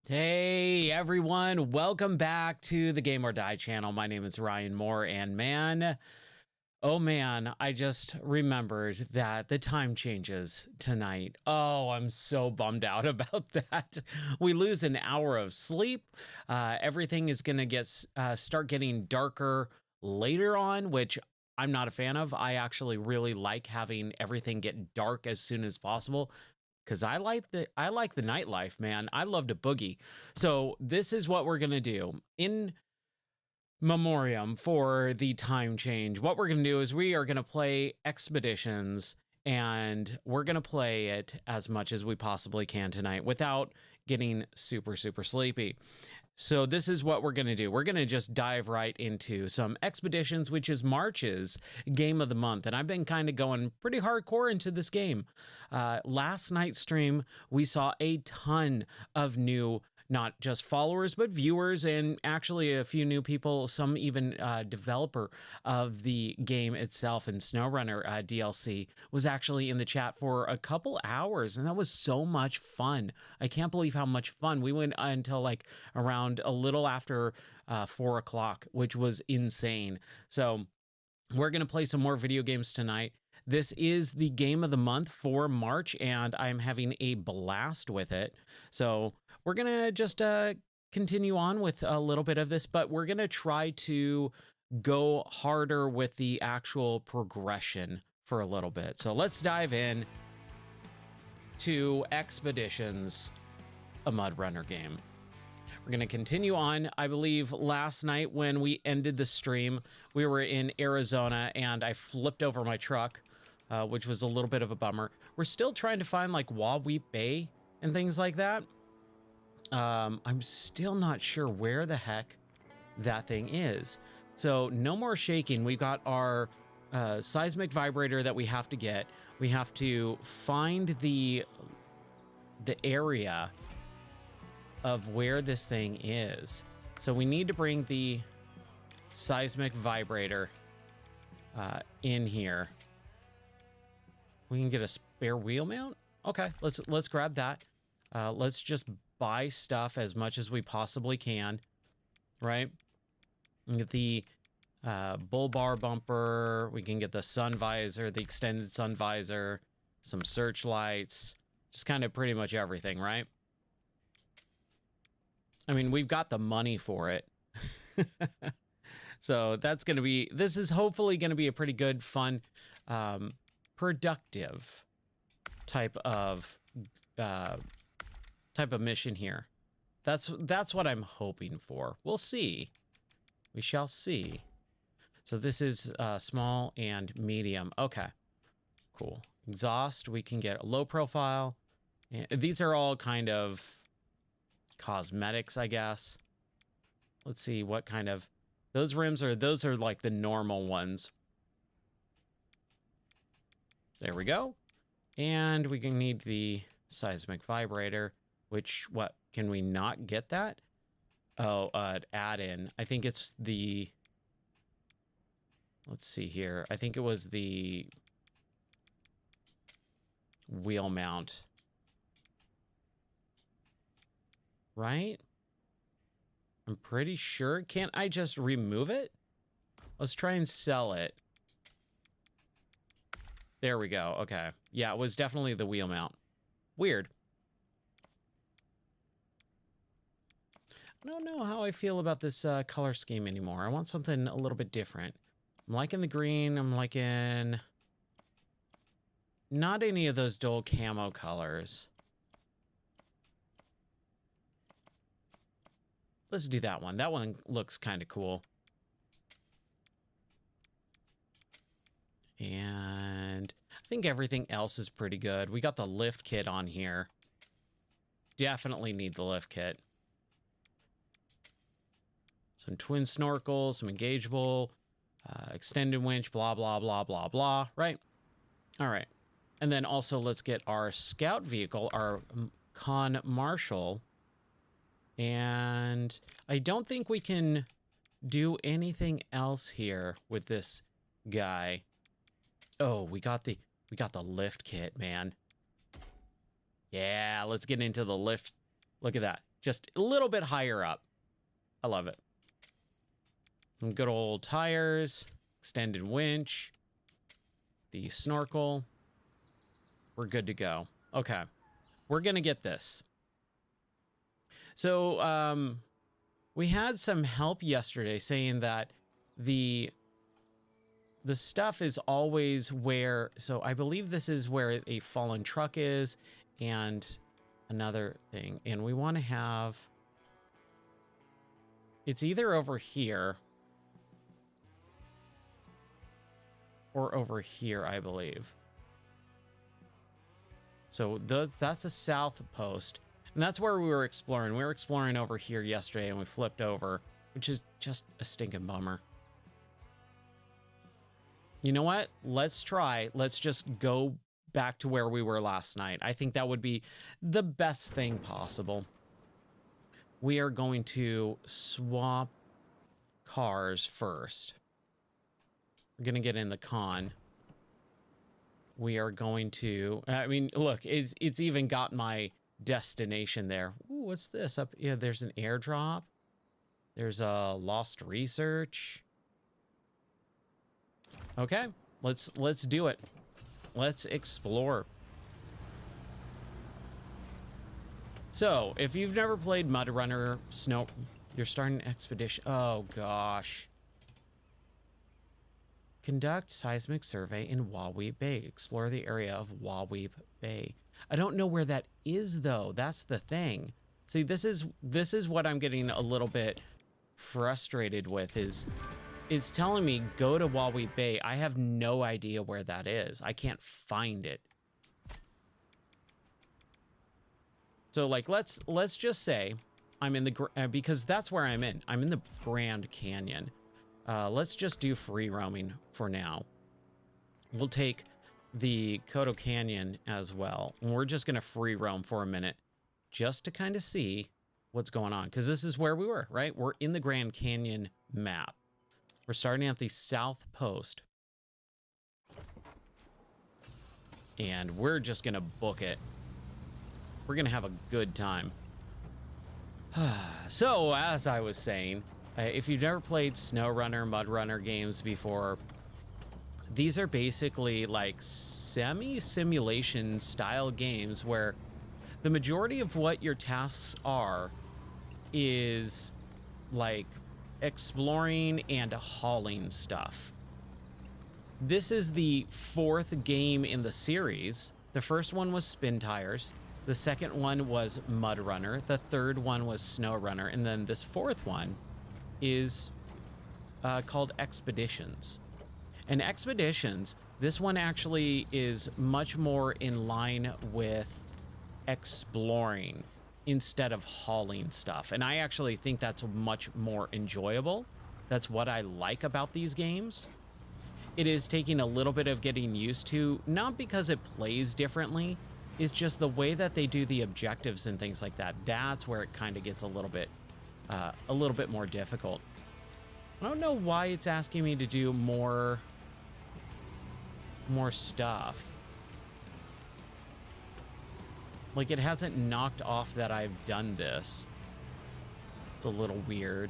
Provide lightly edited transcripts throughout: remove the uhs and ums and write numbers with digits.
Hey everyone, welcome back to the Game or Die channel. My name is Ryan Moore, and oh man, I just remembered that the time changes tonight. Oh, I'm so bummed out about that. We lose an hour of sleep. Everything is gonna start getting darker later on, which I'm not a fan of. I actually really like having everything get dark as soon as possible because I like the nightlife, man. I love to boogie. So this is what we're gonna do in memoriam for the time change. What we're gonna do is we are gonna play Expeditions, and we're gonna play it as much as we possibly can tonight without getting super sleepy. So this is what we're going to do. We're going to just dive right into some Expeditions, which is March's game of the month. And I've been kind of going pretty hardcore into this game. Last night's stream, we saw a ton of new, not just followers, but viewers, and actually a few new people, some even developer of the game itself. And SnowRunner DLC was actually in the chat for a couple hours, and that was so much fun. I can't believe how much fun we went until like around a little after 4 o'clock, which was insane. So we're going to play some more video games tonight. This is the game of the month for March, and I'm having a blast with it. So we're going to just continue on with a little bit of this, but we're going to try to go harder with the actual progression for a little bit. So let's dive in to Expeditions, a MudRunner game. We're going to continue on. I believe last night when we ended the stream, we were in Arizona and I flipped over my truck, which was a little bit of a bummer. We're still trying to find like Wahweap Bay and things like that. I'm still not sure where the heck that thing is. So no more shaking. We've got our seismic vibrator that we have to get. We have to find the area of where this thing is. So we need to bring the seismic vibrator in here. We can get a spare wheel mount. Okay, let's grab that. Let's just buy stuff as much as we possibly can, right? We can get the bull bar bumper. We can get the sun visor, the extended sun visor, some searchlights, just kind of pretty much everything, right? I mean, we've got the money for it. So this is hopefully going to be a pretty good, fun, productive type of mission here. That's what I'm hoping for. We'll see. We shall see. So this is small and medium. Okay, cool. Exhaust, we can get a low profile. And these are all kind of cosmetics, I guess. Let's see what kind of those are like the normal ones. There we go. And we can need the seismic vibrator, which what can we not get that? Oh, add in. I think it's the, let's see here. I think it was the wheel mount. Right? I'm pretty sure. Can't I just remove it? Let's try and sell it. There we go. Okay. Yeah, it was definitely the wheel mount. Weird. I don't know how I feel about this color scheme anymore. I want something a little bit different. I'm liking the green. I'm liking not any of those dull camo colors. Let's do that one. That one looks kind of cool. And I think everything else is pretty good. We got the lift kit on here. Definitely need the lift kit. Some twin snorkels, some engageable, extended winch, blah, blah, blah, blah, blah, right? All right. And then also let's get our scout vehicle, our Con Marshal. And I don't think we can do anything else here with this guy. Oh, we got the lift kit, man. Yeah, let's get into the lift. Look at that. just a little bit higher up. I love it. Some good old tires, extended winch, the snorkel. We're good to go. Okay, we're gonna get this. So we had some help yesterday saying that the stuff is always where, so I believe this is where a fallen truck is and another thing, and we want to have, it's either over here or over here, I believe. So that's the south post, and that's where we were exploring. We were exploring over here yesterday, and we flipped over, which is just a stinking bummer. You know what? Let's try. Let's just go back to where we were last night. I think that would be the best thing possible. We are going to swap cars first. We're going to get in the con. We are going to, I mean, look, it's even got my destination there. Ooh, what's this up? Yeah, there's an airdrop. There's a lost research. Okay, let's do it. Let's explore. So, if you've never played Mud Runner Snow, you're starting an expedition. Oh gosh. Conduct seismic survey in Wahweap Bay. Explore the area of Wahweap Bay. I don't know where that is though. That's the thing. See, this is what I'm getting a little bit frustrated with is telling me go to Wahweap Bay. I have no idea where that is. I can't find it. So like let's just say I'm in the because that's where I'm in. I'm in the Grand Canyon. Let's just do free roaming for now. We'll take the Kodo Canyon as well. And we're just going to free roam for a minute just to kind of see what's going on. Because this is where we were, right? We're in the Grand Canyon map. We're starting at the south post. And we're just going to book it. We're going to have a good time. So, as I was saying, if you've never played SnowRunner, Mud Runner games before, these are basically like semi-simulation style games where the majority of what your tasks are is like exploring and hauling stuff. This is the 4th game in the series. The first one was Spin Tires. The second one was Mud Runner. The third one was SnowRunner. And then this 4th one is called Expeditions. And Expeditions, this one actually is much more in line with exploring instead of hauling stuff. And I actually think that's much more enjoyable. That's what I like about these games. It is taking a little bit of getting used to, not because it plays differently, it's just the way that they do the objectives and things like that. That's where it kind of gets a little bit more difficult. I don't know why it's asking me to do more stuff. Like, it hasn't knocked off that I've done this. It's a little weird.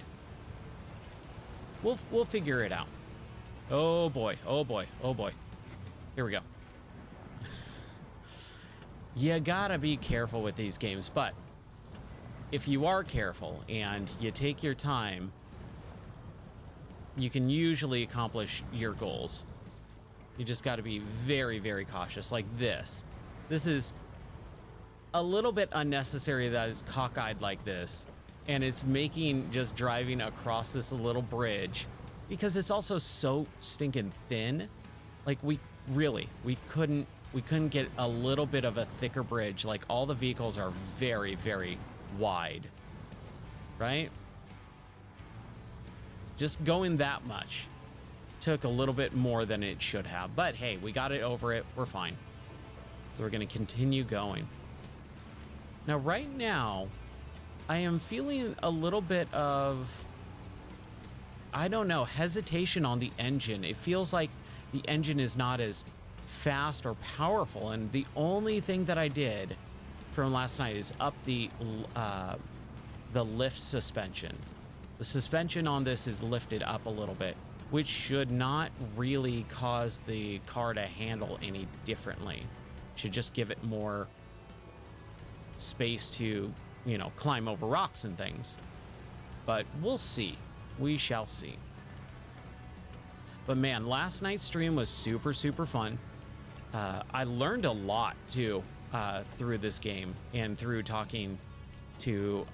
We'll figure it out. Oh boy, oh boy, oh boy. Here we go. You gotta be careful with these games, but if you are careful and you take your time, you can usually accomplish your goals. You just got to be very, very cautious. Like this. This is a little bit unnecessary that is cockeyed like this. And it's making just driving across this little bridge, because it's also so stinking thin. Like we couldn't get a little bit of a thicker bridge. Like all the vehicles are very, very wide, right? Just going that much took a little bit more than it should have, but hey, we got it over it. We're fine. So we're going to continue going. Now, right now, I am feeling a little bit of, I don't know, hesitation on the engine. It feels like the engine is not as fast or powerful, and the only thing that I did from last night is up the the lift suspension. The suspension on this is lifted up a little bit, which should not really cause the car to handle any differently. Should just give it more space to, you know, climb over rocks and things. But we'll see. We shall see. But man, last night's stream was super, super fun. I learned a lot too through this game and through talking to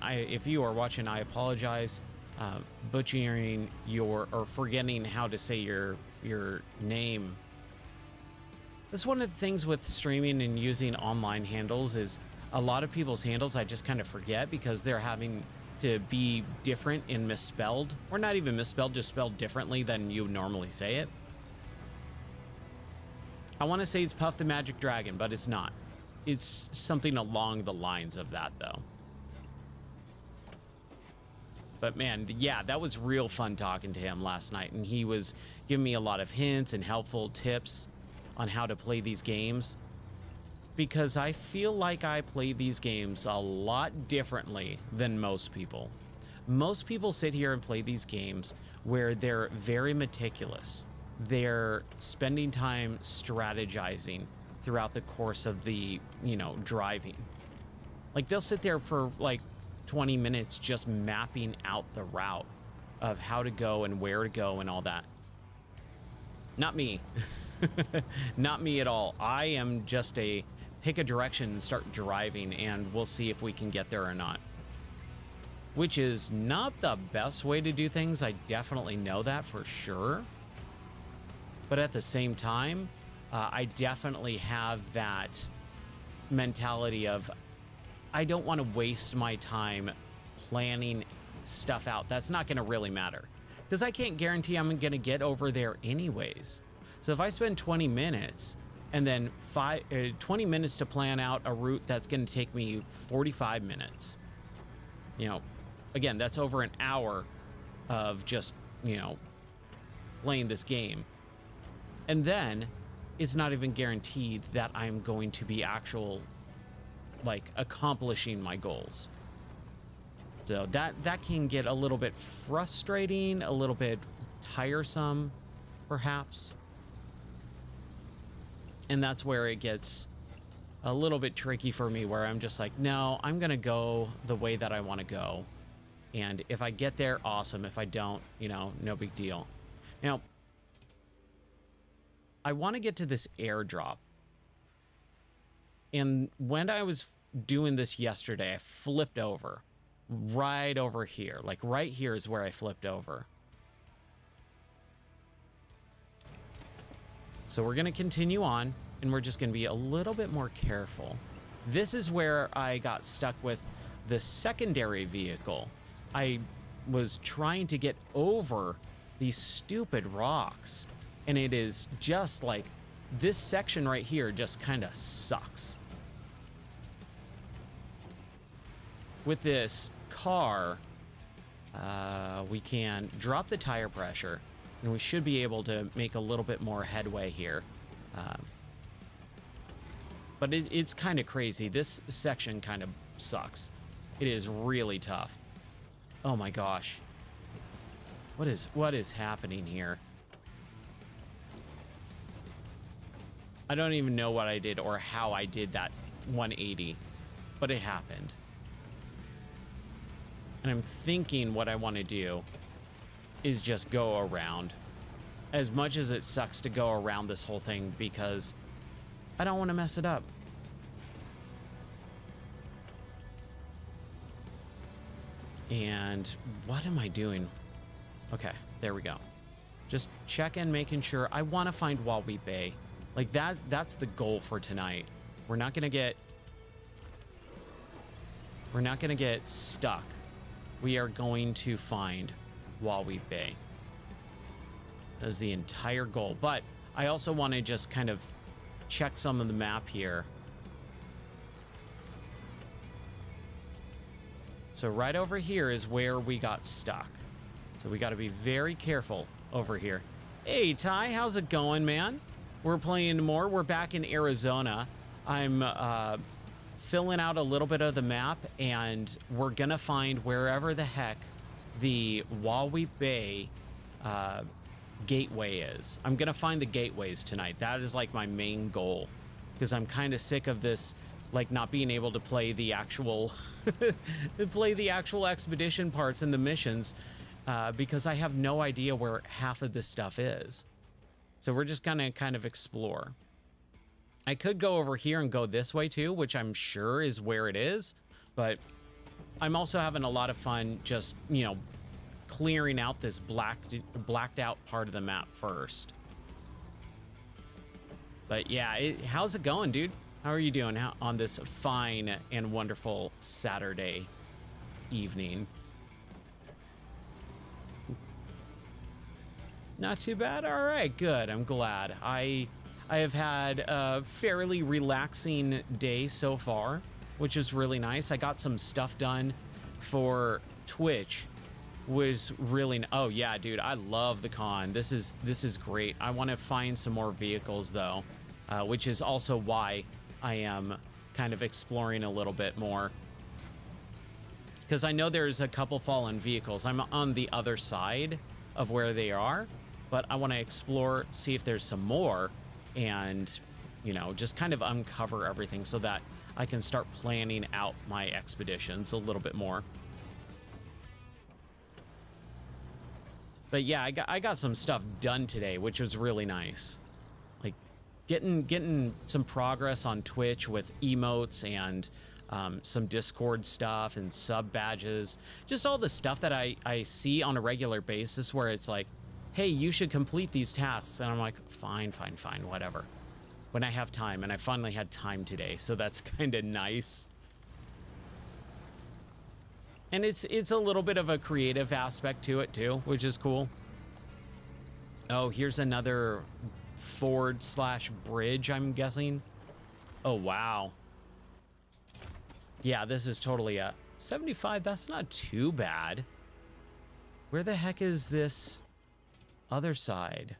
if you are watching, I apologize. Butchering your or forgetting how to say your name. That's one of the things with streaming and using online handles is a lot of people's handles I just kind of forget because they're having to be different and misspelled, or not even misspelled, just spelled differently than you normally say it. I want to say it's Puff the Magic Dragon, but it's not. It's something along the lines of that, though. But man, yeah, that was real fun talking to him last night, and he was giving me a lot of hints and helpful tips on how to play these games, because I feel like I play these games a lot differently than most people. Most people sit here and play these games where they're very meticulous. They're spending time strategizing throughout the course of the, you know, driving. Like they'll sit there for like 20 minutes just mapping out the route of how to go and where to go and all that. Not me. Not me at all. I am just a pick a direction and start driving, and we'll see if we can get there or not. Which is not the best way to do things. I definitely know that for sure. But at the same time, I definitely have that mentality of I don't want to waste my time planning stuff out. That's not going to really matter because I can't guarantee I'm going to get over there anyways. So if I spend 20 minutes and then 20 minutes to plan out a route that's going to take me 45 minutes, you know, again, that's over an hour of just, you know, playing this game. And then it's not even guaranteed that I'm going to be like accomplishing my goals. So that can get a little bit frustrating, a little bit tiresome, perhaps. And that's where it gets a little bit tricky for me, where I'm just like, no, I'm going to go the way that I want to go. And if I get there, awesome. If I don't, you know, no big deal. Now, I want to get to this airdrop. And when I was doing this yesterday, I flipped over right over here. Like right here is where I flipped over. So we're going to continue on, and we're just going to be a little bit more careful. This is where I got stuck with the secondary vehicle. I was trying to get over these stupid rocks, and it is just like this section right here just kind of sucks. With this car, we can drop the tire pressure, and we should be able to make a little bit more headway here. But it's kind of crazy. This section kind of sucks. It is really tough. Oh my gosh. What is happening here? I don't even know what I did or how I did that 180, but it happened. And I'm thinking what I want to do is just go around. As much as it sucks to go around this whole thing, because I don't want to mess it up. And what am I doing? Okay, there we go. Just check in, making sure. I want to find Wawi Bay. Like that's the goal for tonight. We're not going to get stuck. We are going to find Wawi Bay. That's the entire goal. But I also want to just kind of check some of the map here. So right over here is where we got stuck. So we got to be very careful over here. Hey, Ty, how's it going, man? We're playing more. We're back in Arizona. I'm filling out a little bit of the map, and we're gonna find wherever the heck the Wawi Bay gateway is. I'm gonna find the gateways tonight. That is like my main goal, because I'm kind of sick of this, like, not being able to play the actual expedition parts and the missions, because I have no idea where half of this stuff is. So we're just gonna kind of explore. I could go over here and go this way too, which I'm sure is where it is, but I'm also having a lot of fun just, you know, clearing out this blacked out part of the map first. But yeah, how's it going, dude? How are you doing on this fine and wonderful Saturday evening? Not too bad. All right, good. I'm glad. I have had a fairly relaxing day so far, which is really nice. I got some stuff done for Twitch. Was really, oh yeah, dude, I love the con. This is great. I want to find some more vehicles though, which is also why I am kind of exploring a little bit more, because I know there's a couple fallen vehicles. I'm on the other side of where they are, but I want to explore, see if there's some more, and, you know, just kind of uncover everything so that I can start planning out my expeditions a little bit more. But yeah, I got some stuff done today, which was really nice. Like getting some progress on Twitch with emotes and some Discord stuff and sub badges. Just all the stuff that I see on a regular basis where it's like, hey, you should complete these tasks. And I'm like, fine, whatever. When I have time, and I finally had time today, so that's kind of nice. And it's a little bit of a creative aspect to it too, which is cool. Oh, here's another ford/bridge, I'm guessing. Oh, wow. Yeah, this is totally a 75. That's not too bad. Where the heck is this other side?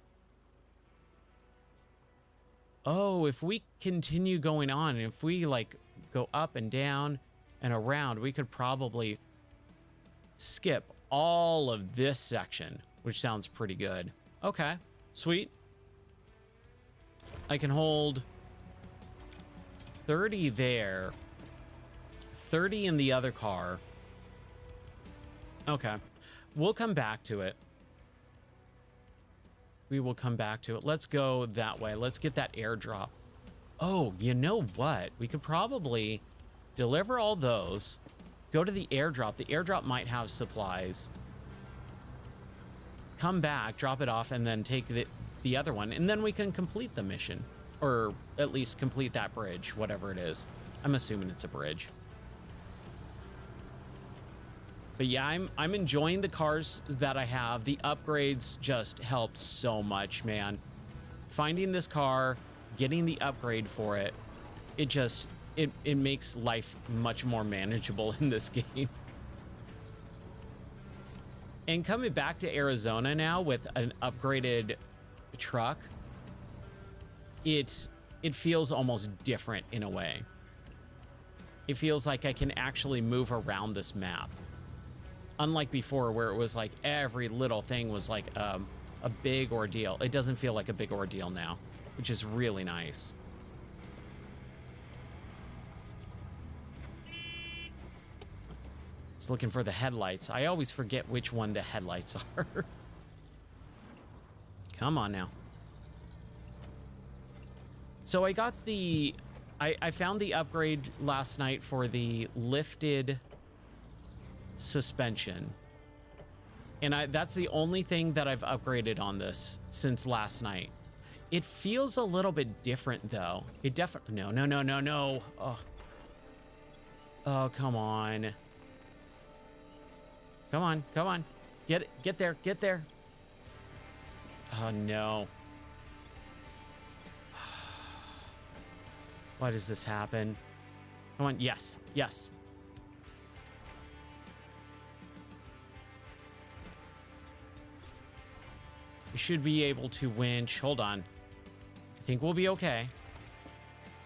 Oh, if we continue going on, and if we like go up and down and around, we could probably skip all of this section, which sounds pretty good. Okay, sweet. I can hold 30 there, 30 in the other car. Okay, we'll come back to it. We will come back to it. Let's go that way. Let's get that airdrop. Oh, you know what? We could probably deliver all those. Go to the airdrop. The airdrop might have supplies. Come back, drop it off, and then take the other one. And then we can complete the mission. Or at least complete that bridge, whatever it is. I'm assuming it's a bridge. But yeah, I'm enjoying the cars that I have. The upgrades just helped so much, man. Finding this car, getting the upgrade for it, it makes life much more manageable in this game. And coming back to Arizona now with an upgraded truck, it feels almost different in a way. It feels like I can actually move around this map. Unlike before, where it was like every little thing was like a big ordeal. It doesn't feel like a big ordeal now, which is really nice. Just looking for the headlights. I always forget which one the headlights are. Come on now. So I got the... I found the upgrade last night for the lifted suspension. And that's the only thing that I've upgraded on this since last night. It feels a little bit different though. It definitely... No. Oh, come on. Come on. Get there. Oh, no. Why does this happen? Come on, yes. We should be able to winch. Hold on. I think we'll be okay.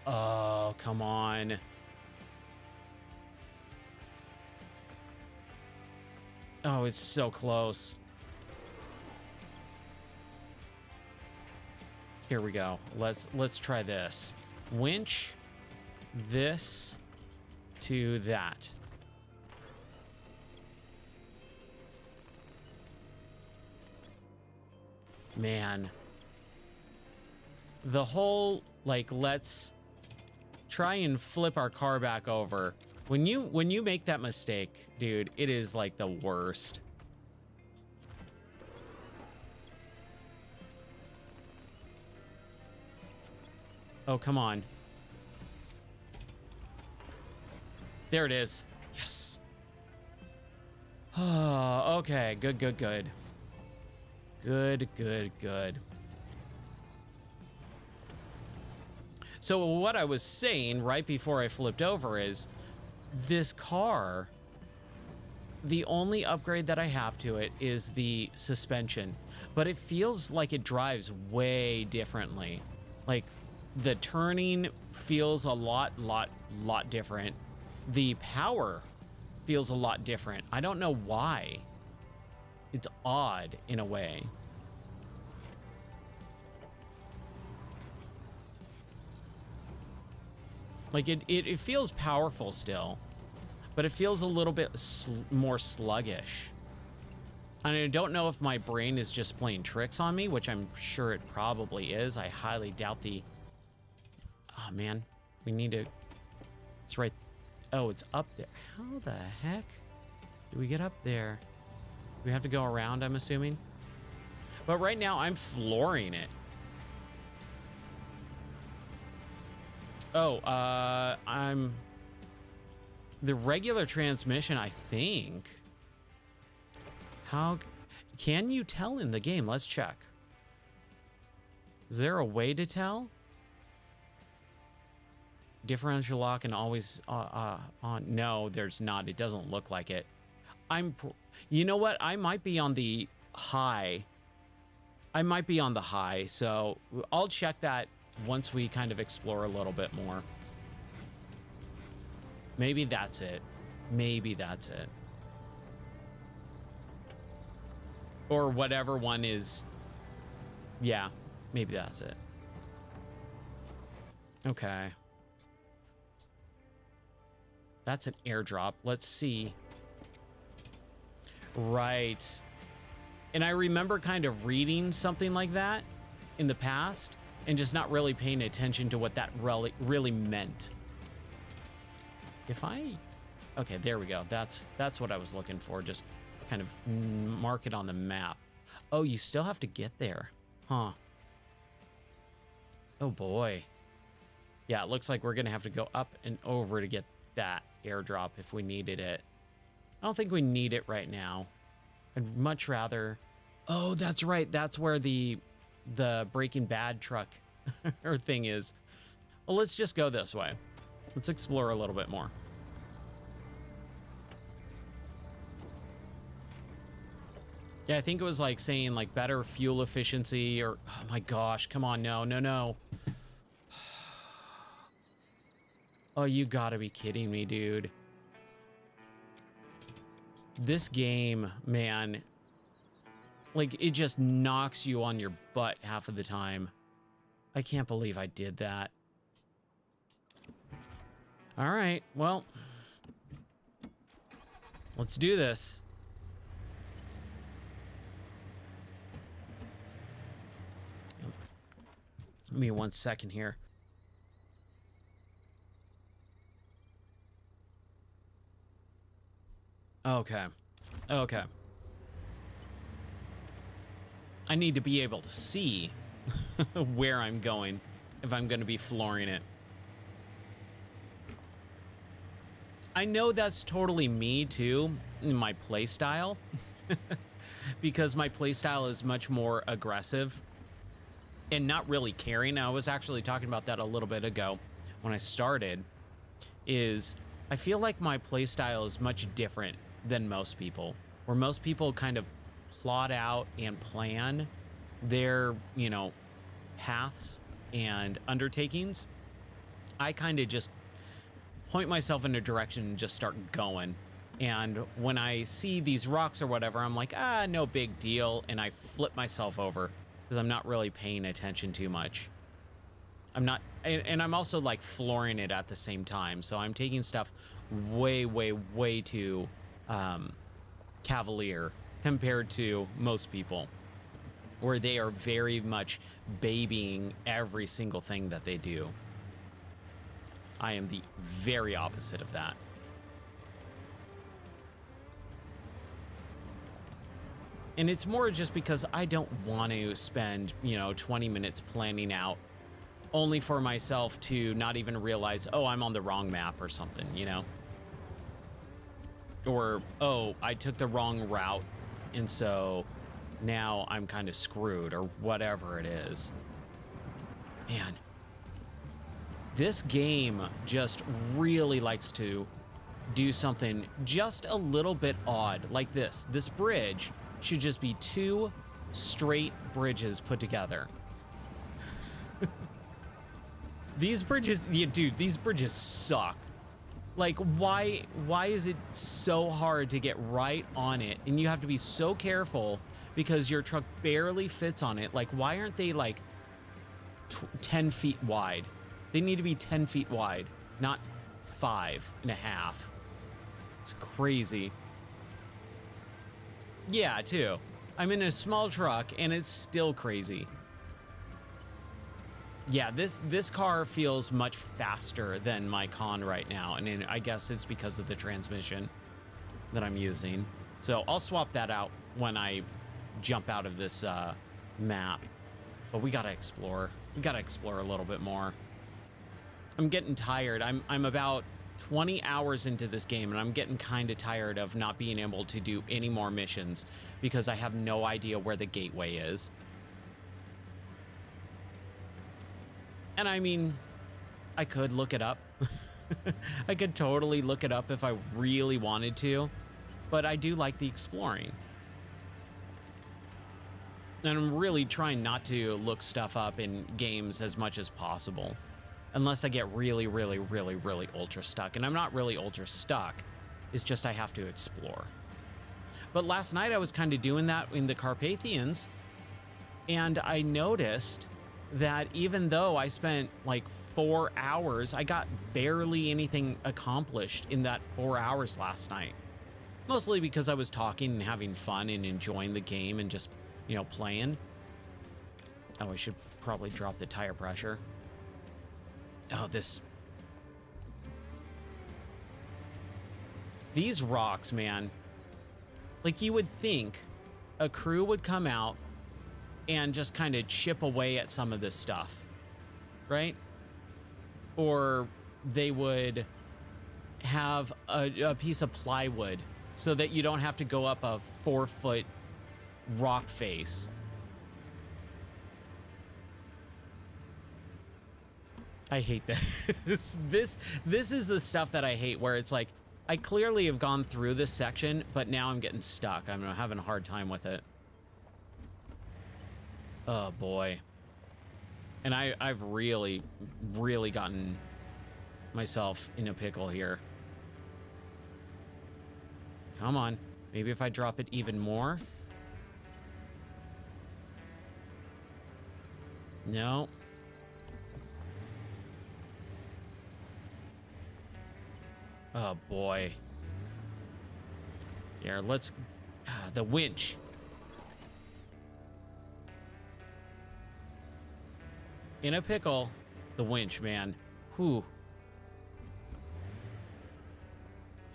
Oh, come on. Oh, it's so close. Here we go. Let's try this. Winch this to that. Man. The whole, like, let's try and flip our car back over. When you make that mistake, dude, it is like the worst. Oh, come on. There it is. Yes. Oh, okay. Good, good, good. Good, good, good. So what I was saying right before I flipped over is this car, the only upgrade that I have to it is the suspension, but it feels like it drives way differently. Like the turning feels a lot different. The power feels a lot different. I don't know why. It's odd in a way. Like it feels powerful still, but it feels a little bit more sluggish. And I don't know if my brain is just playing tricks on me, which I'm sure it probably is. I highly doubt the... Oh, man. We need to... It's right... Oh, it's up there. How the heck do we get up there? We have to go around, I'm assuming. But right now, I'm flooring it. Oh, I'm... The regular transmission, I think. How... Can you tell in the game? Let's check. Is there a way to tell? Differential lock and always on. No, there's not. It doesn't look like it. You know what? I might be on the high. I might be on the high. So I'll check that once we kind of explore a little bit more. Maybe that's it. Maybe that's it. Or whatever one is. Yeah, maybe that's it. Okay. That's an airdrop. Let's see. Right. And I remember kind of reading something like that in the past and just not really paying attention to what that really meant. If I... Okay, there we go. That's what I was looking for. Just kind of mark it on the map. Oh, you still have to get there. Huh. Oh, boy. Yeah, it looks like we're going to have to go up and over to get that airdrop if we needed it. I don't think we need it right now. I'd much rather... Oh, that's right. That's where the Breaking Bad truck or thing is. Well, let's just go this way. Let's explore a little bit more. Yeah, I think it was like saying like better fuel efficiency or... Oh my gosh, come on. No, no, no. Oh, you gotta be kidding me, dude. This game, man, like it just knocks you on your butt half of the time. I can't believe I did that. All right, well, let's do this. Give me 1 second here. Okay. Okay. I need to be able to see where I'm going if I'm going to be flooring it. I know that's totally me too, in my play style, because my play style is much more aggressive and not really caring. I was actually talking about that a little bit ago when I started, is I feel like my play style is much different than most people, where most people kind of plot out and plan their, you know, paths and undertakings. I kind of just point myself in a direction and just start going. And when I see these rocks or whatever, I'm like, ah, no big deal. And I flip myself over because I'm not really paying attention too much. I'm not, and I'm also like flooring it at the same time. So I'm taking stuff way, way, way too cavalier compared to most people, where they are very much babying every single thing that they do. I am the very opposite of that. And it's more just because I don't want to spend, 20 minutes planning out only for myself to not even realize, oh, I'm on the wrong map or something, Or, oh, I took the wrong route, and so now I'm kind of screwed, or whatever it is. Man, this game just really likes to do something just a little bit odd, like this. This bridge should just be 2 straight bridges put together. These bridges, yeah, dude, these bridges suck. Like, why is it so hard to get right on it? And you have to be so careful because your truck barely fits on it. Like, why aren't they like 10 feet wide? They need to be 10 feet wide, not 5.5. It's crazy. Yeah, too. I'm in a small truck and it's still crazy. Yeah, this car feels much faster than my Con right now, and I guess it's because of the transmission that I'm using. So I'll swap that out when I jump out of this map. But we gotta explore. We gotta explore a little bit more. I'm getting tired. I'm about 20 hours into this game, and I'm getting kind of tired of not being able to do any more missions because I have no idea where the gateway is. And I mean, I could look it up. I could totally look it up if I really wanted to, but I do like the exploring. And I'm really trying not to look stuff up in games as much as possible, unless I get really, really, really, really ultra stuck. And I'm not really ultra stuck. It's just I have to explore. But last night I was kind of doing that in the Carpathians, and I noticed that even though I spent like 4 hours, I got barely anything accomplished in that 4 hours last night. Mostly because I was talking and having fun and enjoying the game and just, playing. Oh, I should probably drop the tire pressure. Oh, these rocks, man. Like, you would think a crew would come out and just kind of chip away at some of this stuff, right? Or they would have a piece of plywood so that you don't have to go up a 4-foot rock face. I hate this. This is the stuff that I hate, where it's like, I clearly have gone through this section, but now I'm getting stuck. I'm having a hard time with it. Oh boy. And I've really, really gotten myself in a pickle here. Come on. Maybe if I drop it even more. No. Oh boy. Here, let's... the winch. In a pickle, the winch, man. Whew.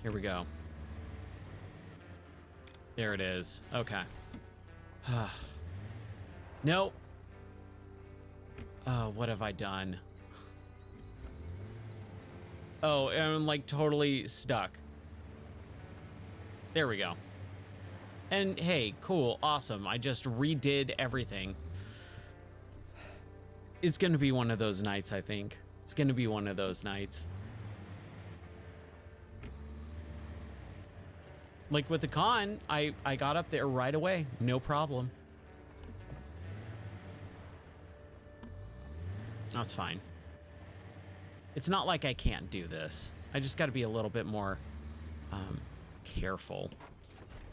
Here we go. There it is. Okay. Nope. Oh, what have I done? Oh, I'm like totally stuck. There we go. And hey, cool, awesome. I just redid everything. It's gonna be one of those nights, I think. It's gonna be one of those nights. Like with the Con, I got up there right away. No problem. That's fine. It's not like I can't do this. I just got to be a little bit more careful.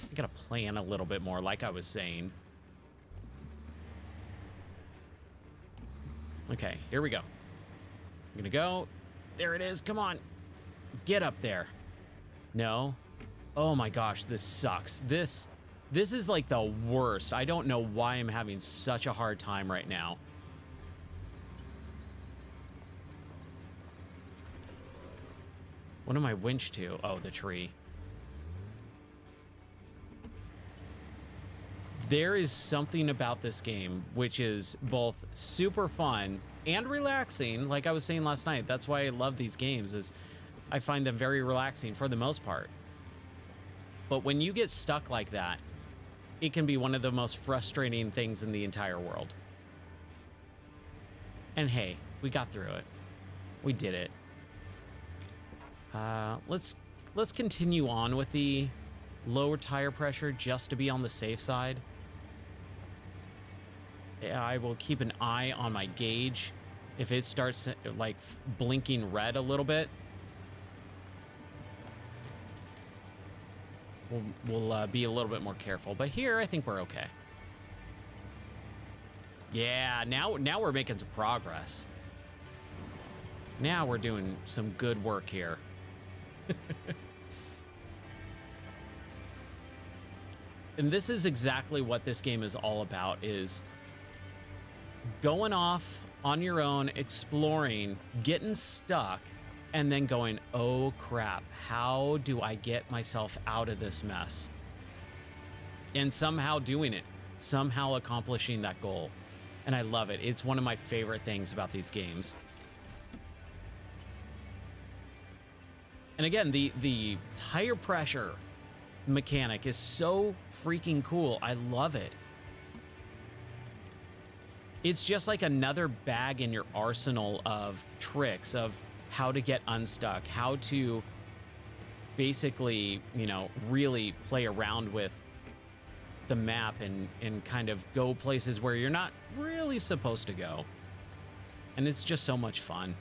I gotta plan a little bit more, like I was saying. Okay, here we go. I'm gonna go. There it is. Come on. Get up there. No. Oh my gosh, this sucks. This is like the worst. I don't know why I'm having such a hard time right now. What am I winched to? Oh, the tree. There is something about this game which is both super fun and relaxing. Like I was saying last night, that's why I love these games, is I find them very relaxing for the most part. But when you get stuck like that, it can be one of the most frustrating things in the entire world. And hey, we got through it. We did it. Let's continue on with the lower tire pressure just to be on the safe side. I will keep an eye on my gauge. If it starts like blinking red a little bit, we'll be a little bit more careful. But here, I think we're okay. Yeah, now we're making some progress. Now we're doing some good work here. And this is exactly what this game is all about, is going off on your own, exploring, getting stuck, and then going, oh crap, how do I get myself out of this mess? And somehow doing it, somehow accomplishing that goal. And I love it. It's one of my favorite things about these games. And again, the tire pressure mechanic is so freaking cool. I love it. It's just like another bag in your arsenal of tricks of how to get unstuck, how to basically, you know, really play around with the map and kind of go places where you're not really supposed to go. And it's just so much fun.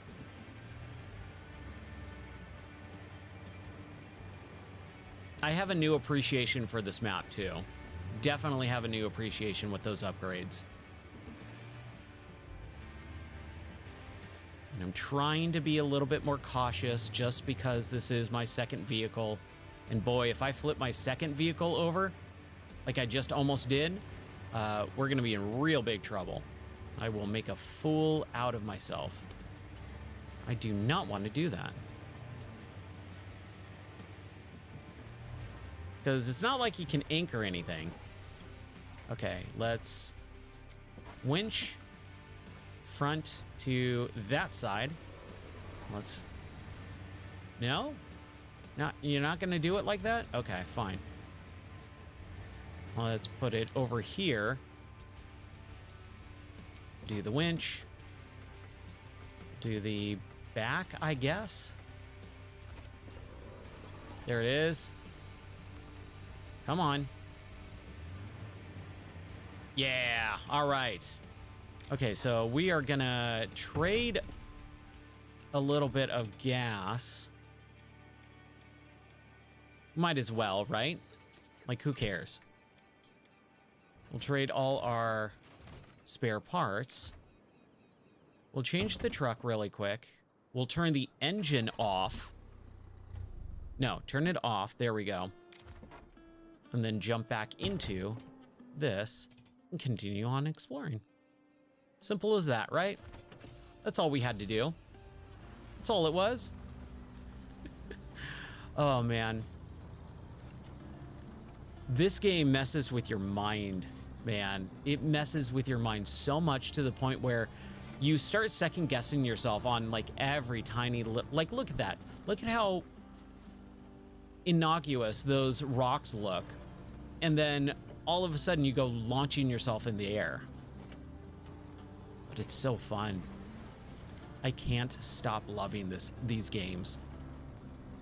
I have a new appreciation for this map too. Definitely have a new appreciation with those upgrades. And I'm trying to be a little bit more cautious just because this is my second vehicle. And boy, if I flip my second vehicle over, like I just almost did, we're going to be in real big trouble. I will make a fool out of myself. I do not want to do that. Because it's not like you can anchor anything. Okay, let's winch front to that side. Let's... No? You're not going to do it like that? Okay, fine. Well, let's put it over here. Do the winch. Do the back, I guess. There it is. Come on. Yeah, all right. Okay, so we are gonna trade a little bit of gas. Might as well, right? Like, who cares? We'll trade all our spare parts. We'll change the truck really quick. We'll turn the engine off. No, turn it off. There we go. And then jump back into this and continue on exploring. Simple as that, right? That's all we had to do. That's all it was. Oh, man. This game messes with your mind, man. It messes with your mind so much to the point where you start second guessing yourself on like every tiny like, look at that. Look at how innocuous those rocks look, and then all of a sudden you go launching yourself in the air. But it's so fun. I can't stop loving these games.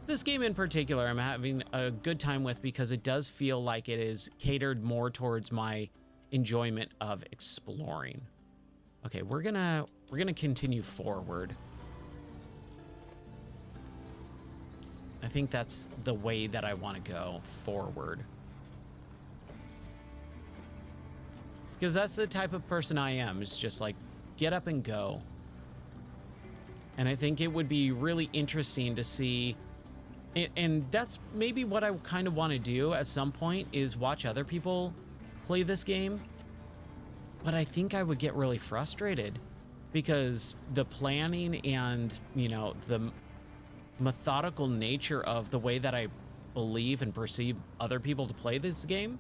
This game in particular I'm having a good time with because it does feel like it is catered more towards my enjoyment of exploring. Okay, we're gonna continue forward. I think that's the way that I want to go forward. Because that's the type of person I am. It's just like, get up and go. And I think it would be really interesting to see, and that's maybe what I kind of want to do at some point, is watch other people play this game. But I think I would get really frustrated because the planning and, you know, the methodical nature of the way that I believe and perceive other people to play this game,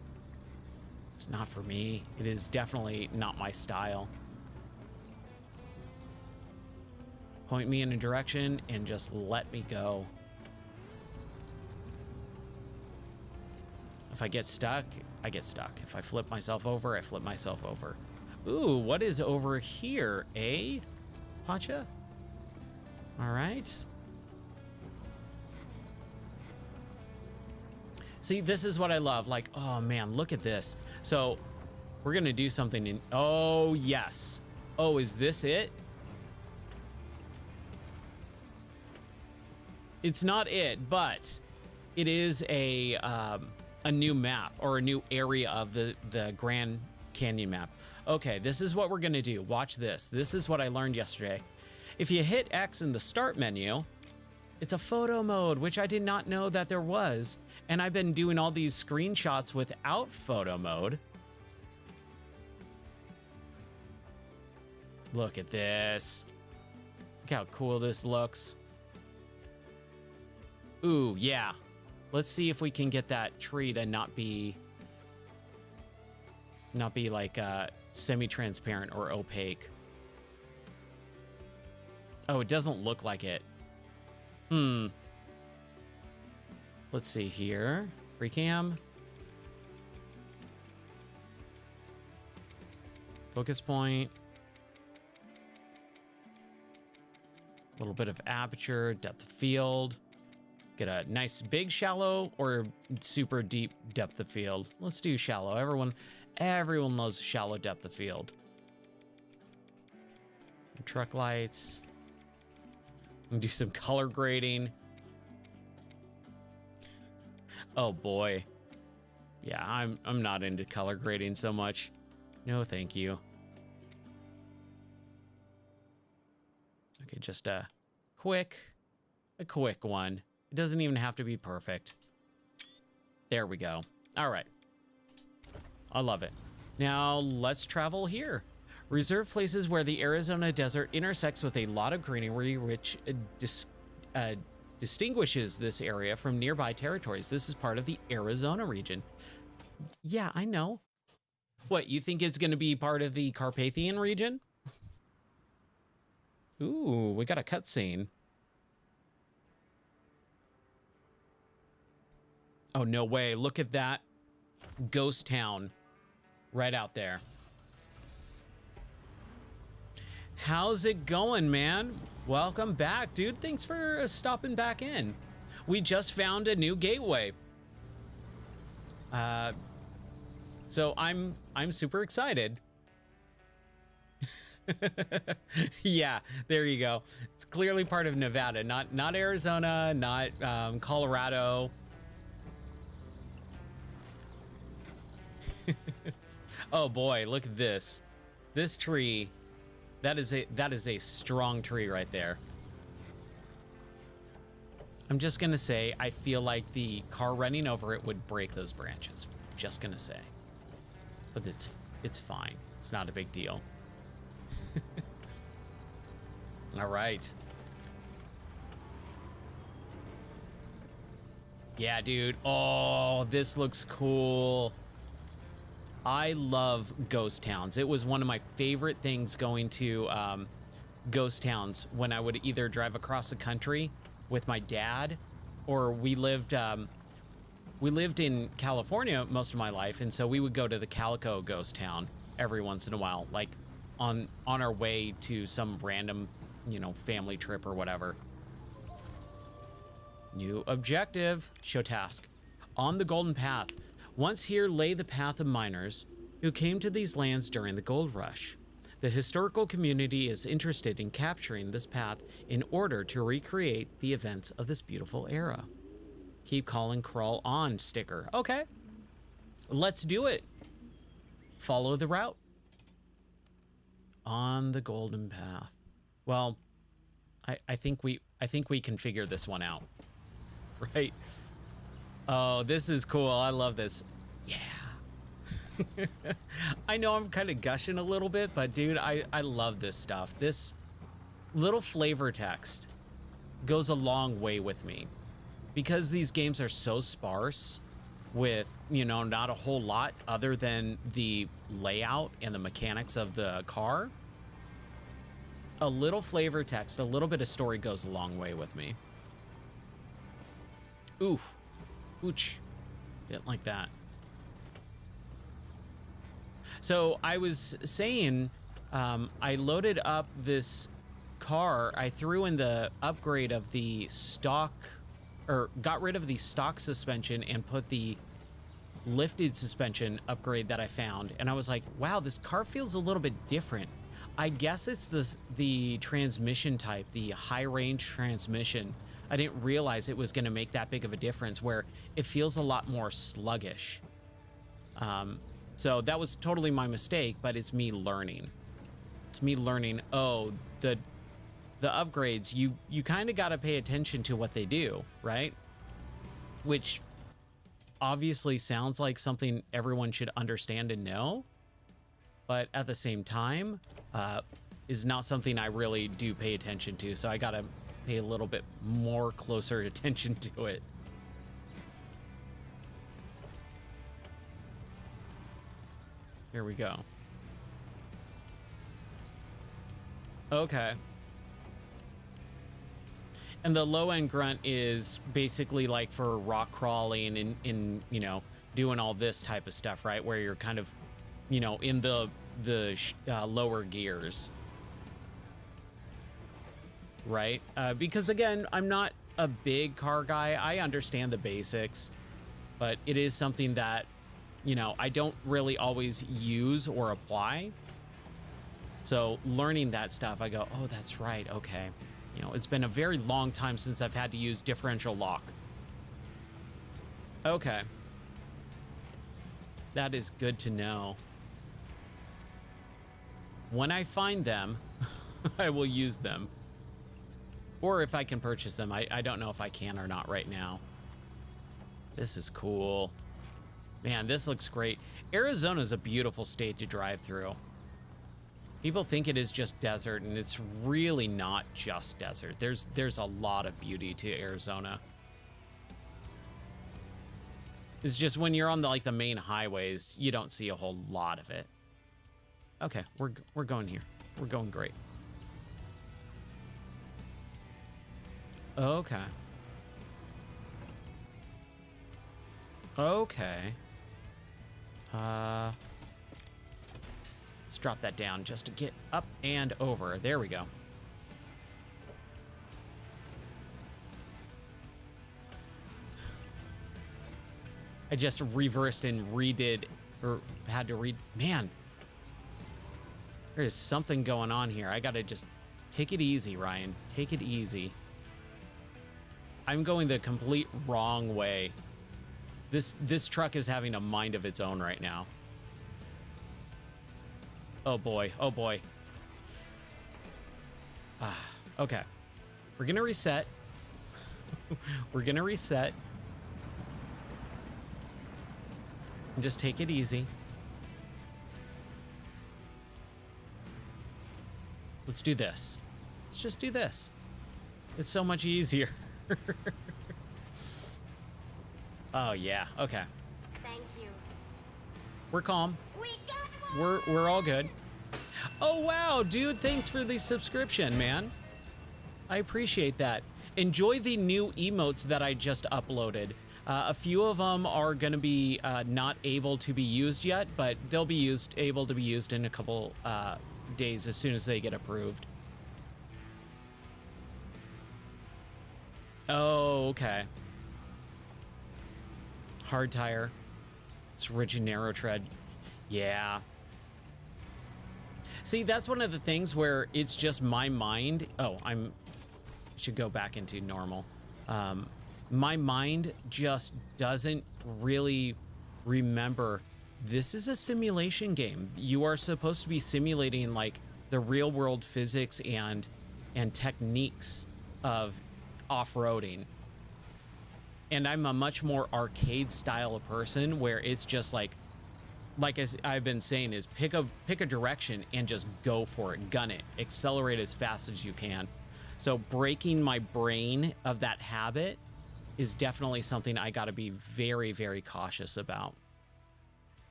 it's not for me. It is definitely not my style. Point me in a direction and just let me go. If I get stuck, I get stuck. If I flip myself over, I flip myself over. Ooh, what is over here, eh, Pacha? All right. See, this is what I love. Like, oh man, look at this. So we're gonna do something in, oh yes. Oh, is this it? It's not it, but it is a new map, or a new area of the Grand Canyon map. Okay, this is what we're gonna do. Watch this. This is what I learned yesterday. If you hit X in the start menu, it's a photo mode, which I did not know that there was. And I've been doing all these screenshots without photo mode. Look at this. Look how cool this looks. Ooh, yeah. Let's see if we can get that tree to not be like semi-transparent or opaque. Oh, it doesn't look like it. Let's see here. Free cam. Focus point. A little bit of aperture, depth of field. Get a nice big shallow or super deep depth of field. Let's do shallow. Everyone loves shallow depth of field. Truck lights. And do some color grading. Oh boy. Yeah, I'm not into color grading so much. No, thank you. Okay, just a quick one. It doesn't even have to be perfect. There we go. All right. I love it. Now let's travel here. Reserve places where the Arizona desert intersects with a lot of greenery, which distinguishes this area from nearby territories. This is part of the Arizona region. Yeah, I know. What, you think it's going to be part of the Carpathian region? Ooh, we got a cutscene. Oh, no way. Look at that ghost town right out there. How's it going, man? Welcome back, dude. Thanks for stopping back in. We just found a new gateway. So I'm super excited. Yeah, there you go. It's clearly part of Nevada, not Arizona, not Colorado. Oh boy, look at this. This tree. That is a strong tree right there. I'm just gonna say, I feel like the car running over it would break those branches. Just gonna say. But it's fine. It's not a big deal. All right. Yeah, dude. Oh, this looks cool. I love ghost towns. It was one of my favorite things going to ghost towns when I would either drive across the country with my dad, or we lived in California most of my life, and so we would go to the Calico ghost town every once in a while, like on our way to some random, you know, family trip or whatever. New objective. Show task. On the Golden Path. Once here lay the path of miners who came to these lands during the gold rush. The historical community is interested in capturing this path in order to recreate the events of this beautiful era. Keep calling, crawl on sticker. Okay. Let's do it. Follow the route. On the golden path. Well, I think we can figure this one out. Right? Oh, this is cool. I love this. Yeah. I know I'm kind of gushing a little bit, but dude, I love this stuff. This little flavor text goes a long way with me. Because these games are so sparse with, you know, not a whole lot other than the layout and the mechanics of the car. A little flavor text, a little bit of story goes a long way with me. Oof. Ooch. Didn't like that. So I was saying, I loaded up this car. I threw in the upgrade of the stock, or got rid of the stock suspension and put the lifted suspension upgrade that I found. And I was like, wow, this car feels a little bit different. I guess it's the transmission type, the high range transmission. I didn't realize it was going to make that big of a difference, where it feels a lot more sluggish. So that was totally my mistake, but it's me learning. It's me learning, oh, the upgrades, you kind of got to pay attention to what they do, right? Which obviously sounds like something everyone should understand and know, but at the same time, is not something I really do pay attention to. So I got to pay a little bit more closer attention to it. Here we go. Okay. And the low end grunt is basically like for rock crawling and in you know, doing all this type of stuff, right? Where you're kind of, you know, in the lower gears, right? Because again, I'm not a big car guy. I understand the basics, but it is something that, you know, I don't really always use or apply. So learning that stuff, I go, oh, that's right. Okay. You know, it's been a very long time since I've had to use differential lock. Okay. That is good to know. When I find them, I will use them. Or if I can purchase them. I don't know if I can or not right now. This is cool. Man, this looks great. Arizona is a beautiful state to drive through. People think it is just desert, and it's really not just desert. There's a lot of beauty to Arizona. It's just when you're on the main highways, you don't see a whole lot of it. Okay, we're going here. We're going great. Okay. Okay. Let's drop that down just to get up and over. There we go. I just reversed and redid, or had to read. Man, there is something going on here. I gotta just take it easy, Ryan. Take it easy. I'm going the complete wrong way. This truck is having a mind of its own right now. Oh boy, oh boy. Okay. We're gonna reset. We're gonna reset. And just take it easy. Let's do this. Let's just do this. It's so much easier. Oh yeah, okay. Thank you. We're calm. We got one. We're all good. Oh wow, dude, thanks for the subscription, man. I appreciate that. Enjoy the new emotes that I just uploaded. A few of them are going to be not able to be used yet, but they'll be able to be used in a couple days as soon as they get approved. Oh, okay. Hard tire. It's rigid narrow tread. Yeah. See, that's one of the things where it's just my mind. Oh, should go back into normal. my mind just doesn't really remember. This is a simulation game. You are supposed to be simulating like the real world physics and techniques of off-roading. And I'm a much more arcade style of person where it's just like as I've been saying, is pick a direction and just go for it, gun it, accelerate as fast as you can. So breaking my brain of that habit is definitely something I got to be very, very cautious about.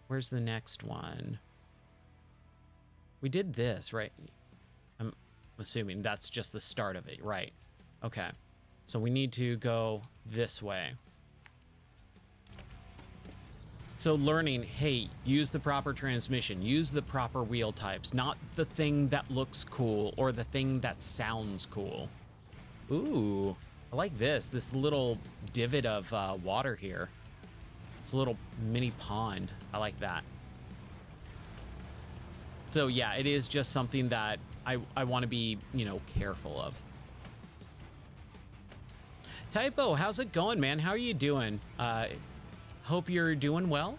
Where's the next one? We did this, right? I'm assuming that's just the start of it, right? Okay. So we need to go this way. So learning, hey, use the proper transmission, use the proper wheel types, not the thing that looks cool or the thing that sounds cool. Ooh, I like this little divot of water here. This little mini pond. I like that. So yeah, it is just something that I want to be, you know, careful of. Typo, how's it going, man? How are you doing? Hope you're doing well.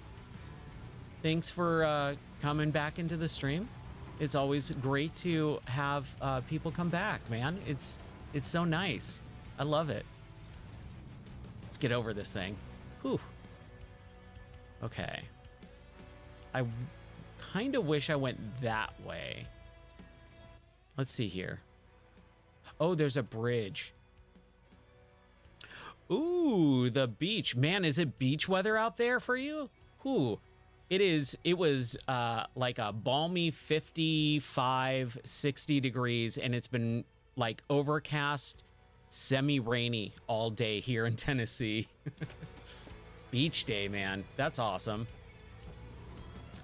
Thanks for coming back into the stream. It's always great to have people come back, man. It's so nice. I love it. Let's get over this thing. Whew. Okay. I kind of wish I went that way. Let's see here. Oh, there's a bridge. Ooh, the beach. Man, is it beach weather out there for you? Ooh, it is. It was like a balmy 55, 60 degrees, and it's been like overcast, semi-rainy all day here in Tennessee. Beach day, man. That's awesome.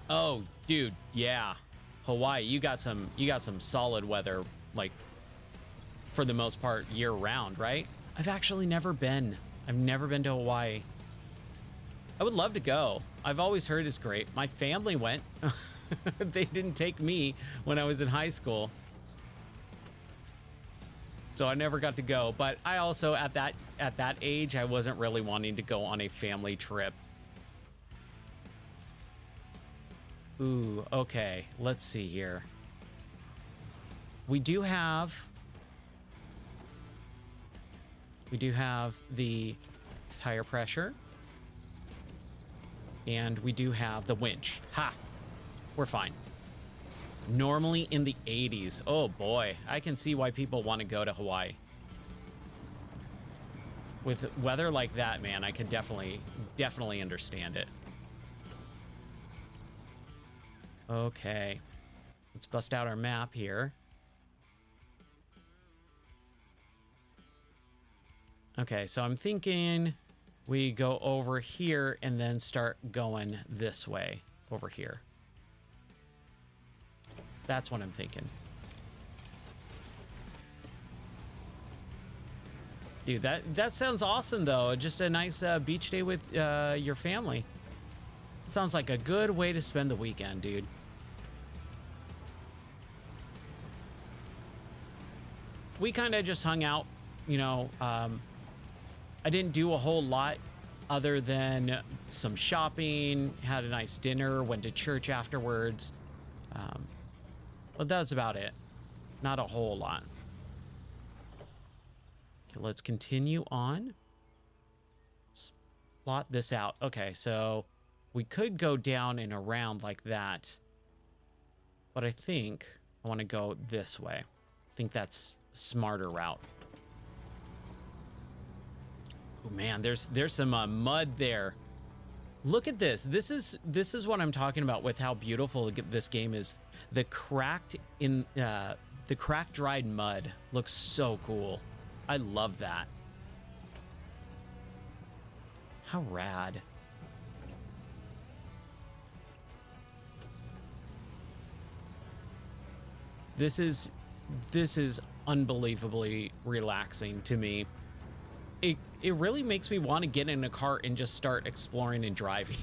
Oh, dude, yeah. Hawaii, you got some solid weather, like for the most part year round, right? I've actually never been. I've never been to Hawaii. I would love to go. I've always heard it's great. My family went. They didn't take me when I was in high school, so I never got to go. But I also, at that age, I wasn't really wanting to go on a family trip. Ooh, okay. Let's see here. We do have the tire pressure, and we do have the winch. Ha! We're fine. Normally in the 80s. Oh boy, I can see why people want to go to Hawaii. With weather like that, man, I can definitely understand it. Okay. Let's bust out our map here. Okay, so I'm thinking we go over here and then start going this way over here. That's what I'm thinking. Dude, that sounds awesome, though. Just a nice beach day with your family. Sounds like a good way to spend the weekend, dude. We kind of just hung out, you know. I didn't do a whole lot other than some shopping, had a nice dinner, went to church afterwards. But that's about it. Not a whole lot. Okay, let's continue on. Let's plot this out. Okay, so we could go down and around like that, but I think I want to go this way. I think that's a smarter route. Oh man, there's some mud there. Look at this. This is what I'm talking about with how beautiful this game is. The cracked dried mud looks so cool. I love that. How rad. This is unbelievably relaxing to me. It really makes me want to get in a car and just start exploring and driving.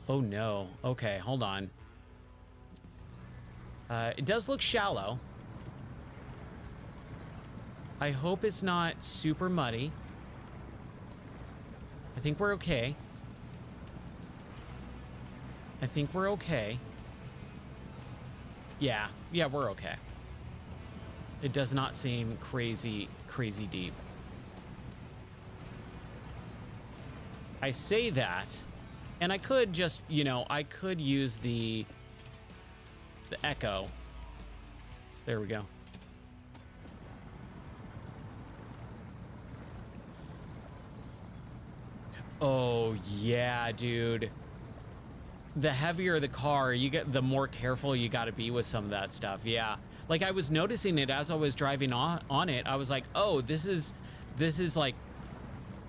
Oh no. Okay, hold on. It does look shallow. I hope it's not super muddy. I think we're okay. I think we're okay. Yeah, we're okay. It does not seem crazy deep. I say that, and I could just, you know, I could use the echo. There we go. Oh, yeah, dude. The heavier the car, you get, the more careful you got to be with some of that stuff. Yeah. Like I was noticing it as I was driving on it. I was like, oh, this is like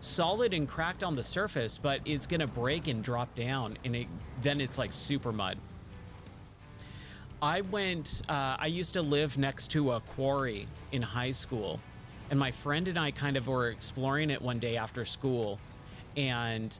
solid and cracked on the surface, but it's going to break and drop down. And then it's like super mud. I used to live next to a quarry in high school, and my friend and I kind of were exploring it one day after school, and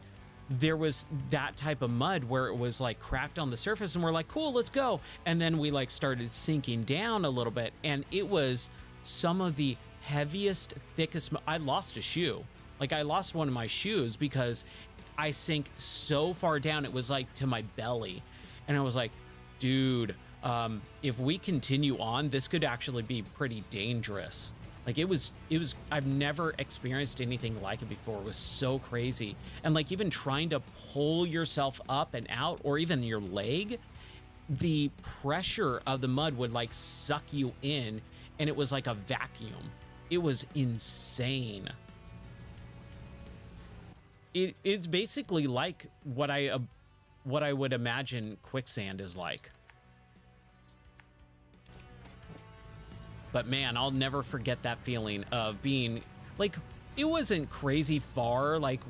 there was that type of mud where it was like cracked on the surface, and we're like, cool, let's go. And then we like started sinking down a little bit, and it was some of the heaviest, thickest. I lost a shoe. Like I lost one of my shoes because I sank so far down. It was like to my belly. And I was like, dude, if we continue on, this could actually be pretty dangerous. Like it was, I've never experienced anything like it before. It was so crazy. And like even trying to pull yourself up and out, or even your leg, the pressure of the mud would like suck you in, and it was like a vacuum. It was insane. It's basically like what I would imagine quicksand is like. But man, I'll never forget that feeling of being like, it wasn't crazy far. Like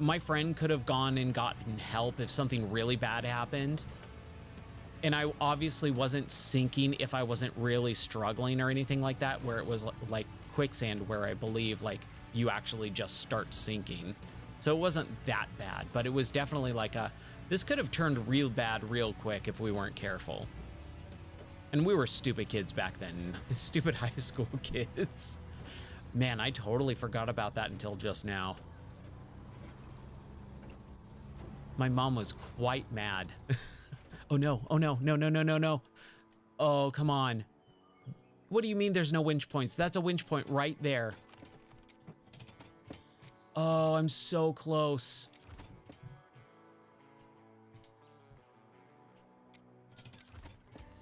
my friend could have gone and gotten help if something really bad happened. And I obviously wasn't sinking if I wasn't really struggling or anything like that, where it was like quicksand, where I believe like you actually just start sinking. So it wasn't that bad, but it was definitely like this could have turned real bad real quick if we weren't careful. And we were stupid kids back then. Stupid high school kids. Man, I totally forgot about that until just now. My mom was quite mad. Oh no, oh no, no, no, no, no, no. Oh, come on. What do you mean there's no winch points? That's a winch point right there. Oh, I'm so close.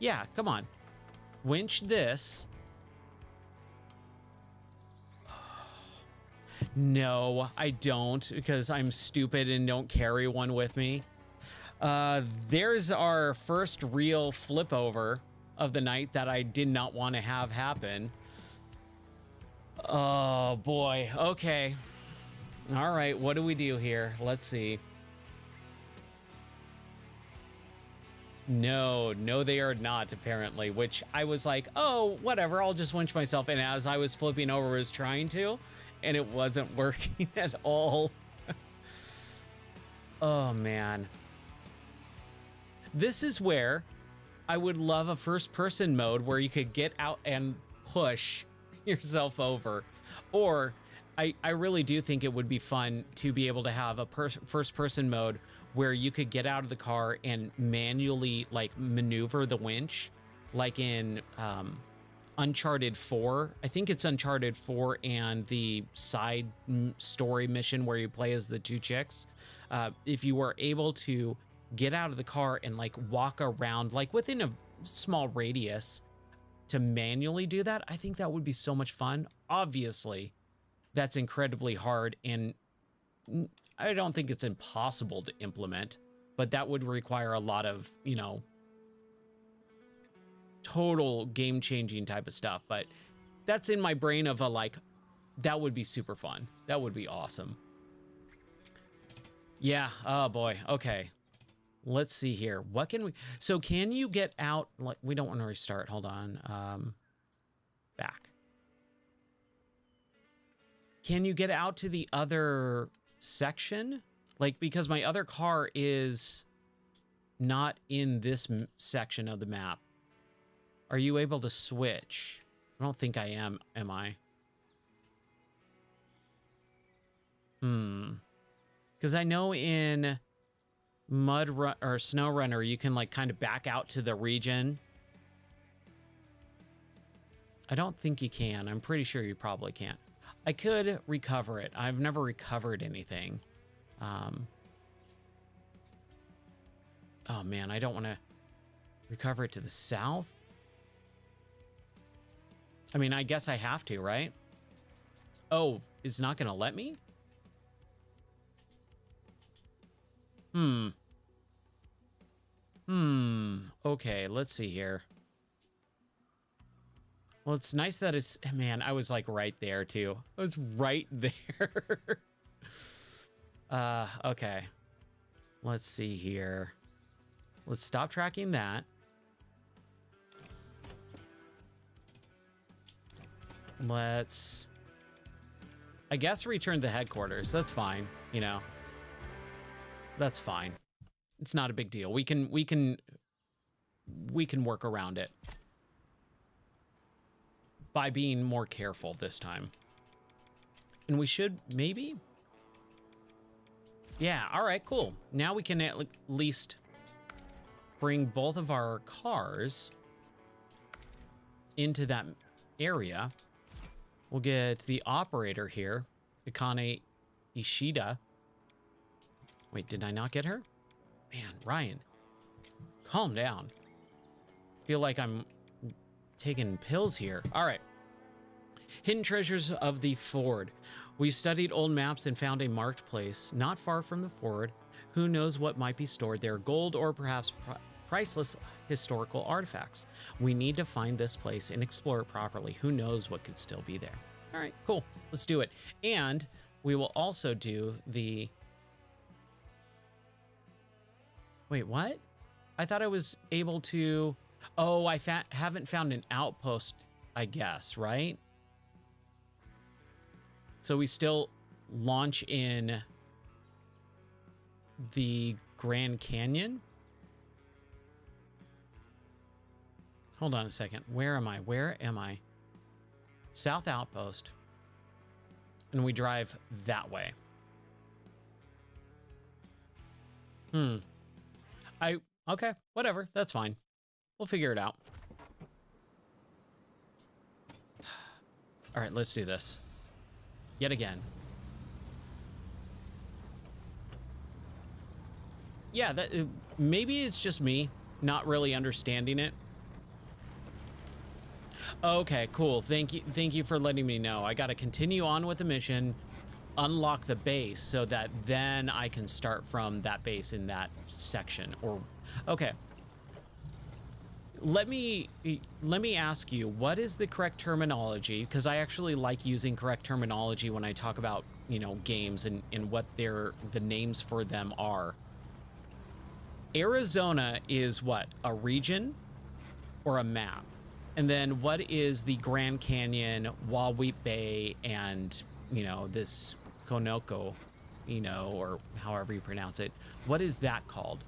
Yeah, come on. Winch this. No, I don't, because I'm stupid and don't carry one with me. There's our first real flip over of the night that I did not want to have happen. Oh boy. Okay. All right. What do we do here? Let's see. No, they are not, apparently, which I was like, oh, whatever, I'll just winch myself. And as I was flipping over, I was trying to, and it wasn't working at all. Oh, man. This is where I would love a first-person mode where you could get out and push yourself over. Or I really do think it would be fun to be able to have a first-person mode where you could get out of the car and manually like maneuver the winch, like in Uncharted 4. I think it's Uncharted 4 and the side story mission where you play as the two chicks. If you were able to get out of the car and like walk around like within a small radius to manually do that, I think that would be so much fun. Obviously, that's incredibly hard, and I don't think it's impossible to implement, but that would require a lot of, you know, total game-changing type of stuff. But that's in my brain of a like, that would be super fun. That would be awesome. Yeah. Oh boy. Okay. Let's see here. What can we, so can you get out? Like, we don't want to restart. Hold on. Back. Can you get out to the other section? Like, because my other car is not in this section of the map. Are you able to switch? I don't think I am I? Because I know in Mud Run or Snow Runner, you can like kind of back out to the region. I don't think you can. I'm pretty sure you probably can't. I could recover it. I've never recovered anything. Oh man, I don't want to recover it to the south. I mean, I guess I have to, right? Oh, it's not going to let me? Okay, let's see here. Well, it's nice that it's... Man, I was like right there too. I was right there. Okay. Let's see here. Let's stop tracking that. Let's... I guess return to headquarters. That's fine, you know. That's fine. It's not a big deal. We can work around it by being more careful this time. And we should maybe... Yeah, all right, cool. Now we can at least bring both of our cars into that area. We'll get the operator here, Akane Ishida. Wait, did I not get her? Man, Ryan, calm down. Feel like I'm taking pills here. All right. Hidden treasures of the Ford. We studied old maps and found a marked place not far from the Ford. Who knows what might be stored there? Gold or perhaps priceless historical artifacts. We need to find this place and explore it properly. Who knows what could still be there? All right, cool. Let's do it. And we will also do the... Wait, what? I thought I was able to... Oh, I haven't found an outpost, I guess, right? So we still launch in the Grand Canyon? Hold on a second. Where am I? Where am I? South Outpost. And we drive that way. Okay, whatever. That's fine. We'll figure it out. All right, let's do this. Yet again. Yeah, that maybe it's just me not really understanding it. Okay, cool. Thank you for letting me know. I got to continue on with the mission, unlock the base so that then I can start from that base in that section. Or okay. Let me ask you, what is the correct terminology? Because I actually like using correct terminology when I talk about, you know, games and what the names for them are. Arizona is what? A region or a map? And then what is the Grand Canyon, Wahweap Bay, and, you know, this Konoko, you know, or however you pronounce it. What is that called?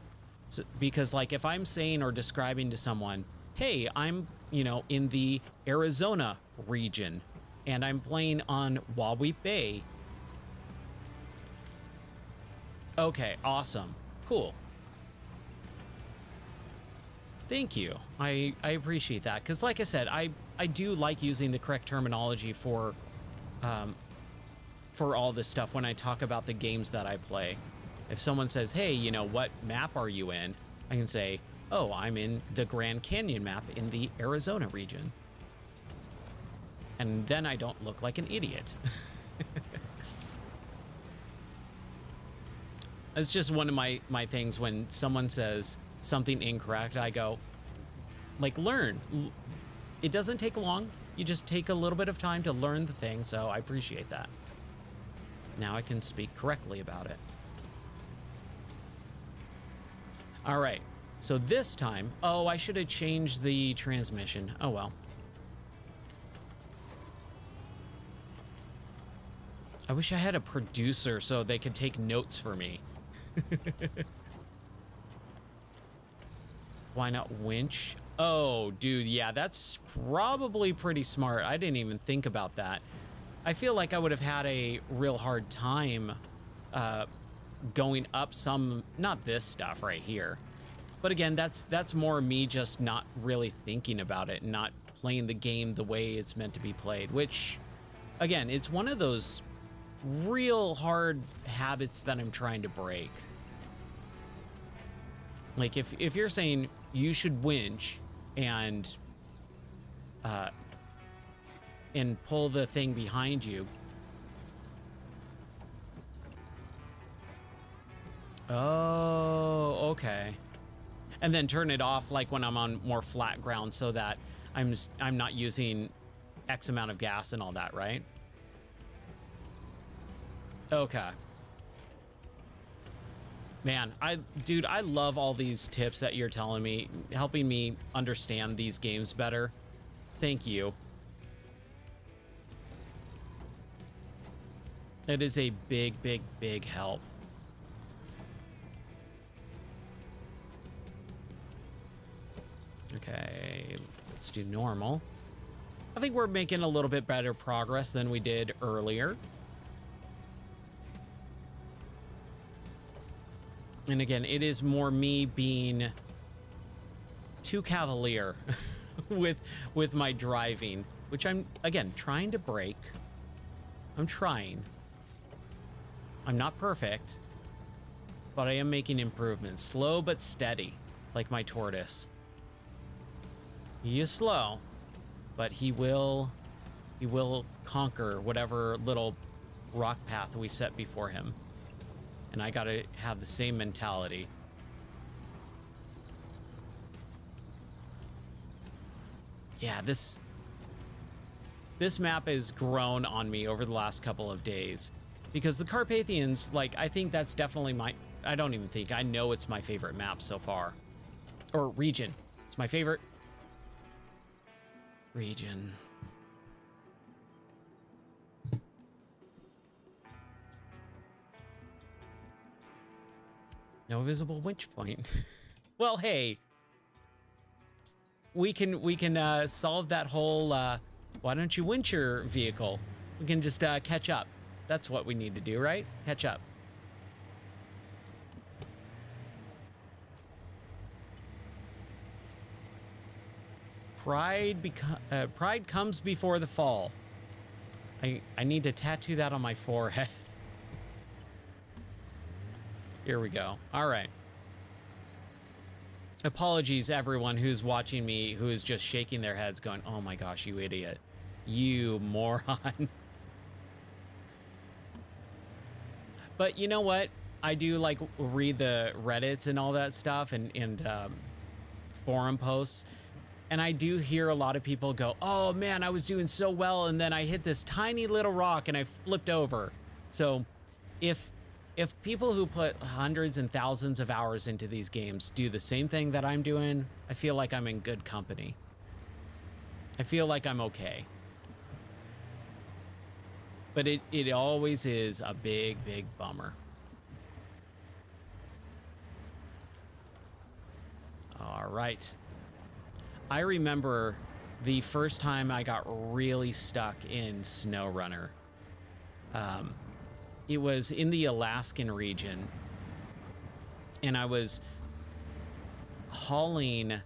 So, because like if I'm saying or describing to someone, hey, I'm, you know, in the Arizona region and I'm playing on Wahweap Bay. Okay, awesome. Cool. Thank you. I appreciate that. Because like I said, I do like using the correct terminology for all this stuff when I talk about the games that I play. If someone says, hey, you know, what map are you in? I can say, oh, I'm in the Grand Canyon map in the Arizona region. And then I don't look like an idiot. That's just one of my things when someone says something incorrect, I go, like, learn. It doesn't take long. You just take a little bit of time to learn the thing, so I appreciate that. Now I can speak correctly about it. All right, so this time, oh, I should have changed the transmission. Oh, well. I wish I had a producer so they could take notes for me. Why not winch? Oh, dude, yeah, that's probably pretty smart. I didn't even think about that. I feel like I would have had a real hard time going up some, not this stuff right here, but again, that's more me just not really thinking about it, not playing the game the way it's meant to be played, which again, it's one of those real hard habits that I'm trying to break. Like if you're saying you should winch and pull the thing behind you. Oh, okay. And then turn it off like when I'm on more flat ground so that I'm not using X amount of gas and all that, right? Okay. Man, dude, I love all these tips that you're telling me, helping me understand these games better. Thank you. It is a big, big, big help. Okay, let's do normal. I think we're making a little bit better progress than we did earlier. And again, it is more me being too cavalier with my driving, which I'm, again, trying to break. I'm trying. I'm not perfect, but I am making improvements. Slow but steady, like my tortoise. He is slow, but he will conquer whatever little rock path we set before him. And I gotta have the same mentality. Yeah, this map has grown on me over the last couple of days because the Carpathians, like, I think that's definitely I don't even think, I know it's my favorite map so far. Or region. It's my favorite region. No visible winch point. Well, hey, we can solve that whole why don't you winch your vehicle? We can just catch up. That's what we need to do, right? Catch up. Pride comes before the fall. I need to tattoo that on my forehead. Here we go. All right. Apologies, everyone who's watching me, who is just shaking their heads going, oh my gosh, you idiot. You moron. But you know what? I do like read the Reddits and all that stuff and forum posts. And I do hear a lot of people go, oh man, I was doing so well. And then I hit this tiny little rock and I flipped over. So if people who put hundreds and thousands of hours into these games do the same thing that I'm doing, I feel like I'm in good company. I feel like I'm okay. But it always is a big, big bummer. All right. I remember the first time I got really stuck in SnowRunner. It was in the Alaskan region, and I was hauling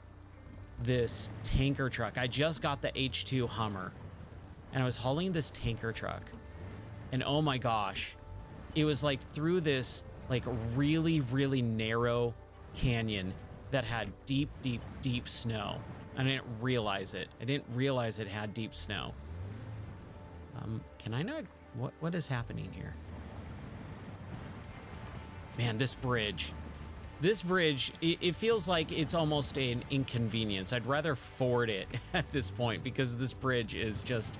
this tanker truck. I just got the H2 Hummer, and I was hauling this tanker truck, and oh my gosh, it was like through this like really, really narrow canyon that had deep, deep, deep snow. I didn't realize it. I didn't realize it had deep snow. Can I not? What is happening here? Man, this bridge, it feels like it's almost an inconvenience. I'd rather ford it at this point because this bridge is just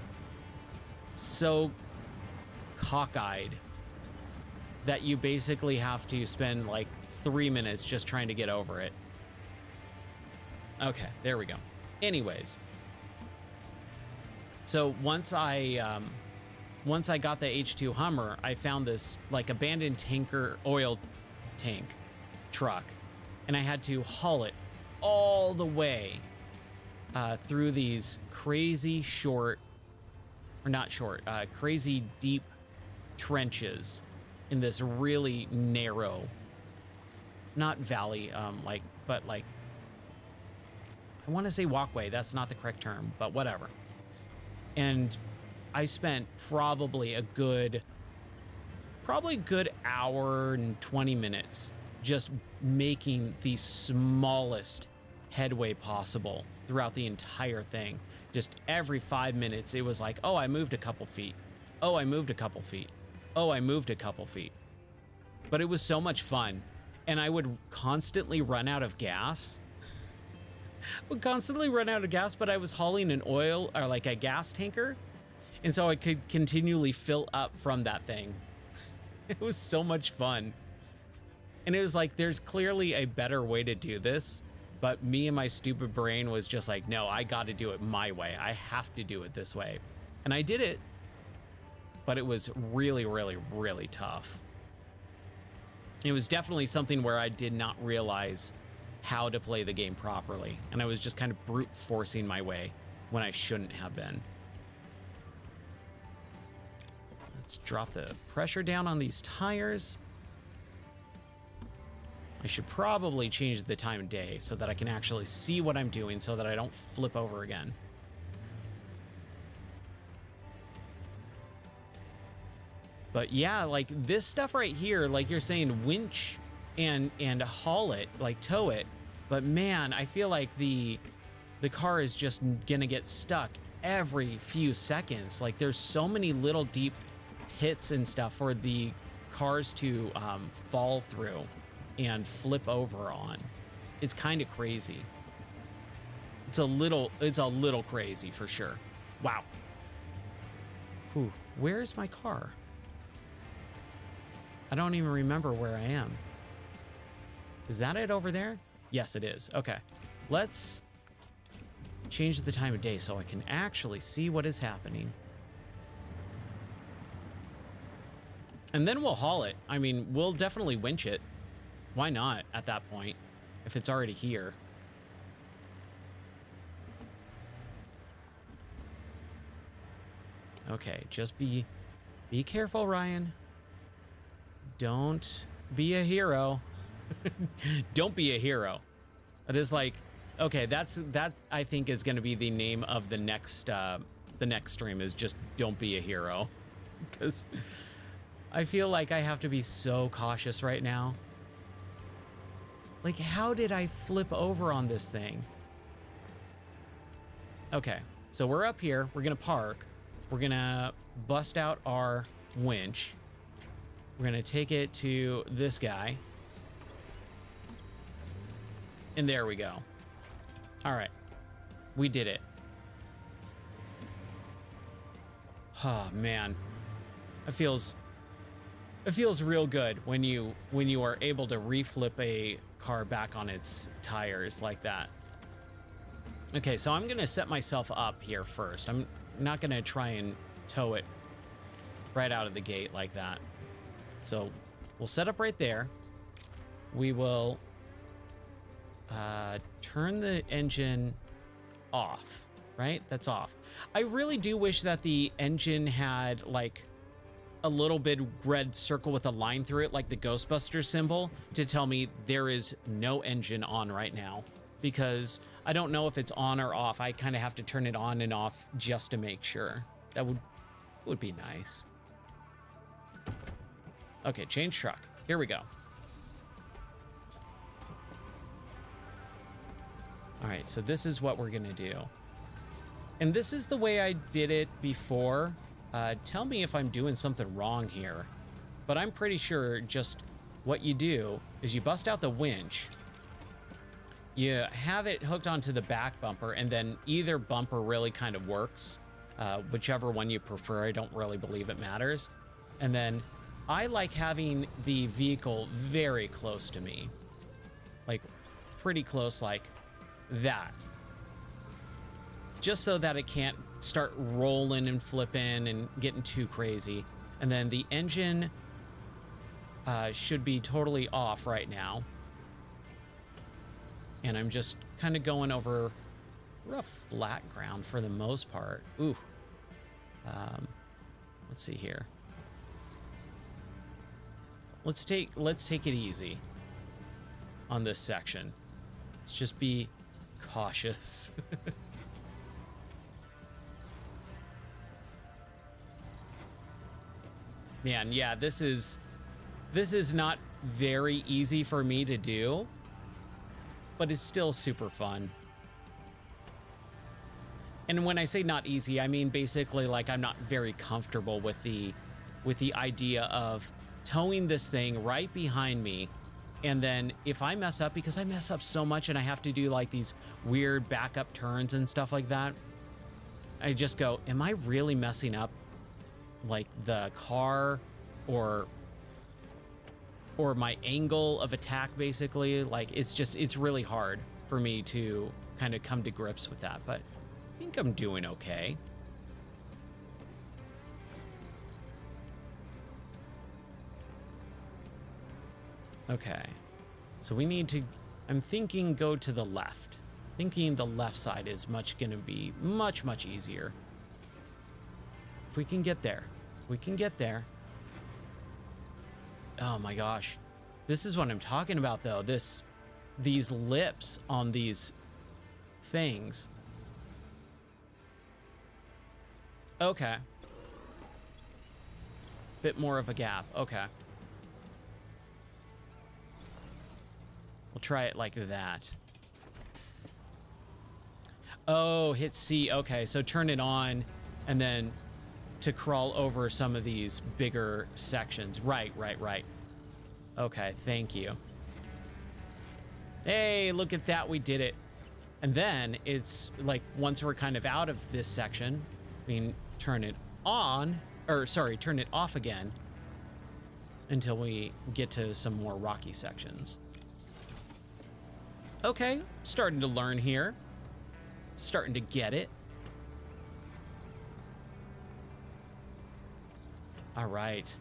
so cockeyed that you basically have to spend like 3 minutes just trying to get over it. Okay, there we go. Anyways, so once I got the H2 Hummer, I found this like abandoned tanker oil tank truck, and I had to haul it all the way through these crazy short, or not short, crazy deep trenches in this really narrow, not valley, but like, I want to say walkway. That's not the correct term, but whatever. And I spent probably a good hour and 20 minutes just making the smallest headway possible throughout the entire thing. Just every 5 minutes, it was like, oh, I moved a couple feet. Oh, I moved a couple feet. Oh, I moved a couple feet. But it was so much fun. And I would constantly run out of gas. But I was hauling an oil or like a gas tanker. And so I could continually fill up from that thing. It was so much fun. And it was like, there's clearly a better way to do this. But me and my stupid brain was just like, no, I got to do it my way. I have to do it this way. And I did it. But it was really, really, really tough. It was definitely something where I did not realize how to play the game properly. And I was just kind of brute forcing my way when I shouldn't have been. Let's drop the pressure down on these tires. I should probably change the time of day so that I can actually see what I'm doing so that I don't flip over again. But yeah, like this stuff right here, like you're saying, winch and haul it, like tow it. But man, I feel like the car is just gonna get stuck every few seconds. Like there's so many little deep pits and stuff for the cars to fall through and flip over on. It's kind of crazy. It's a little crazy for sure. Wow. Whew, where is my car? I don't even remember where I am. Is that it over there? Yes, it is. Okay. Let's change the time of day so I can actually see what is happening. And then we'll haul it. I mean, we'll definitely winch it. Why not at that point, if it's already here? Okay, just be careful, Ryan. Don't be a hero. Don't be a hero. It is like, okay, that's I think is going to be the name of the next stream, is just don't be a hero, because I feel like I have to be so cautious right now. Like, how did I flip over on this thing? Okay, so we're up here. We're gonna park. We're gonna bust out our winch. We're gonna take it to this guy. And there we go. All right, we did it. Oh man, it feels real good when you are able to reflip a car back on its tires like that. Okay, so I'm gonna set myself up here first. I'm not gonna try and tow it right out of the gate like that. So we'll set up right there. We will turn the engine off, right? That's off. I really do wish that the engine had like a little bit red circle with a line through it, like the Ghostbuster symbol, to tell me there is no engine on right now, because I don't know if it's on or off. I kind of have to turn it on and off just to make sure. That would be nice. Okay, change truck. Here we go. All right, so this is what we're gonna do. And this is the way I did it before. Tell me if I'm doing something wrong here, but I'm pretty sure just what you do is you bust out the winch, you have it hooked onto the back bumper, and then either bumper really kind of works, whichever one you prefer. I don't really believe it matters. And then I like having the vehicle very close to me, like pretty close, like that, just so that it can't start rolling and flipping and getting too crazy. And then the engine should be totally off right now. And I'm just kind of going over rough flat ground for the most part. Ooh. Let's see here. let's take it easy on this section. Let's just be cautious. Man, yeah, this is not very easy for me to do, but it's still super fun. And when I say not easy, I mean basically like I'm not very comfortable with the idea of towing this thing right behind me, and then if I mess up, because I mess up so much and I have to do like these weird backup turns and stuff like that, I just go, am I really messing up like the car or my angle of attack? Basically, like it's really hard for me to kind of come to grips with that, but I think I'm doing okay. Okay, so we need to, I'm thinking go to the left. Thinking the left side is gonna be much easier. If we can get there, we can get there. Oh my gosh, this is what I'm talking about though. These lips on these things. Okay. Bit more of a gap. Okay. We'll try it like that. Oh, hit C. Okay, so turn it on and then to crawl over some of these bigger sections. Right. Okay, thank you. Hey, look at that. We did it. And then it's like once we're kind of out of this section, we can turn it on, or sorry, turn it off again until we get to some more rocky sections. Okay, starting to learn here. Starting to get it. All right.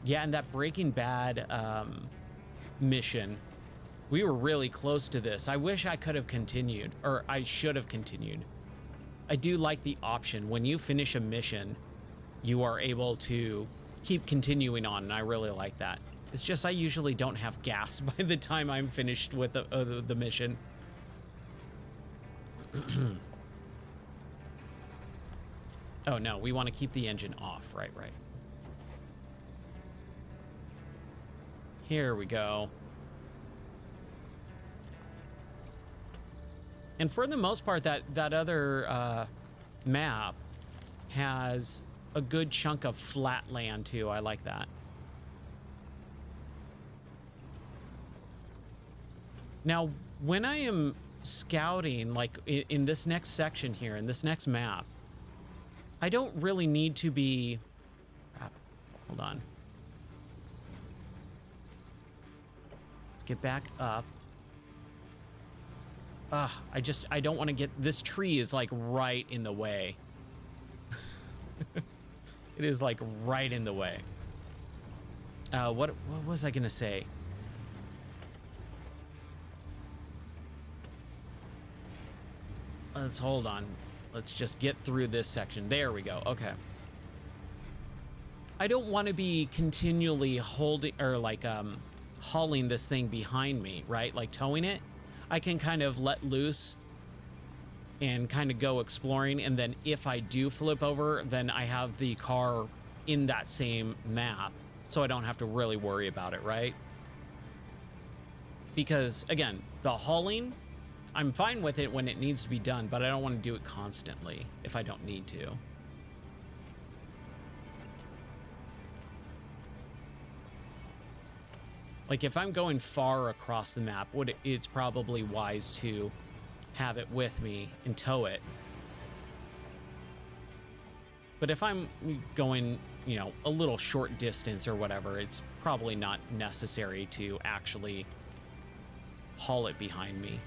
Yeah, and that Breaking Bad mission, we were really close to this. I wish I could have continued, or I should have continued. I do like the option. When you finish a mission, you are able to keep continuing on, and I really like that. It's just I usually don't have gas by the time I'm finished with the mission. Oh no, we want to keep the engine off. Right. Here we go. And for the most part, that other map has a good chunk of flat land too. I like that. Now, when I am scouting, like in this next section here, in this next map, I don't really need to be... Hold on. Let's get back up. I don't want to get... This tree is like right in the way. It is like right in the way. What was I gonna say? Let's hold on. Let's just get through this section. There we go. Okay. I don't want to be continually holding or like hauling this thing behind me, right? Like towing it. I can kind of let loose and kind of go exploring, and then if I do flip over, then I have the car in that same map, so I don't have to really worry about it, right? Because again, the hauling, I'm fine with it when it needs to be done, but I don't want to do it constantly if I don't need to. Like if I'm going far across the map, it's probably wise to have it with me and tow it. But if I'm going, you know, a little short distance or whatever, it's probably not necessary to actually haul it behind me.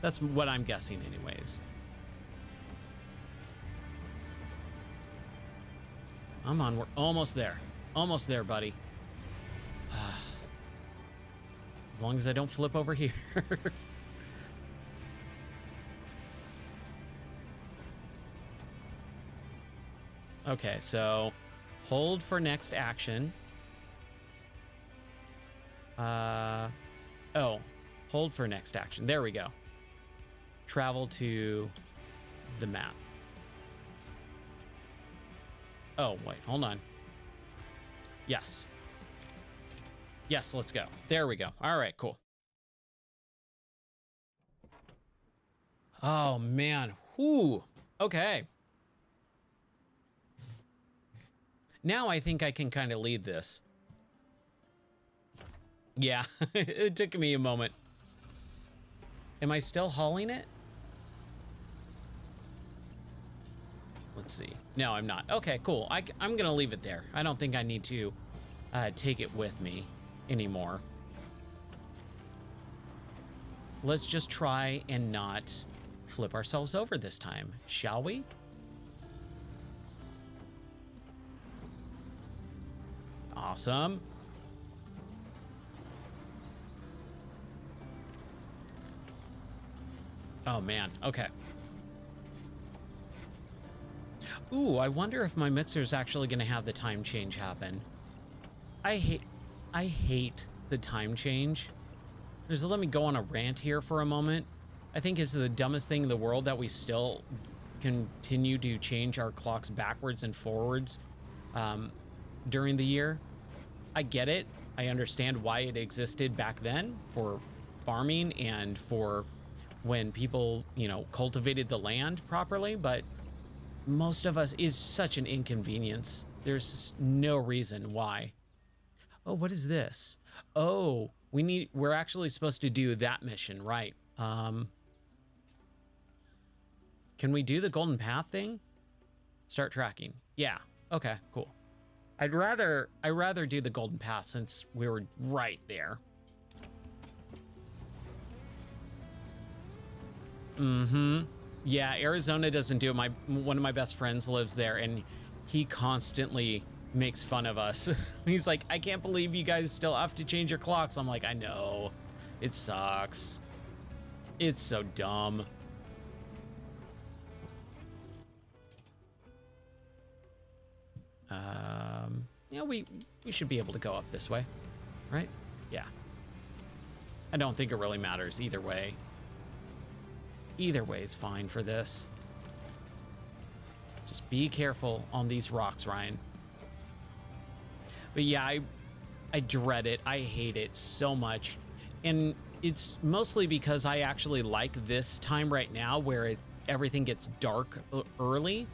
That's what I'm guessing anyways. I'm on, we're almost there. Almost there, buddy. As long as I don't flip over here. Okay, so hold for next action. Oh, hold for next action. There we go. Travel to the map. Oh, wait, hold on. Yes. Yes, let's go. There we go. All right, cool. Oh, man. Whoo. Okay. Now I think I can kind of lead this. Yeah, it took me a moment. Am I still hauling it? Let's see. No, I'm not. Okay, cool. I'm going to leave it there. I don't think I need to take it with me anymore. Let's just try and not flip ourselves over this time, shall we? Awesome. Oh, man. Okay. Ooh, I wonder if my mixer is actually going to have the time change happen. I hate the time change. Just let me go on a rant here for a moment. I think it's the dumbest thing in the world that we still continue to change our clocks backwards and forwards during the year. I get it. I understand why it existed back then for farming and for when people, you know, cultivated the land properly, but most of us is such an inconvenience. There's no reason why. Oh, what is this? Oh, we're actually supposed to do that mission, right? Can we do the golden path thing? Start tracking. Yeah. Okay, cool. I'd rather do the golden path since we were right there. Mm-hmm. Yeah, Arizona doesn't do it. One of my best friends lives there, and he constantly makes fun of us. He's like, I can't believe you guys still have to change your clocks. I'm like, I know. It sucks. It's so dumb. Yeah, we should be able to go up this way, right? Yeah. I don't think it really matters either way. Either way is fine for this. Just be careful on these rocks, Ryan. But yeah, I dread it. I hate it so much. And it's mostly because I actually like this time right now where everything gets dark early.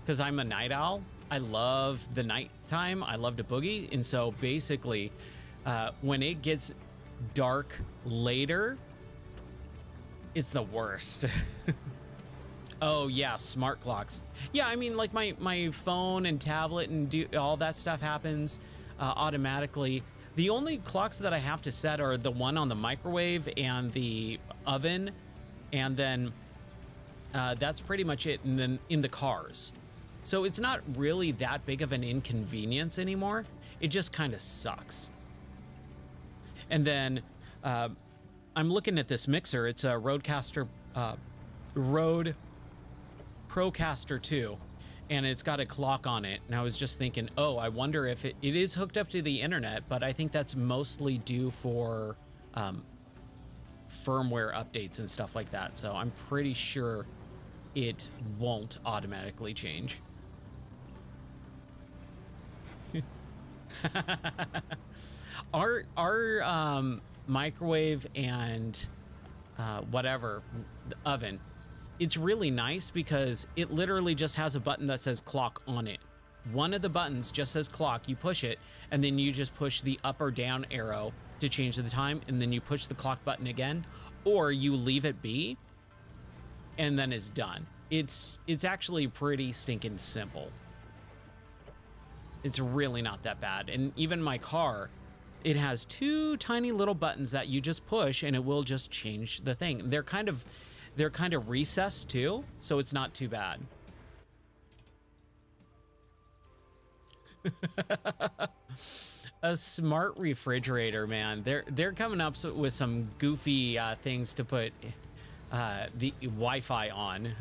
Because I'm a night owl. I love the nighttime. I love to boogie. And so basically, when it gets dark later, it's the worst. Oh yeah, smart clocks. Yeah, I mean, like my phone and tablet and all that stuff happens automatically. The only clocks that I have to set are the one on the microwave and the oven, and then that's pretty much it. And then in the cars, so it's not really that big of an inconvenience anymore. It just kind of sucks. And then I'm looking at this mixer. It's a Rodecaster Rode Procaster 2, and it's got a clock on it. And I was just thinking, oh, I wonder if it is hooked up to the internet, but I think that's mostly due for firmware updates and stuff like that. So I'm pretty sure it won't automatically change. Our microwave and whatever, the oven, it's really nice because it literally just has a button that says clock on it. One of the buttons just says clock. You push it, and then you just push the up or down arrow to change the time, and then you push the clock button again, or you leave it be, and then it's done. It's actually pretty stinking simple. It's really not that bad. And even my car, it has two tiny little buttons that you just push and it will just change the thing. They're kind of recessed too, so it's not too bad. A smart refrigerator, man. They're coming up with some goofy things to put the Wi-Fi on.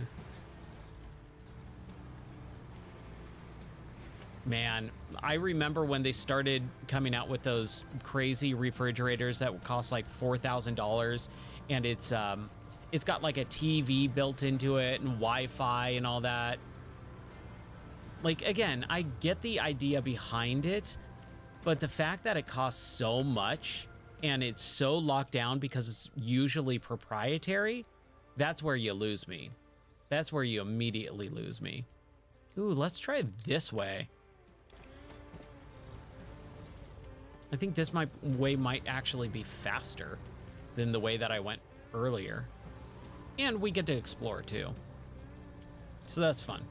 Man, I remember when they started coming out with those crazy refrigerators that would cost like $4,000, and it's got like a TV built into it and Wi-Fi and all that. Like, again, I get the idea behind it, but the fact that it costs so much and it's so locked down because it's usually proprietary, that's where you lose me. That's where you immediately lose me. Ooh, let's try this way. I think this way might actually be faster than the way that I went earlier. And we get to explore too. So that's fun.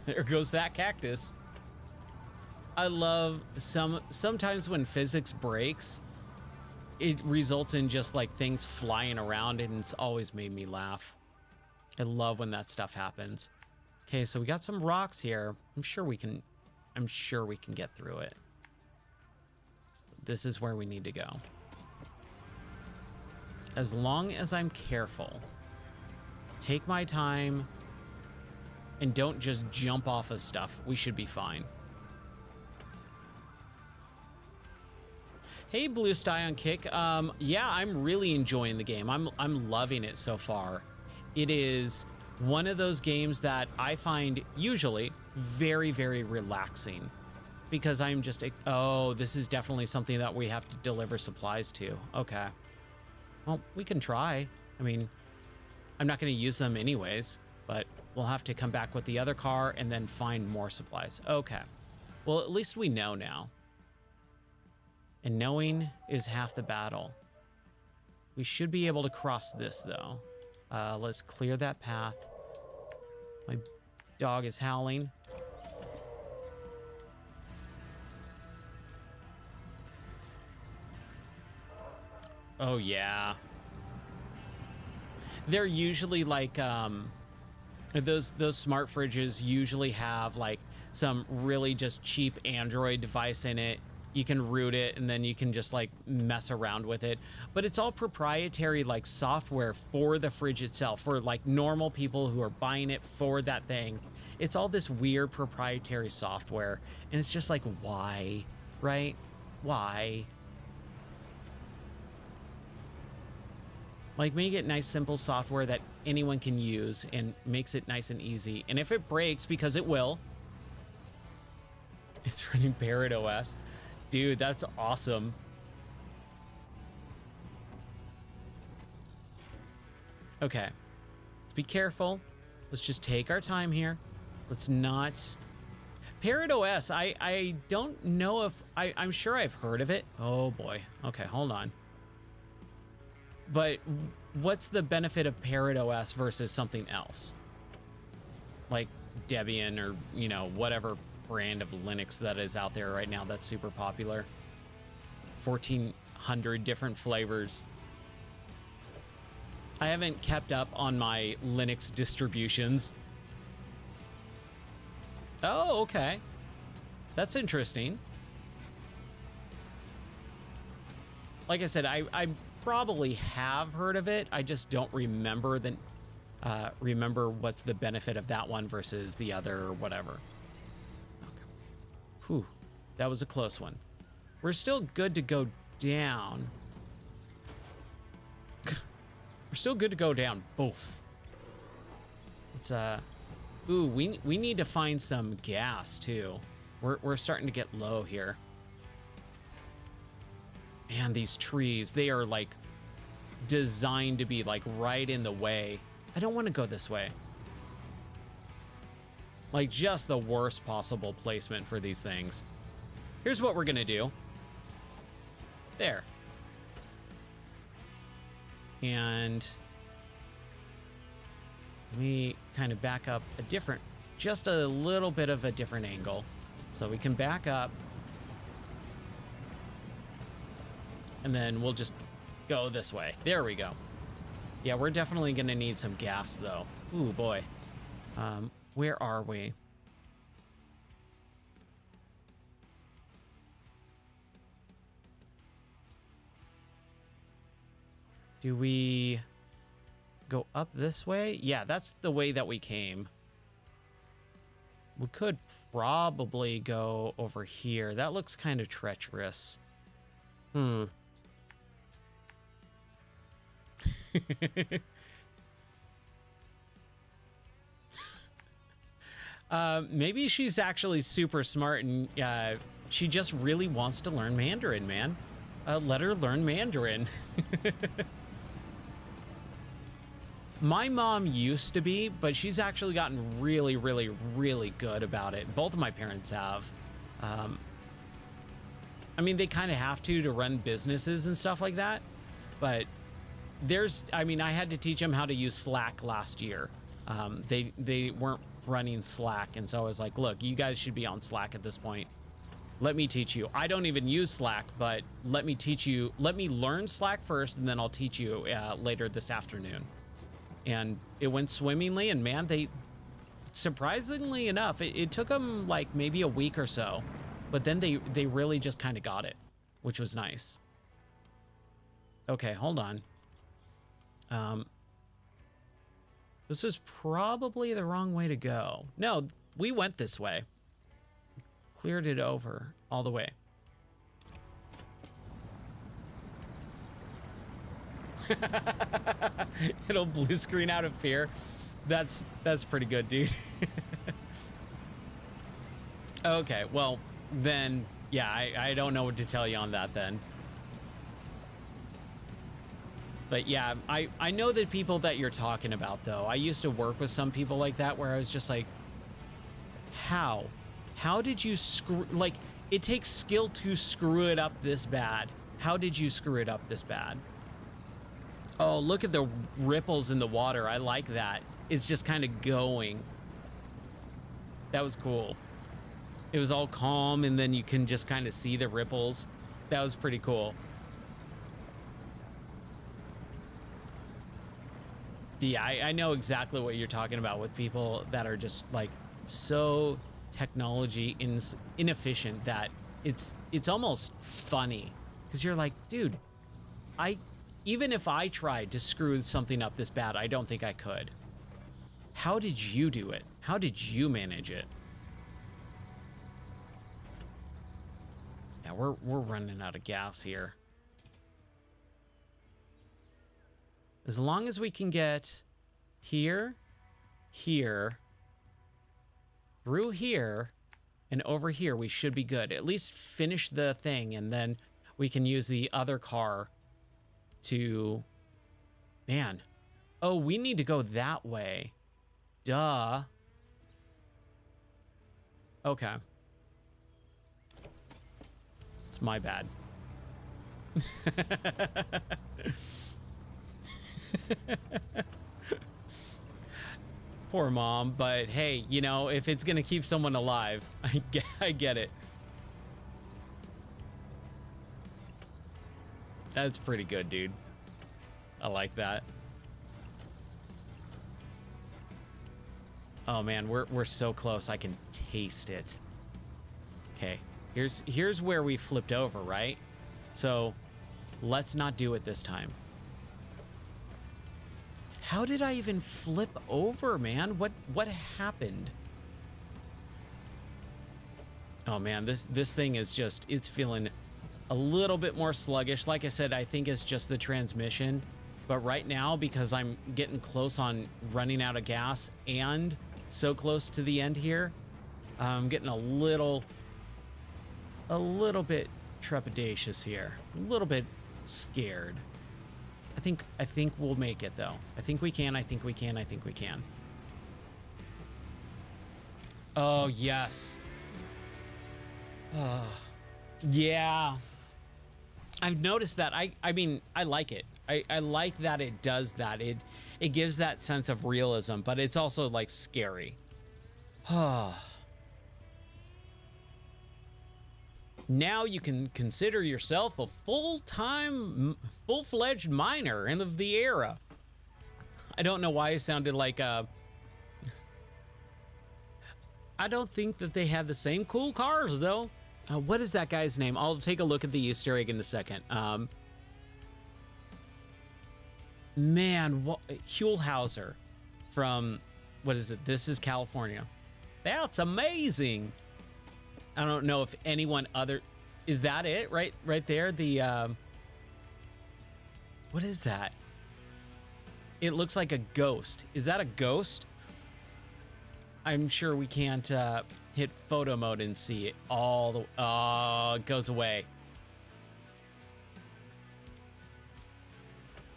There goes that cactus. I love sometimes when physics breaks, it results in just like things flying around, and it's always made me laugh. I love when that stuff happens. Okay, so we got some rocks here. I'm sure we can get through it. This is where we need to go. As long as I'm careful, take my time, and don't just jump off of stuff, we should be fine. Hey, Blue Sty on Kick. Yeah, I'm really enjoying the game. I'm loving it so far. It is one of those games that I find usually very, very relaxing, because I'm just, oh, this is definitely something that we have to deliver supplies to. Okay. Well, we can try. I mean, I'm not going to use them anyways, but we'll have to come back with the other car and then find more supplies. Okay. Well, at least we know now. And knowing is half the battle. We should be able to cross this, though. Let's clear that path. My dog is howling. Oh, yeah. They're usually like, those smart fridges usually have like some really just cheap Android device in it. You can root it and then you can just like mess around with it. But it's all proprietary like software for the fridge itself, for like normal people who are buying it for that thing. It's all this weird proprietary software. And it's just like, why? Right? Why? Like, make it nice, simple software that anyone can use and makes it nice and easy. And if it breaks, because it will, it's running Parrot OS. Dude, that's awesome. Okay. Let's be careful. Let's just take our time here. Let's not... Parrot OS, I don't know if... I'm sure I've heard of it. Oh, boy. Okay, hold on. But what's the benefit of Parrot OS versus something else? Like Debian or, you know, whatever brand of Linux that is out there right now that's super popular. 1,400 different flavors. I haven't kept up on my Linux distributions. Oh, okay. That's interesting. Like I said, I probably have heard of it. I just don't remember remember what's the benefit of that one versus the other or whatever. Okay. Whew, that was a close one. We're still good to go down. We're still good to go down both. It's ooh, we need to find some gas too. We're starting to get low here. Man, these trees, they are like designed to be like right in the way. I don't want to go this way. Like just the worst possible placement for these things. Here's what we're gonna do. There. And we kind of back up just a little bit of a different angle. So we can back up. And then we'll just go this way. There we go. Yeah, we're definitely going to need some gas, though. Ooh, boy. Where are we? Do we go up this way? Yeah, that's the way that we came. We could probably go over here. That looks kind of treacherous. Maybe she's actually super smart and she just really wants to learn Mandarin, man. Let her learn Mandarin. My mom used to be, but she's actually gotten really, really, really good about it. Both of my parents have. I mean, they kind of have to run businesses and stuff like that. But I mean, I had to teach them how to use Slack last year. They weren't running Slack. And so I was like, look, you guys should be on Slack at this point. Let me teach you. I don't even use Slack, but let me teach you. Let me learn Slack first, and then I'll teach you later this afternoon. And it went swimmingly, and man, surprisingly enough, it took them like maybe a week or so, but then they really just kind of got it, which was nice. Okay, hold on. This is probably the wrong way to go. No, we went this way. Cleared it over all the way. It'll blue screen out of fear. That's pretty good, dude. Okay, well, then, yeah, I don't know what to tell you on that then. But yeah, I know the people that you're talking about, though. I used to work with some people like that where I was just like, how? How did you screw... Like, it takes skill to screw it up this bad. How did you screw it up this bad? Oh, look at the ripples in the water. I like that. It's just kind of going. That was cool. It was all calm, and then you can just kind of see the ripples. That was pretty cool. Yeah, I know exactly what you're talking about with people that are just like so technology inefficient that it's almost funny, because you're like, dude, even if I tried to screw something up this bad, I don't think I could. How did you do it? How did you manage it? Yeah, we're running out of gas here. As long as we can get here, here, through here, and over here, we should be good. At least finish the thing, and then we can use the other car to... Man. Oh, we need to go that way. Duh. Okay. It's my bad. Poor mom, but hey, you know, if it's gonna keep someone alive, I get it. That's pretty good, dude. I like that. Oh man, we're so close. I can taste it. Okay, here's where we flipped over, right? So let's not do it this time. How did I even flip over, man? What happened? Oh man, this thing is just, it's feeling a little bit more sluggish. Like I said, I think it's just the transmission. But right now, because I'm getting close on running out of gas and so close to the end here, I'm getting a little bit trepidatious here. A little bit scared. I think we'll make it, though. I think we can. I think we can. I think we can. Oh, yes. Yeah. I've noticed that. I mean, I like it. I like that it does that. It gives that sense of realism, but it's also, like, scary. Now you can consider yourself a full-time, full-fledged miner in the era. I don't know why it sounded like I don't think that they had the same cool cars, though. What is that guy's name? I'll take a look at the Easter egg in a second. Man, what Hulhauser from, what is it? This is California. That's amazing. I don't know if anyone other, is that it? Right there. The, what is that? It looks like a ghost. Is that a ghost? I'm sure we can't hit photo mode and see it all the, oh, it goes away.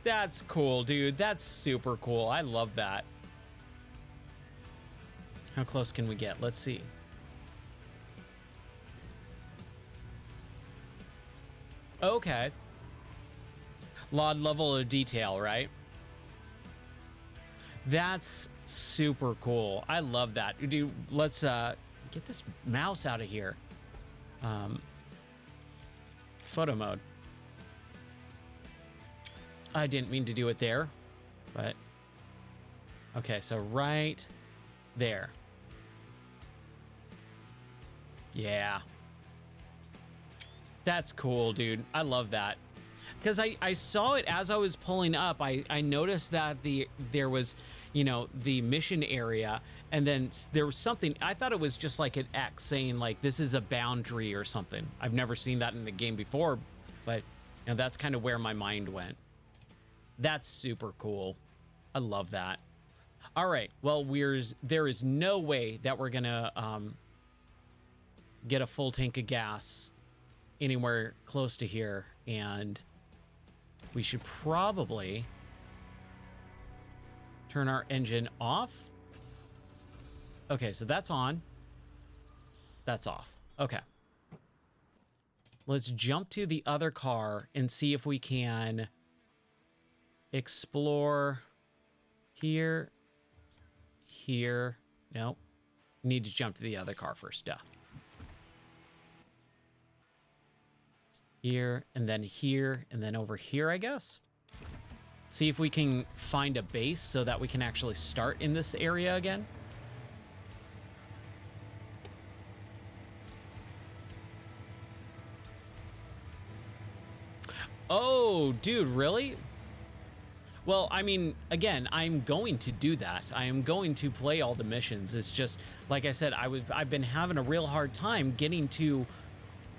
That's cool, dude. That's super cool. I love that. How close can we get? Let's see. Okay. Lot level of detail, right? That's super cool. I love that. Dude, let's get this mouse out of here. Photo mode. I didn't mean to do it there, but okay, so right there. Yeah. That's cool, dude. I love that. Because I saw it as I was pulling up. I noticed that there was, you know, the mission area, and then there was something. I thought it was just like an X saying like this is a boundary or something. I've never seen that in the game before, but you know, that's kind of where my mind went. That's super cool. I love that. All right. Well, there is no way that we're gonna get a full tank of gas anywhere close to here, and we should probably turn our engine off. Okay, so that's on. That's off. Okay. Let's jump to the other car and see if we can explore here. Here. Nope. Need to jump to the other car first. Duh. Here, and then over here, I guess. See if we can find a base so that we can actually start in this area again. Oh, dude, really? Well, I mean, again, I'm going to do that. I am going to play all the missions. It's just, like I said, I've been having a real hard time getting to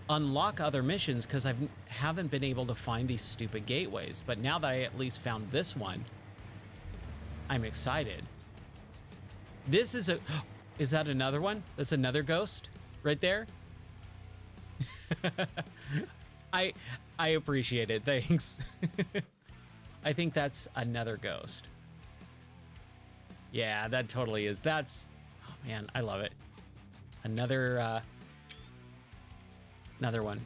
unlock other missions because I haven't been able to find these stupid gateways. But now that I at least found this one, I'm excited. This is a... Is that another one? That's another ghost right there? I appreciate it. Thanks. I think that's another ghost. Yeah, that totally is. That's... Oh, man, I love it. Another one.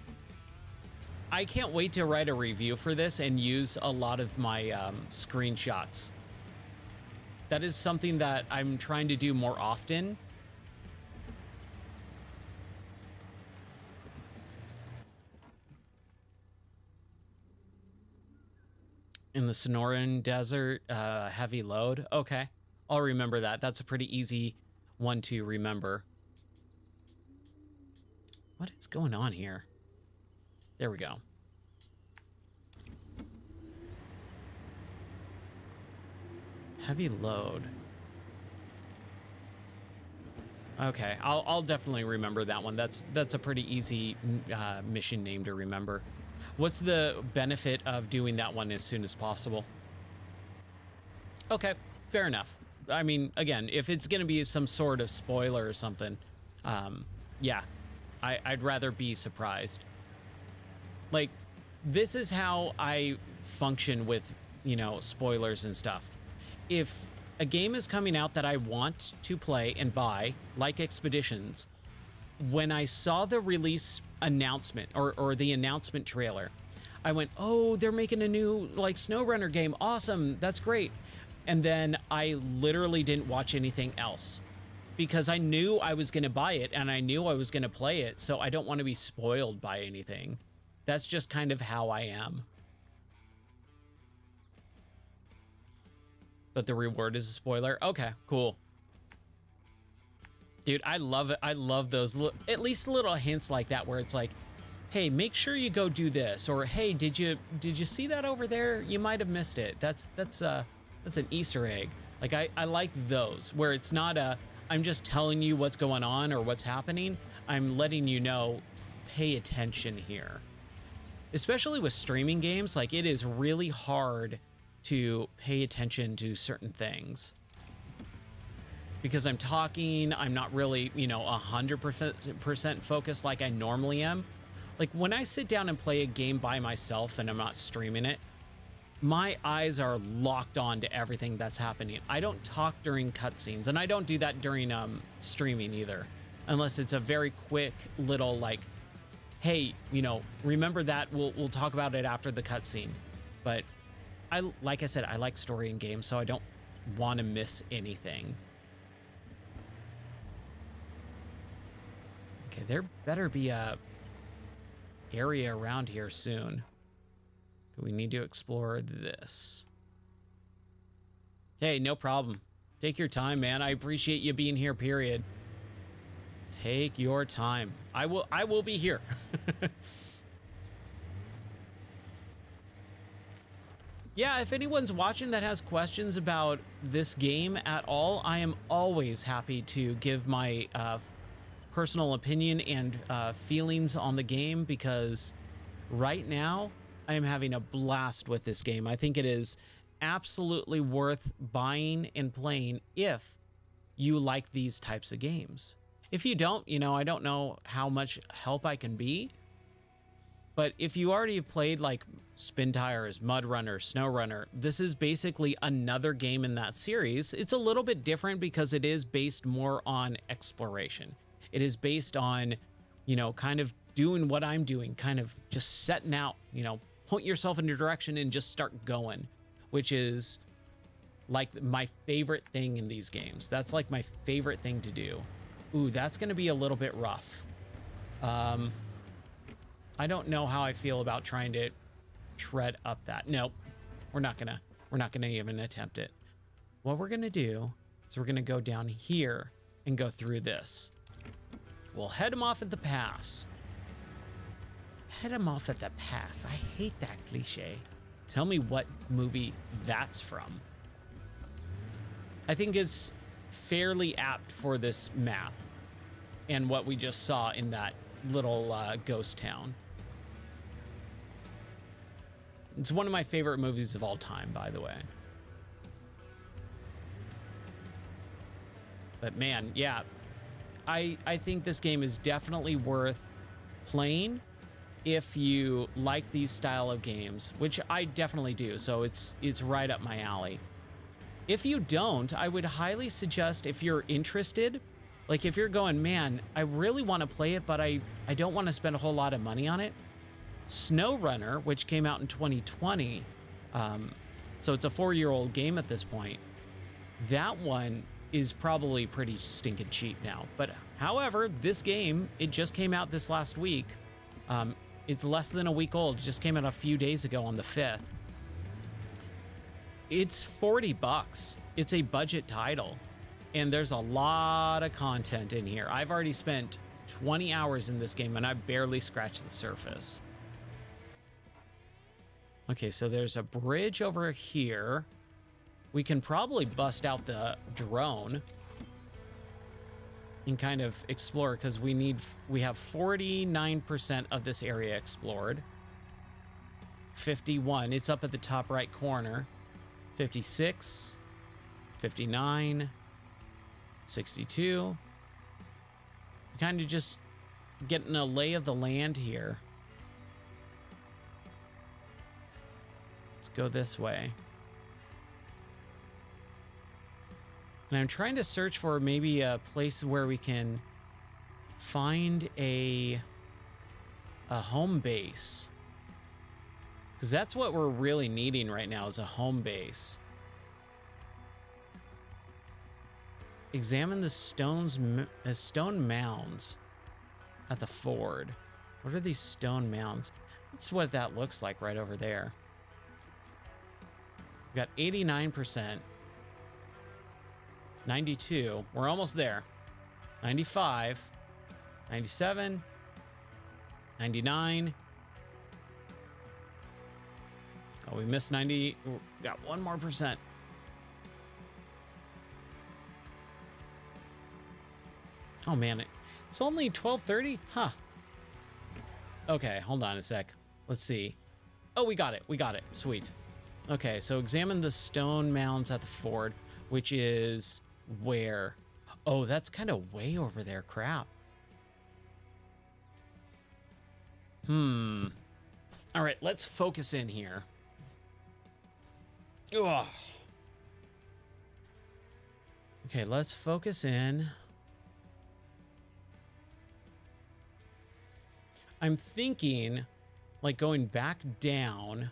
I can't wait to write a review for this and use a lot of my screenshots. That is something that I'm trying to do more often. In the Sonoran Desert, heavy load. Okay, I'll remember that. That's a pretty easy one to remember. What is going on here? There we go. Heavy load. Okay, I'll definitely remember that one. That's a pretty easy mission name to remember. What's the benefit of doing that one as soon as possible? Okay, fair enough. I mean, again, if it's going to be some sort of spoiler or something, yeah. I'd rather be surprised. Like, this is how I function with, you know, spoilers and stuff. If a game is coming out that I want to play and buy, like Expeditions, when I saw the release announcement or the announcement trailer, I went, oh, they're making a new, like, SnowRunner game. Awesome. That's great. And then I literally didn't watch anything else. Because I knew I was going to buy it and I knew I was going to play it, so I don't want to be spoiled by anything. That's just kind of how I am. But the reward is a spoiler? Okay, cool. Dude, I love it. I love those at least little hints like that where it's like, hey, make sure you go do this, or hey, did you see that over there? You might have missed it. That's an Easter egg. Like I like those where it's not I'm just telling you what's going on or what's happening. I'm letting you know, pay attention here. Especially with streaming games, like it is really hard to pay attention to certain things. Because I'm talking, I'm not really, 100% focused like I normally am. Like when I sit down and play a game by myself and I'm not streaming it, my eyes are locked on to everything that's happening. I don't talk during cutscenes, and I don't do that during streaming either, unless it's a very quick little like, hey, remember that, we'll talk about it after the cutscene. But like I said, I like story in games, so I don't want to miss anything. Okay, there better be a area around here soon. We need to explore this. Hey, no problem. Take your time, man. I appreciate you being here, period. Take your time. I will be here. Yeah, if anyone's watching that has questions about this game at all, I am always happy to give my personal opinion and feelings on the game, because right now I am having a blast with this game. I think it is absolutely worth buying and playing if you like these types of games. If you don't, I don't know how much help I can be. But if you already have played like Spin Tires, Mud Runner, Snow Runner, this is basically another game in that series. It's a little bit different because it is based more on exploration. It is based on, kind of doing what I'm doing, kind of just setting out, point yourself in a direction and just start going, which is like my favorite thing in these games. That's like my favorite thing to do. Ooh, that's going to be a little bit rough. I don't know how I feel about trying to tread up that. Nope, we're not gonna even attempt it. What we're gonna do is we're gonna go down here and go through this. We'll head him off at the pass. Head him off at the pass. I hate that cliche. Tell me what movie that's from. I think is fairly apt for this map and what we just saw in that little ghost town. It's one of my favorite movies of all time, by the way. But man, yeah, I think this game is definitely worth playing if you like these style of games, which I definitely do. So it's right up my alley. If you don't, I would highly suggest, if you're interested, like if you're going, man, I really want to play it, but I don't want to spend a whole lot of money on it. Snow Runner, which came out in 2020, so it's a 4-year-old game at this point. That one is probably pretty stinking cheap now. But however, this game, it just came out this last week. It's less than a week old. It just came out a few days ago on the 5th. It's $40. It's a budget title, and there's a lot of content in here. I've already spent 20 hours in this game, and I barely scratched the surface. Okay, so there's a bridge over here. We can probably bust out the drone and kind of explore, because we have 49% of this area explored. 51, it's up at the top right corner. 56, 59, 62. Kind of just getting a lay of the land here. Let's go this way. And I'm trying to search for maybe a place where we can find a home base. Because that's what we're really needing right now, is a home base. Examine the stone mounds at the ford. What are these stone mounds? That's what that looks like right over there. We got 89%. 92. We're almost there. 95. 97. 99. Oh, we missed 90. Ooh, got 1 more percent. Oh man, it's only 12:30? Huh. Okay, hold on a sec. Let's see. Oh, we got it. We got it. Sweet. Okay, so examine the stone mounds at the ford, which is where? Oh, that's kind of way over there. Crap. All right, let's focus in here. Ugh. Okay, let's focus in. I'm thinking like going back down,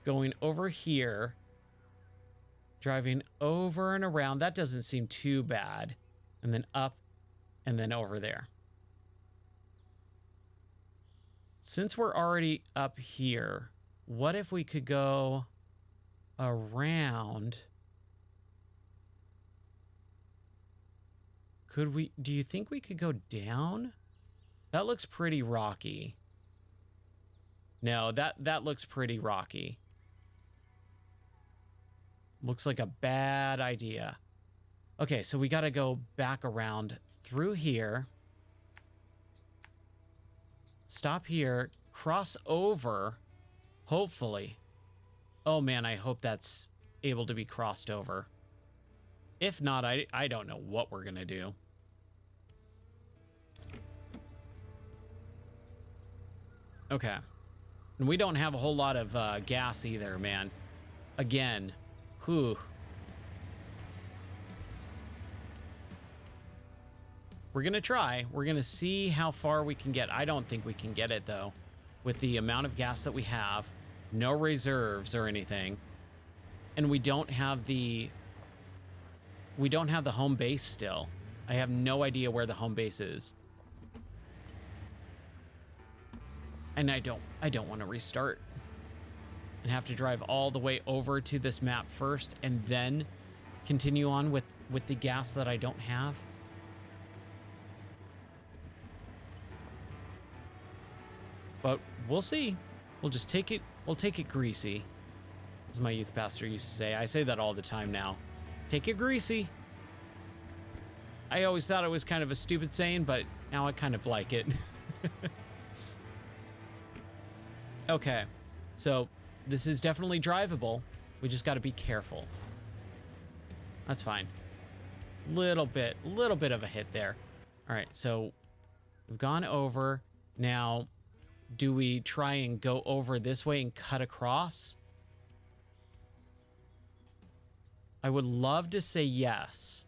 going over here, driving over and around. That doesn't seem too bad. And then up and then over there. Since we're already up here, what if we could go around? Could we, do you think we could go down? That looks pretty rocky. No, that looks pretty rocky. Looks like a bad idea. Okay, so we got to go back around through here. Stop here, cross over, hopefully. Oh man, I hope that's able to be crossed over. If not, I don't know what we're gonna do. Okay. And we don't have a whole lot of gas either, man. Again, whew. We're going to try. We're going to see how far we can get. I don't think we can get it, though, with the amount of gas that we have. No reserves or anything. And we don't have the home base still. I have no idea where the home base is. And I don't want to restart and have to drive all the way over to this map first and then continue on with the gas that I don't have. But we'll see. We'll just take it. We'll take it greasy, as my youth pastor used to say. I say that all the time now. Take it greasy. I always thought it was kind of a stupid saying, but now I kind of like it. Okay, so this is definitely drivable. We just got to be careful. That's fine. Little bit of a hit there. All right, so we've gone over. Now, do we try and go over this way and cut across? I would love to say yes,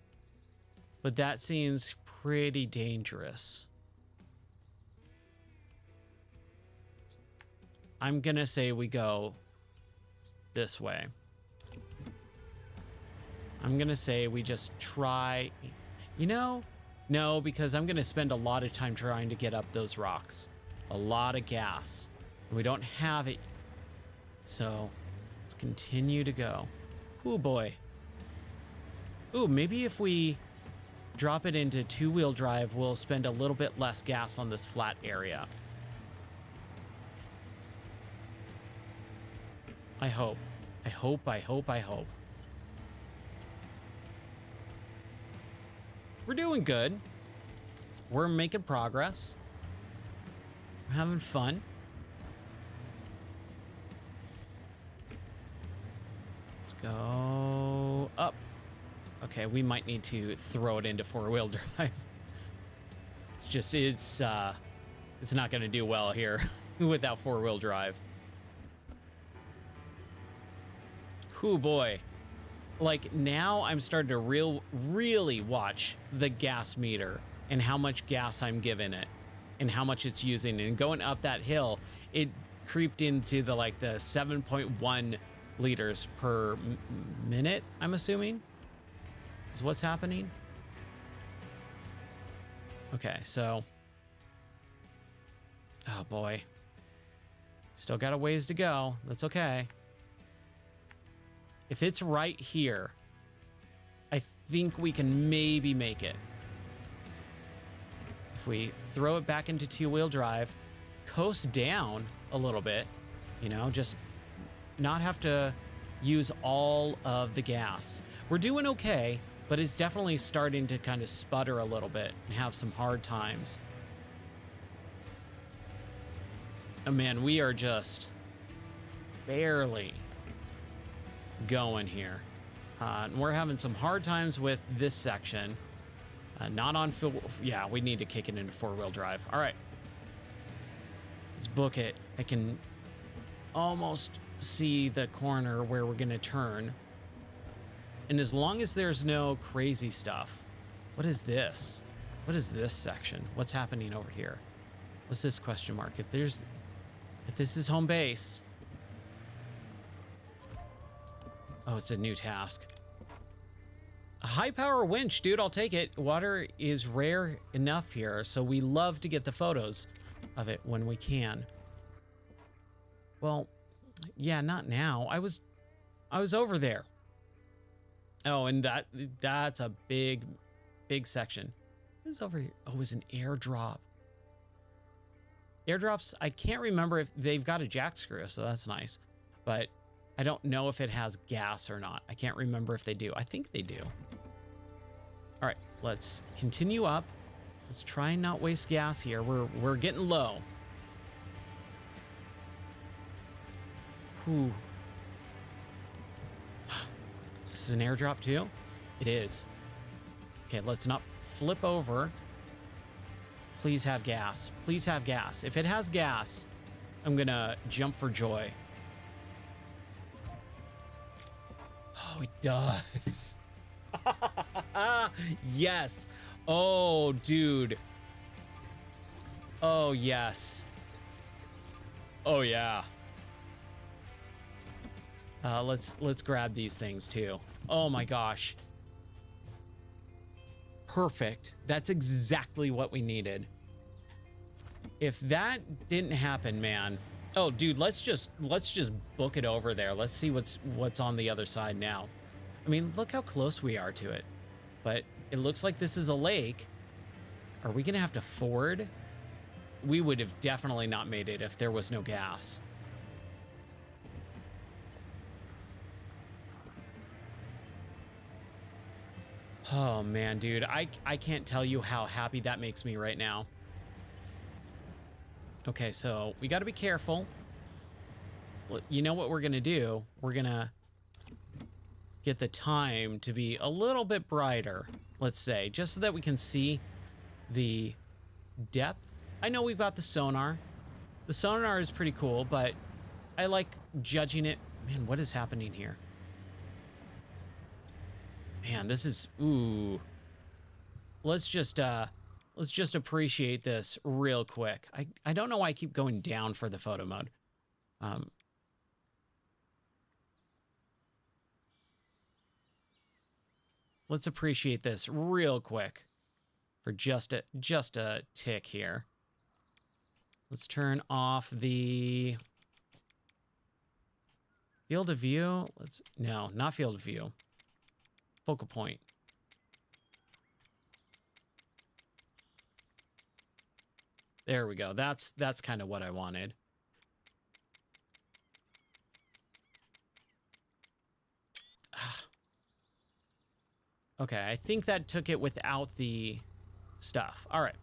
but that seems pretty dangerous. I'm gonna say we go this way. I'm gonna say we just try, you know, no, because I'm gonna spend a lot of time trying to get up those rocks. A lot of gas. And we don't have it. So let's continue to go. Ooh, boy. Ooh, maybe if we drop it into 2-wheel drive, we'll spend a little bit less gas on this flat area. I hope. I hope. We're doing good. We're making progress. We're having fun. Let's go up. Okay, we might need to throw it into 4-wheel drive. It's not going to do well here without 4-wheel drive. Ooh, boy. Like, now I'm starting to really watch the gas meter and how much gas I'm giving it and how much it's using. And going up that hill, it creeped into the 7.1 liters per minute, I'm assuming, is what's happening. Okay, so, oh boy, still got a ways to go. That's okay. If it's right here, I think we can maybe make it. we throw it back into two-wheel drive, coast down a little bit, you know, just not have to use all of the gas. We're doing okay, but it's definitely starting to kind of sputter a little bit and have some hard times. Oh man, we are just barely going here. And we're having some hard times with this section. Not on full. Yeah, we need to kick it into four-wheel drive. All right. Let's book it. I can almost see the corner where we're going to turn. And as long as there's no crazy stuff. What is this? What is this section? What's happening over here? What's this question mark? If this is home base. Oh, it's a new task. A high power winch, dude, I'll take it. Water is rare enough here, so we love to get the photos of it when we can. Well, yeah, not now. I was over there. Oh, and that's a big section. What is over here? Oh, it was an airdrop. Airdrops, I can't remember if they've got a jack screw, so that's nice. But I don't know if it has gas or not. I can't remember if they do. I think they do. All right, let's continue up. Let's try and not waste gas here. We're getting low. Whew. Is this an airdrop too? It is. Okay, let's not flip over. Please have gas. Please have gas. If it has gas, I'm gonna jump for joy. Oh, it does. Yes. Oh, dude. Oh, yes. Oh, yeah. Let's grab these things too. Oh my gosh. Perfect. That's exactly what we needed. If that didn't happen, man. Oh, dude, let's just book it over there. Let's see what's on the other side now. I mean, look how close we are to it. But it looks like this is a lake. Are we gonna have to ford? We would have definitely not made it if there was no gas. Oh man, dude, I can't tell you how happy that makes me right now. Okay, so we got to be careful. You know what we're gonna do? We're gonna get the time to be a little bit brighter, let's say, just so that we can see the depth. I know we've got the sonar. The sonar is pretty cool, but I like judging it. Man, what is happening here? Man, this is, ooh. Let's just appreciate this real quick. I don't know why I keep going down for the photo mode. Let's appreciate this real quick for just a tick here. Let's turn off the field of view. No, not field of view. Focal point. There we go. That's kind of what I wanted. Okay, I think that took it without the stuff. All right.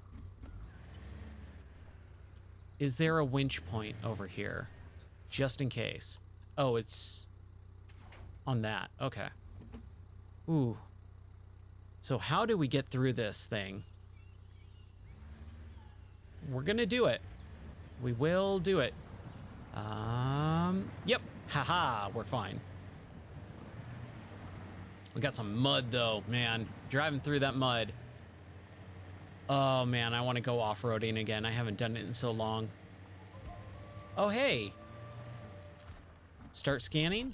Is there a winch point over here? Just in case. Oh, it's on that. Okay. Ooh. So how do we get through this thing? We're gonna do it. We will do it. Yep. Haha, we're fine. We got some mud though, man. Driving through that mud. Oh man, I want to go off-roading again. I haven't done it in so long. Oh, hey. Start scanning.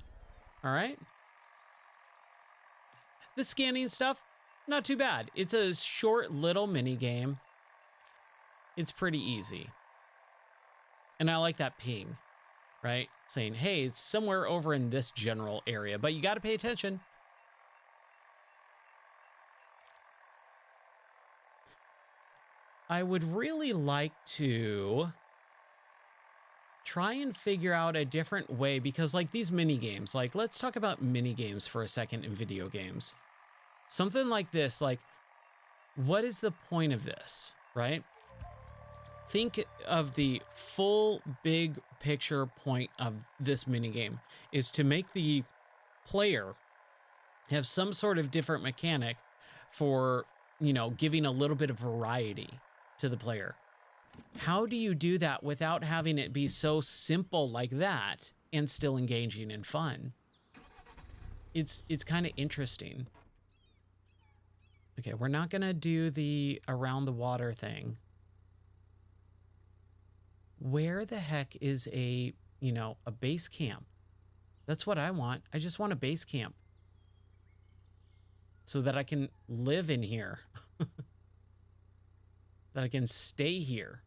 All right. The scanning stuff, not too bad. It's a short little mini game. It's pretty easy. And I like that ping, right? Saying, hey, it's somewhere over in this general area, but you got to pay attention. I would really like to try and figure out a different way, because like these mini games, like let's talk about mini games for a second in video games. Something like this, like what is the point of this, right? Think of the full big picture point of this mini game is to make the player have some sort of different mechanic for, you know, giving a little bit of variety to the player. How do you do that without having it be so simple like that and still engaging and fun? It's kind of interesting. Okay, we're not going to do the around the water thing. Where the heck is a, you know, a base camp? That's what I want. I just want a base camp so that I can live in here, that I can stay here.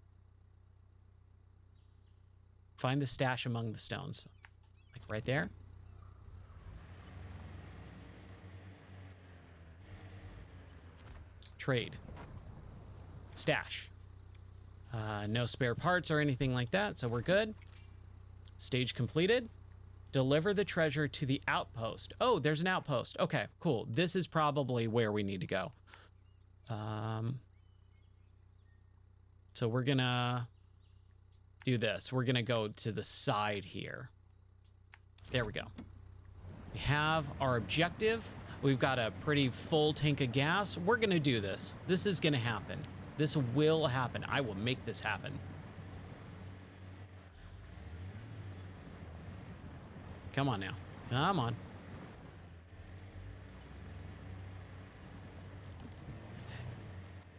Find the stash among the stones. Like right there. Trade. Stash. No spare parts or anything like that, so we're good. Stage completed. Deliver the treasure to the outpost. Oh, there's an outpost. Okay, cool. This is probably where we need to go. So we're gonna do this. We're gonna go to the side here. There we go. We have our objective. We've got a pretty full tank of gas. We're gonna do this. This is gonna happen. This will happen. I will make this happen. Come on now. Come on.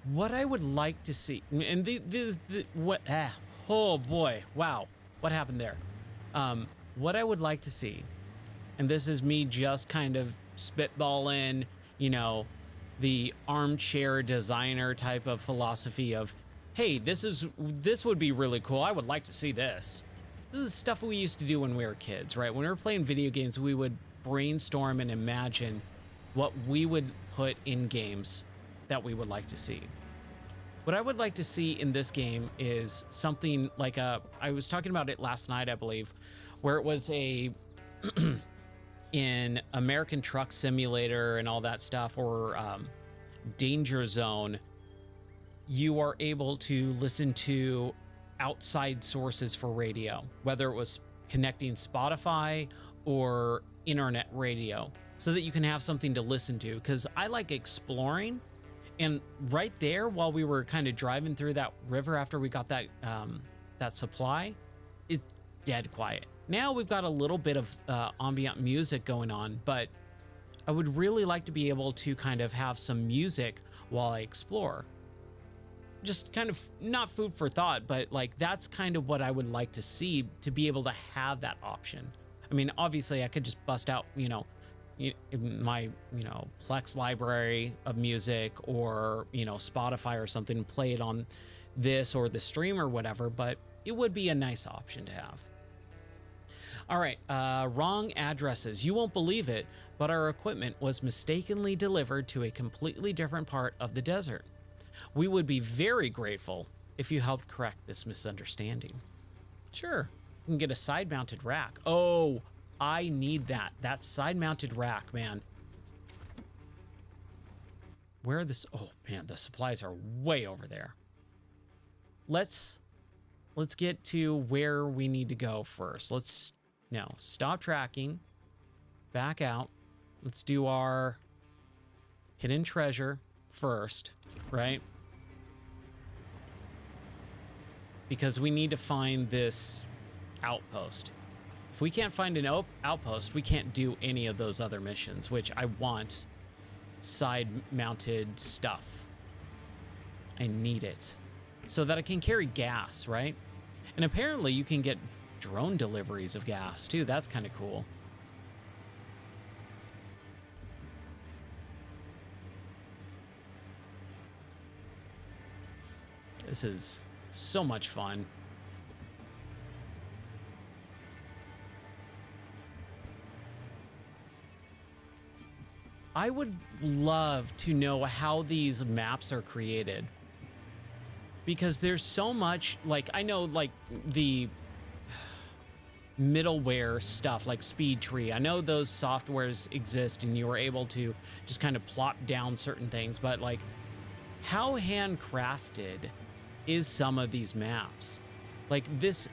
What I would like to see, and oh boy, wow, what happened there? What I would like to see, and this is me just kind of spitballing, you know, the armchair designer type of philosophy of, hey, this would be really cool. I would like to see this. This is stuff we used to do when we were kids, right? When we were playing video games, we would brainstorm and imagine what we would put in games that we would like to see. What I would like to see in this game is something like I was talking about it last night, I believe, where it was a in American Truck Simulator and all that stuff, or Danger Zone, you are able to listen to outside sources for radio, whether it was connecting Spotify or internet radio, so that you can have something to listen to. Because I like exploring, and right there, while we were kind of driving through that river after we got that that supply, it's dead quiet. Now we've got a little bit of ambient music going on, but I would really like to be able to kind of have some music while I explore. Just kind of not food for thought, but like that's kind of what I would like to see, to be able to have that option. I mean, obviously I could just bust out, you know, my, you know, Plex library of music, or, you know, Spotify or something, play it on this or the stream or whatever, but it would be a nice option to have. All right, wrong addresses. You won't believe it, but our equipment was mistakenly delivered to a completely different part of the desert. We would be very grateful if you helped correct this misunderstanding. Sure, you can get a side-mounted rack. Oh, I need that. That side-mounted rack, man. Where are this? Oh man, the supplies are way over there. Let's get to where we need to go first. Let's now stop tracking, back out. Let's do our hidden treasure first, right? Because we need to find this outpost. If we can't find an outpost, we can't do any of those other missions, which I want side-mounted stuff. I need it so that I can carry gas, right? And apparently you can get drone deliveries of gas too. That's kind of cool. This is so much fun. I would love to know how these maps are created. because there's so much, like, I know, like, the middleware stuff like SpeedTree. I know those softwares exist and you are able to just kind of plop down certain things, but like, how handcrafted is some of these maps? Like this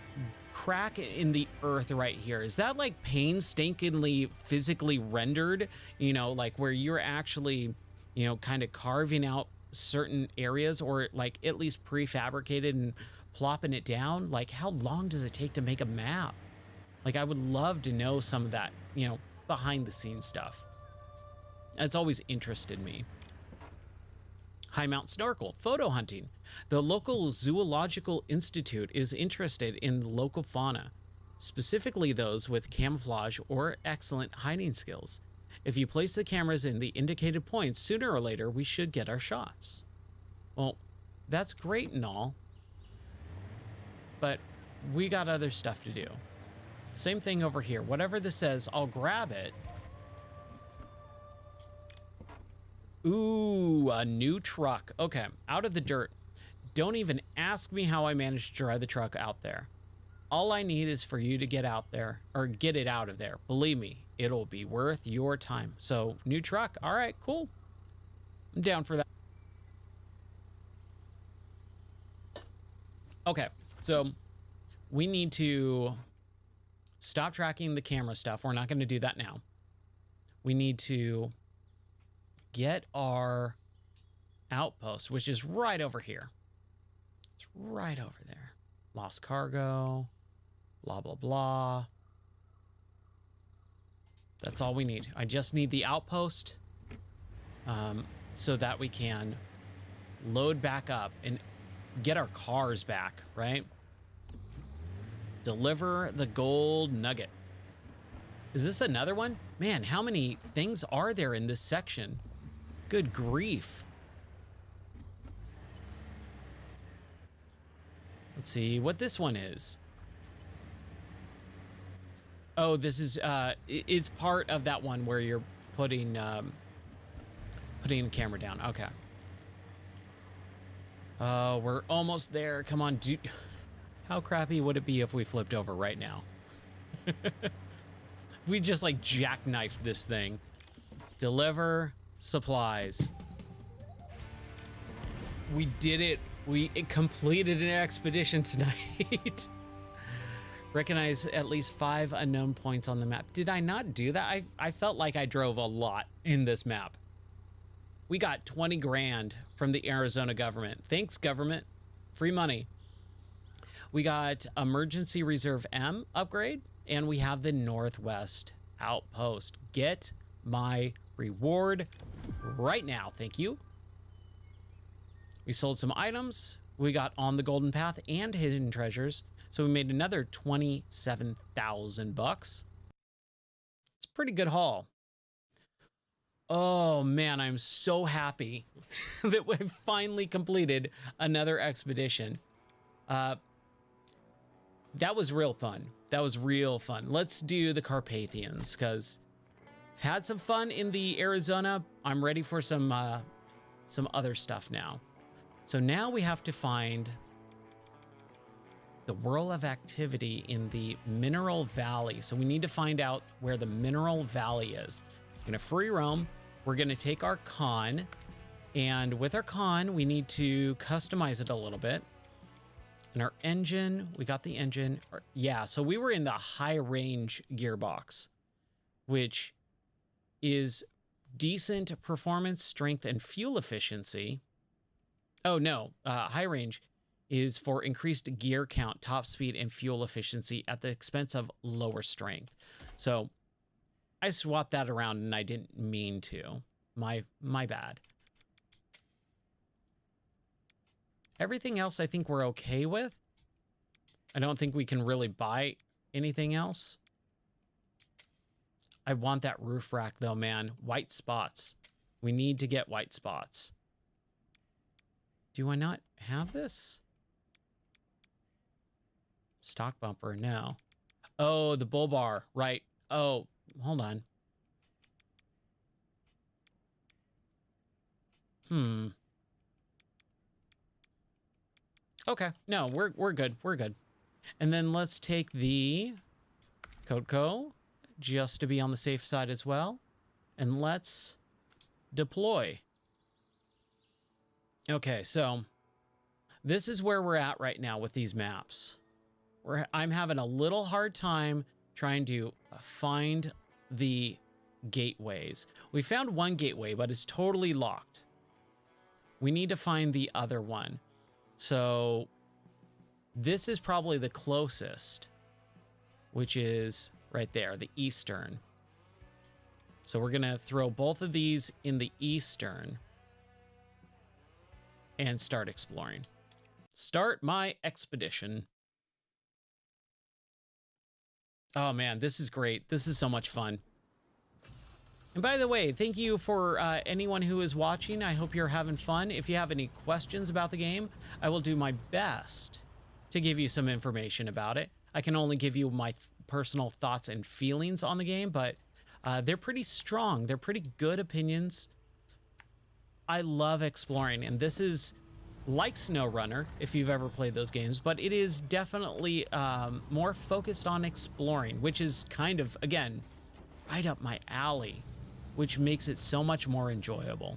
crack in the earth right here, is that like painstakingly physically rendered, you know, like where you're actually, you know, kind of carving out certain areas, or like at least prefabricated and plopping it down? Like, how long does it take to make a map? Like, I would love to know some of that, you know, behind the scenes stuff. It's always interested me. High Mount Snorkel, photo hunting. The local zoological institute is interested in local fauna, specifically those with camouflage or excellent hiding skills. If you place the cameras in the indicated points, sooner or later, we should get our shots. Well, that's great and all, but we got other stuff to do. Same thing over here. Whatever this says, I'll grab it. Ooh, a new truck. Okay, out of the dirt. Don't even ask me how I managed to drive the truck out there. All I need is for you to get out there, or get it out of there. Believe me, it'll be worth your time. So, new truck. All right, cool. I'm down for that. Okay, so we need to stop tracking the camera stuff. We're not going to do that now. We need to get our outpost, which is right over here. It's right over there. Lost cargo, blah, blah, blah. That's all we need. I just need the outpost so that we can load back up and get our cars back, right? Deliver the gold nugget. Is this another one? Man, how many things are there in this section? Good grief. Let's see what this one is. Oh, this is it's part of that one where you're putting putting the camera down. Okay. Oh, we're almost there. Come on, dude. How crappy would it be if we flipped over right now? We just like jackknifed this thing. Deliver supplies. We did it. We completed an expedition tonight. Recognize at least 5 unknown points on the map. Did I not do that? I felt like I drove a lot in this map. We got 20 grand from the Arizona government. Thanks, government. Free money. We got Emergency Reserve M upgrade, and we have the Northwest Outpost. Get my reward right now. Thank you. We sold some items. We got On the Golden Path and Hidden Treasures. So we made another 27,000 bucks. It's a pretty good haul. Oh man, I'm so happy that we've finally completed another expedition. That was real fun. That was real fun. Let's do the Carpathians, because I've had some fun in the Arizona. I'm ready for some other stuff now. So now we have to find the Whirl of Activity in the Mineral Valley. So we need to find out where the Mineral Valley is. We're gonna free roam. We're gonna take our con, and with our con, we need to customize it a little bit. And our engine, we got the engine. Yeah, so we were in the high range gearbox, which is decent performance, strength, and fuel efficiency. Oh no, high range is for increased gear count, top speed, and fuel efficiency at the expense of lower strength. So I swapped that around and I didn't mean to. My bad. Everything else I think we're okay with. I don't think we can really buy anything else. I want that roof rack though, man. White spots. We need to get white spots. Do I not have this? Stock bumper, no. Oh, the bull bar, right. Oh, hold on. Okay. No, we're good. We're good. And then let's take the Codeco just to be on the safe side as well. And let's deploy. Okay, so this is where we're at right now with these maps. I'm having a little hard time trying to find the gateways. We found one gateway, but it's totally locked. We need to find the other one. So this is probably the closest, which is right there, the eastern. So we're going to throw both of these in the eastern and start exploring. Start my expedition. Oh man, this is great. This is so much fun. And by the way, thank you for anyone who is watching. I hope you're having fun. If you have any questions about the game, I will do my best to give you some information about it. I can only give you my personal thoughts and feelings on the game, but they're pretty strong. They're pretty good opinions. I love exploring, and this is like SnowRunner, if you've ever played those games, but it is definitely more focused on exploring, which is kind of, again, right up my alley, which makes it so much more enjoyable.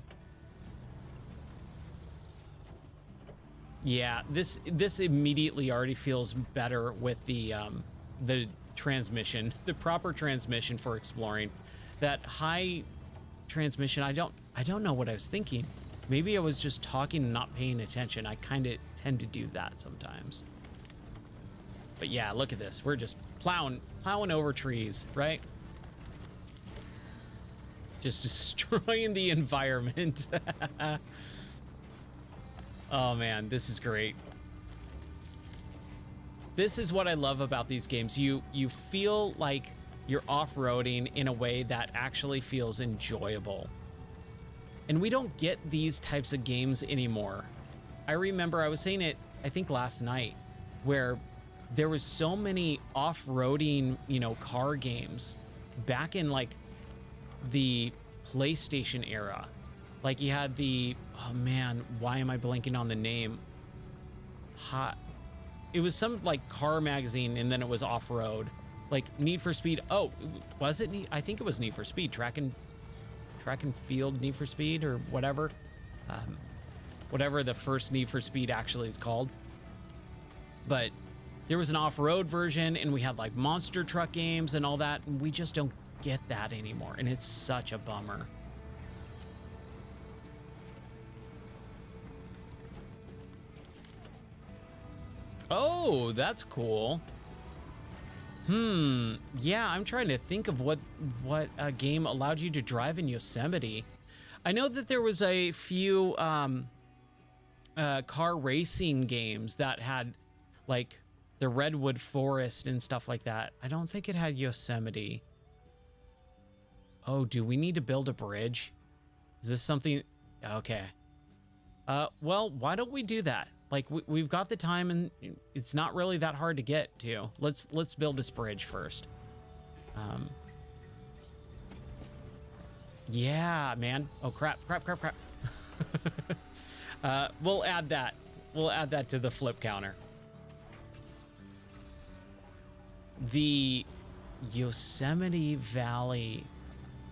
Yeah, this immediately already feels better with the transmission, the proper transmission for exploring. That high transmission, I don't know what I was thinking. Maybe I was just talking and not paying attention. I kind of tend to do that sometimes. But yeah, look at this. We're just plowing over trees, right? Just destroying the environment. Oh man, this is great. This is what I love about these games. You feel like you're off-roading in a way that actually feels enjoyable. And we don't get these types of games anymore. I remember I was saying it, I think last night, where there was so many off-roading, car games back in like the PlayStation era. Like you had the, oh man, why am I blanking on the name? It was some like car magazine, and then it was off-road, like Need for Speed. Oh, was it? I think it was Need for Speed, Track and Field Need for Speed, or whatever. Whatever the first Need for Speed actually is called. But there was an off-road version, and we had like monster truck games and all that, and we just don't get that anymore, and it's such a bummer. Oh, that's cool. Yeah, I'm trying to think of what a game allowed you to drive in Yosemite. I know that there was a few car racing games that had like the Redwood Forest and stuff like that. I don't think it had Yosemite. Oh, do we need to build a bridge? Is this something? Okay. Well, why don't we do that? Like we've got the time, and it's not really that hard to get to. Let's build this bridge first. Yeah, man. Oh crap. We'll add that. We'll add that to the flip counter. The Yosemite Valley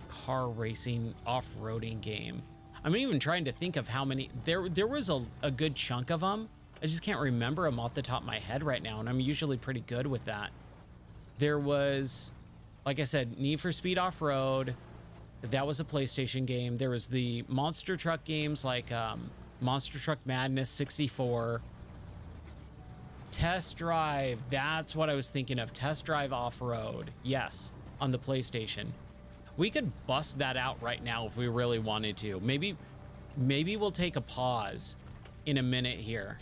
car racing off-roading game. I'm even trying to think of how many. There was a good chunk of them. I just can't remember them off the top of my head right now, and I'm usually pretty good with that. There was, like I said, Need for Speed Off-Road. That was a PlayStation game. There was the monster truck games like Monster Truck Madness 64. Test Drive, that's what I was thinking of. Test Drive Off-Road, yes, on the PlayStation. We could bust that out right now if we really wanted to. Maybe we'll take a pause in a minute here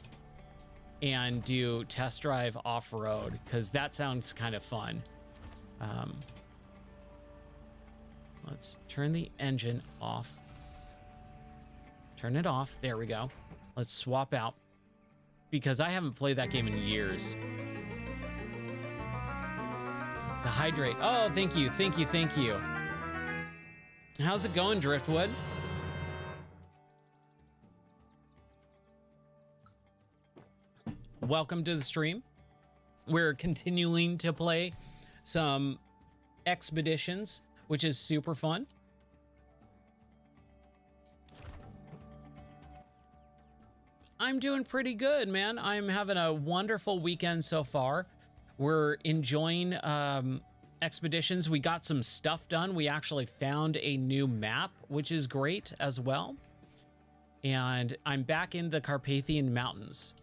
and do Test Drive Off-Road, because that sounds kind of fun. Let's turn the engine off. Turn it off. There we go. Let's swap out, because I haven't played that game in years. The hydrate. Oh, thank you. How's it going, Driftwood? welcome to the stream. We're continuing to play some expeditions, which is super fun. I'm doing pretty good, man. I'm having a wonderful weekend so far. We're enjoying expeditions. We got some stuff done. We actually found a new map, which is great as well. And I'm back in the Carpathian Mountains.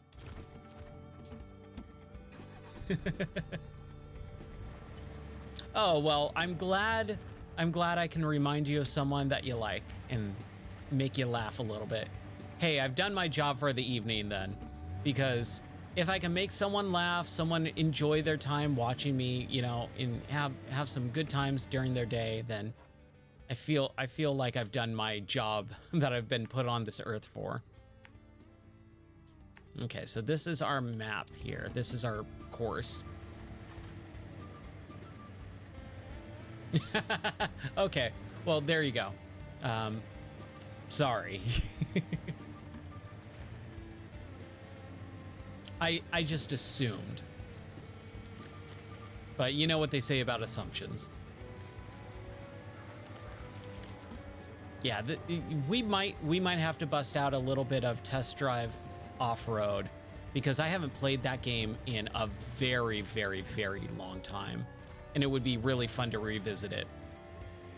Oh, well, I'm glad I can remind you of someone that you like and make you laugh a little bit. Hey, I've done my job for the evening then, because if I can make someone laugh, someone enjoy their time watching me, you know, and have some good times during their day, then I feel like I've done my job that I've been put on this earth for. Okay, so this is our map here. This is our course. Okay, well, there you go. Sorry. I just assumed. But you know what they say about assumptions. Yeah, we might have to bust out a little bit of Test Drive Off-Road, because I haven't played that game in a very, very, very long time. And it would be really fun to revisit it.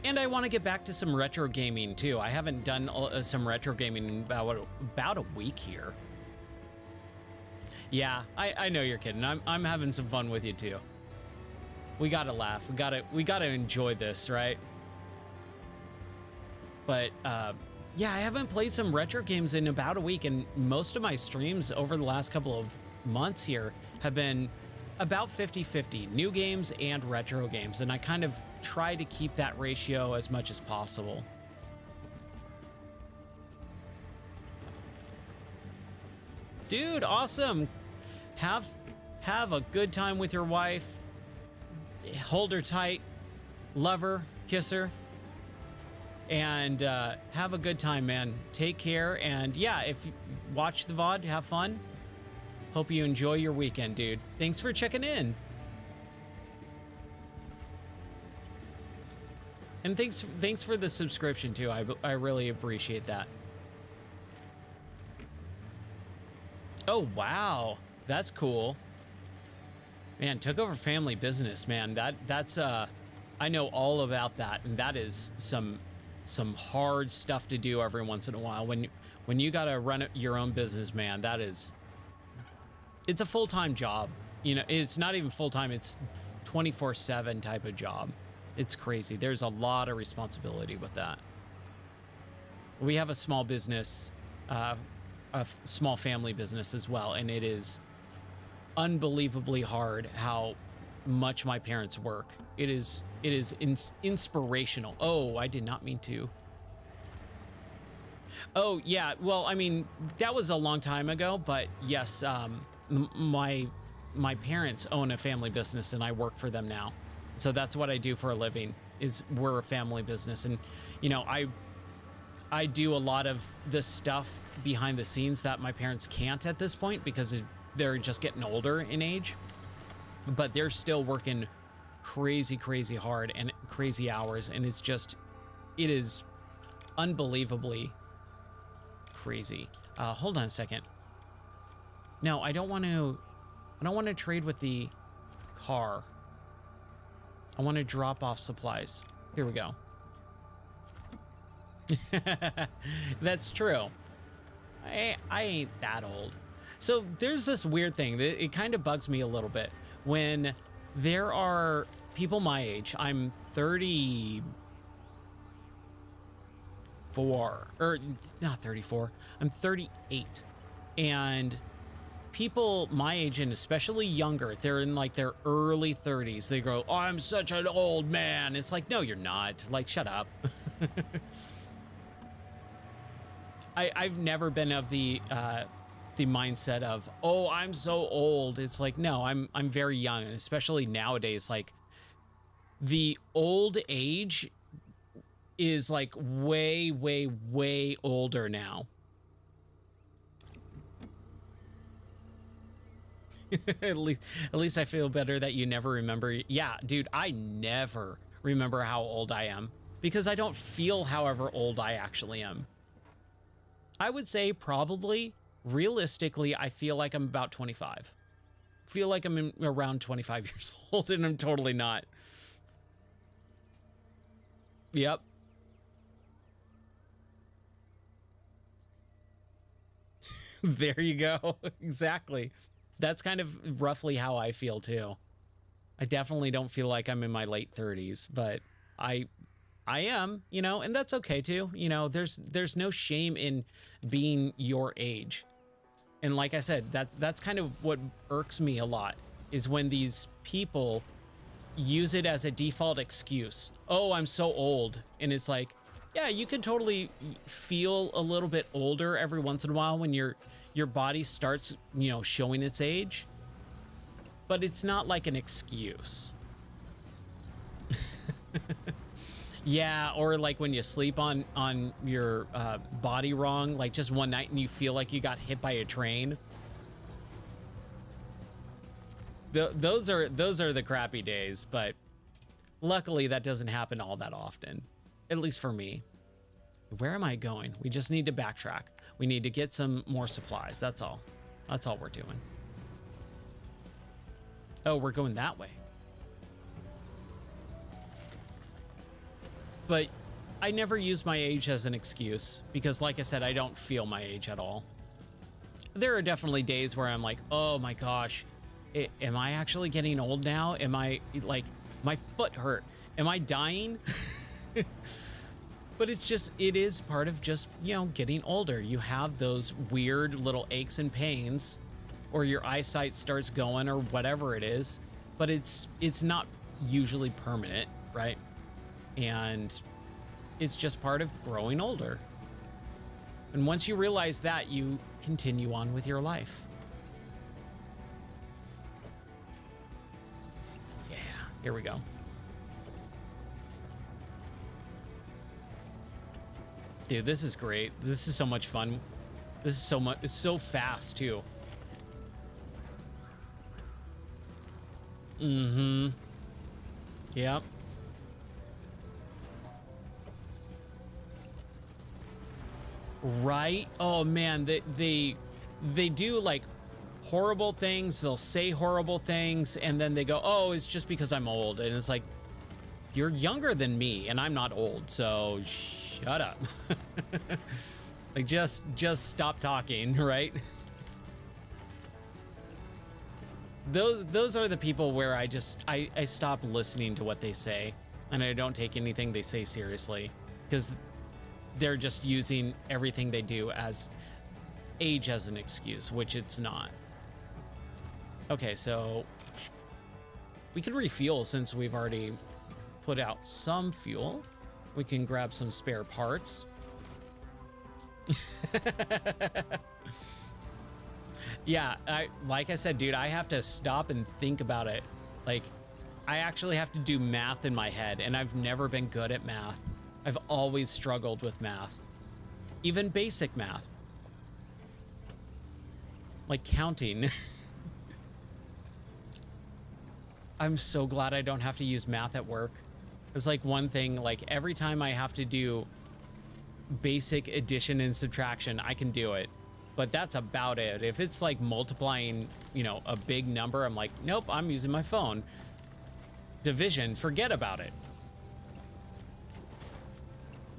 And I want to get back to some retro gaming too. I haven't done some retro gaming in about a week here. Yeah, I know you're kidding. I'm having some fun with you too. We gotta laugh. We gotta enjoy this, right? But yeah, I haven't played some retro games in about a week, and most of my streams over the last couple of months here have been about 50-50, new games and retro games, and I kind of try to keep that ratio as much as possible. Dude, awesome. Have a good time with your wife. Hold her tight, love her, kiss her, and have a good time, man. Take care, and yeah, if you watch the VOD, have fun. Hope you enjoy your weekend, dude. Thanks for checking in. And thanks for the subscription too. I really appreciate that. Oh, wow. That's cool. Man, took over family business, man. That's I know all about that, and that is some hard stuff to do every once in a while. When you got to run your own business, man, it's a full-time job. You know, it's not even full-time, it's 24/7 type of job. It's crazy. There's a lot of responsibility with that. We have a small business, a small family business as well, and it is unbelievably hard how much my parents work. It is inspirational. Oh, I did not mean to. Oh yeah, well, I mean, that was a long time ago, but yes, my parents own a family business and I work for them now. So that's what I do for a living, is we're a family business. And you know, I do a lot of this stuff behind the scenes that my parents can't at this point because they're just getting older in age, but they're still working crazy hard and crazy hours, and it is unbelievably crazy. Hold on a second. No, I don't want to trade with the car. I want to drop off supplies. Here we go. That's true. I ain't that old. So there's this weird thing that it kind of bugs me a little bit when there are people my age. I'm 34, or not 34. I'm 38, and people my age, and especially younger, they're in like their early 30s. They go, "Oh, I'm such an old man." It's like, no, you're not. Like, shut up. I've never been of the mindset of, oh, I'm so old. It's like, no, I'm very young, and especially nowadays, like the old age is like way older now. At least I feel better that you never remember. Yeah, dude, I never remember how old I am because I don't feel however old I actually am. I would say probably realistically, I feel like I'm about 25. Feel like I'm around 25 years old and I'm totally not. Yep. There you go. Exactly. That's kind of roughly how I feel too. I definitely don't feel like I'm in my late 30s, but I I am, and that's okay too. There's no shame in being your age. And like I said, that's kind of what irks me a lot is when these people use it as a default excuse. Oh, I'm so old. And it's like, yeah, you can totally feel a little bit older every once in a while when your body starts, showing its age. But it's not like an excuse. Yeah, or like when you sleep on your body wrong, like just one night and you feel like you got hit by a train. Those are the crappy days, but luckily that doesn't happen all that often, at least for me. Where am I going? We just need to backtrack. We need to get some more supplies. That's all. That's all we're doing. Oh, we're going that way. But I never use my age as an excuse because, like I said, I don't feel my age at all. There are definitely days where I'm like, oh my gosh, am I actually getting old now? Am I like, my foot hurt? Am I dying? But it is part of just, getting older. You have those weird little aches and pains, or your eyesight starts going or whatever it is, but it's not usually permanent, right? And it's just part of growing older. And once you realize that, you continue on with your life. Yeah, here we go. Dude, this is great. This is so much fun. This is it's so fast too. Mm-hmm. Yep. Right? Oh man, they do like horrible things. They'll say horrible things and then they go, "Oh, it's just because I'm old." And it's like, you're younger than me and I'm not old, so shut up. Like just stop talking, right? Those are the people where I stop listening to what they say and I don't take anything they say seriously because they're just using everything they do as age as an excuse, which it's not. Okay, so we can refuel since we've already put out some fuel. We can grab some spare parts. Yeah, like I said, dude, I have to stop and think about it. Like, I actually have to do math in my head, and I've never been good at math. I've always struggled with math, even basic math, like counting. I'm so glad I don't have to use math at work. It's like one thing, like every time I have to do basic addition and subtraction, I can do it, but that's about it. If it's like multiplying, a big number, I'm like, nope, I'm using my phone. Division, forget about it.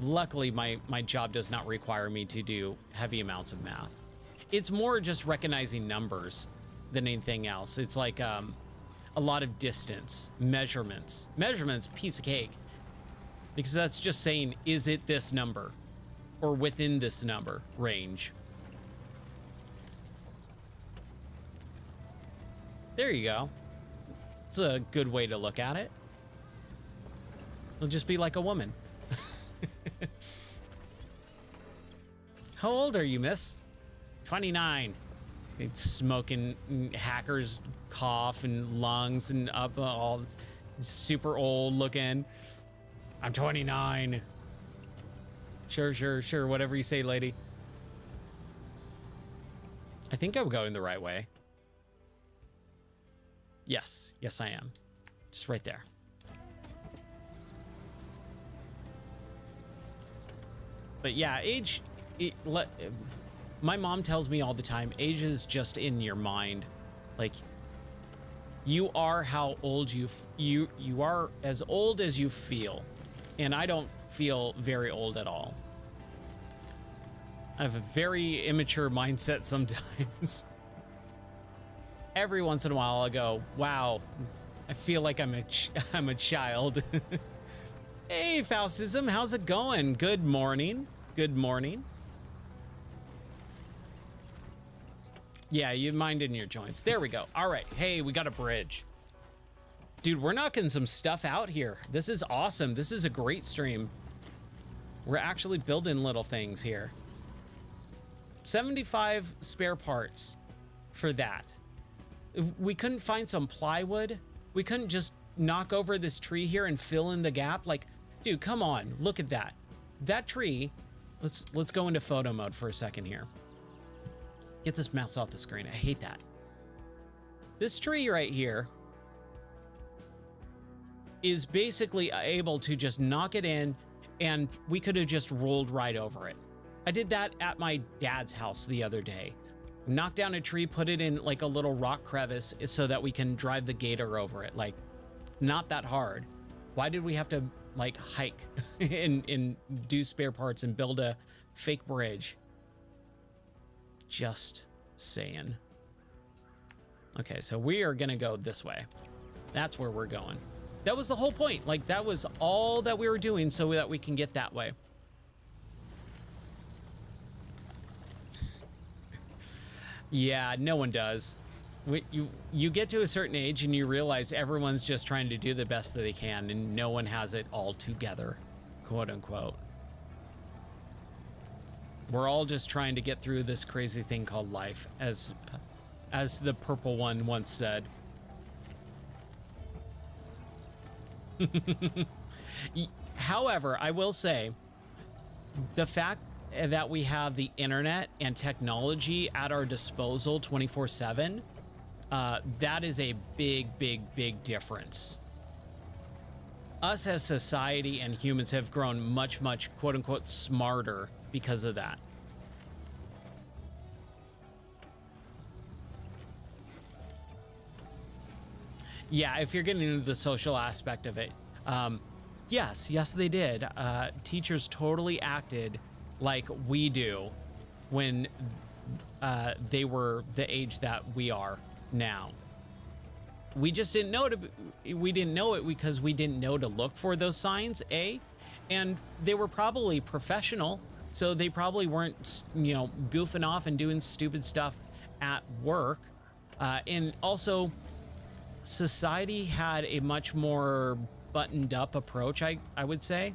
Luckily, my job does not require me to do heavy amounts of math. It's more just recognizing numbers than anything else. It's like a lot of distance, measurements. Measurements, piece of cake. Because that's just saying, is it this number? Or within this number range? There you go. It's a good way to look at it. It'll just be like a woman. How old are you, miss? 29. It's smoking hackers cough and lungs and up all super old looking. I'm 29. Sure. Whatever you say, lady. I think I'm going the right way. Yes, yes, I am. Just right there. But yeah, age, my mom tells me all the time, age is just in your mind. Like, you are how old you are as old as you feel. And I don't feel very old at all. I have a very immature mindset sometimes. Every once in a while I go, wow, I feel like I'm a child. Hey, Faustism, how's it going? Good morning. Good morning. Yeah, you mind in your joints. There we go. All right. Hey, we got a bridge. Dude, we're knocking some stuff out here. This is awesome. This is a great stream. We're actually building little things here. 75 spare parts for that. We couldn't find some plywood. We couldn't just knock over this tree here and fill in the gap. Like, dude, come on. Look at that. That tree. Let's go into photo mode for a second here. Get this mouse off the screen. I hate that. This tree right here is basically able to just knock it in, and we could have just rolled right over it. I did that at my dad's house the other day. Knocked down a tree, put it in like a little rock crevice so that we can drive the gator over it. Like, not that hard. Why did we have to like hike and do spare parts and build a fake bridge? Just saying. Okay, so we are gonna go this way. That's where we're going. That was the whole point. Like, that was all that we were doing so that we can get that way. Yeah, no one does. You get to a certain age and you realize everyone's just trying to do the best that they can, and no one has it all together, quote unquote. We're all just trying to get through this crazy thing called life, as the purple one once said. However, I will say, the fact that we have the internet and technology at our disposal 24/7, that is a big difference. Us as society and humans have grown much quote unquote smarter because of that. Yeah, if you're getting into the social aspect of it, yes, they did. Teachers totally acted like we do when they were the age that we are now. We just didn't know we didn't know it because we didn't know to look for those signs, and they were probably professional, so they probably weren't, you know, goofing off and doing stupid stuff at work. And also, society had a much more buttoned up approach, I would say,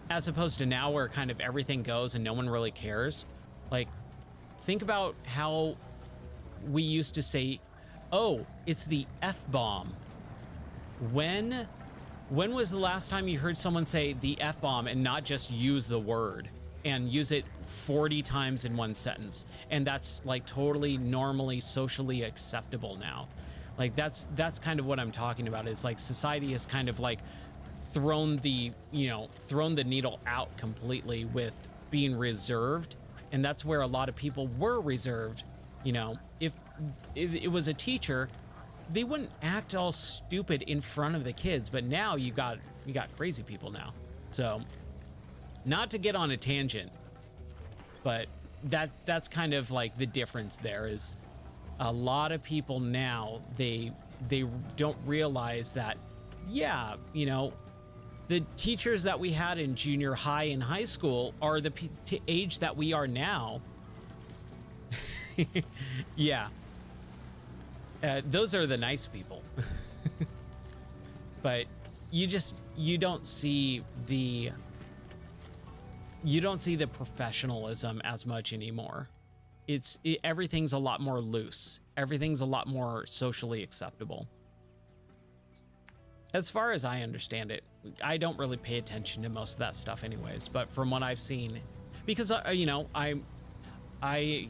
as opposed to now where kind of everything goes and no one really cares. Like, think about how we used to say, oh, it's the F-bomb. When was the last time you heard someone say the F-bomb and not just use the word and use it 40 times in one sentence? And that's like totally normally socially acceptable now. Like, that's kind of what I'm talking about, is like society has kind of like thrown the needle out completely with being reserved. And that's where a lot of people were reserved. You know, if it was a teacher, they wouldn't act all stupid in front of the kids. But now you got crazy people now. So, not to get on a tangent, but that's kind of like the difference there, is a lot of people now, they don't realize that, yeah, you know, the teachers that we had in junior high and high school are the age that we are now. Yeah. Those are the nice people. But you don't see the professionalism as much anymore. Everything's a lot more loose. Everything's a lot more socially acceptable. As far as I understand it, I don't really pay attention to most of that stuff anyways, but from what I've seen, because you know, I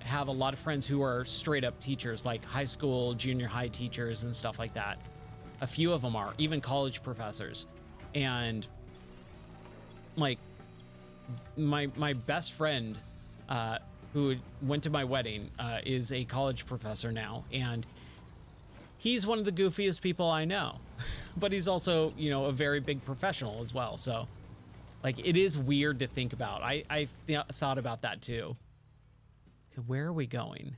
have a lot of friends who are straight up teachers, like high school, junior high teachers and stuff like that. A few of them are even college professors. And like my best friend who went to my wedding is a college professor now, and he's one of the goofiest people I know. But he's also, you know, a very big professional as well. So like it is weird to think about. I thought about that too. Okay, where are we going?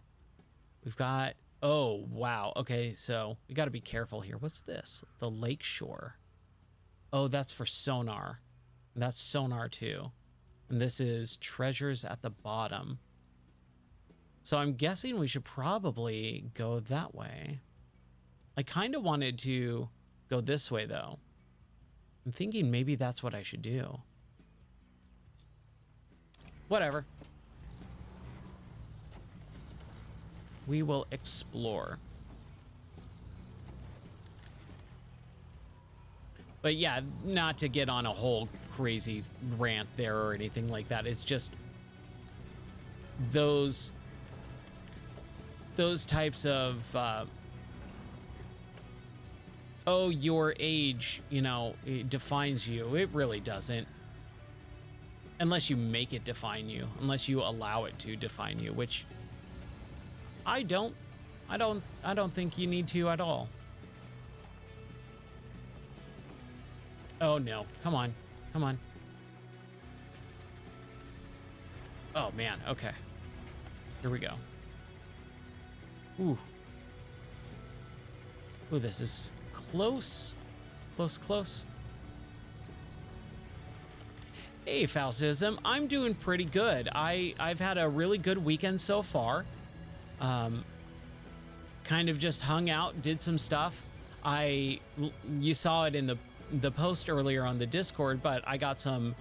We've got, oh wow, okay, so we got to be careful here. What's this? The lake shore. Oh, that's for sonar. That's sonar too. And this is treasures at the bottom. So I'm guessing we should probably go that way. I kind of wanted to go this way though. I'm thinking maybe that's what I should do. Whatever. We will explore. But yeah, not to get on a whole crazy rant there or anything like that. It's just those types of oh, your age, you know, it defines you. It really doesn't. Unless you make it define you, unless you allow it to define you, which I don't think you need to at all. Oh no, come on, come on. Oh man, okay. Here we go. Ooh. Ooh, this is close. Close, close. Hey, Faustism, I'm doing pretty good. I've had a really good weekend so far. Kind of just hung out, did some stuff. You saw it in the post earlier on the Discord, but I got some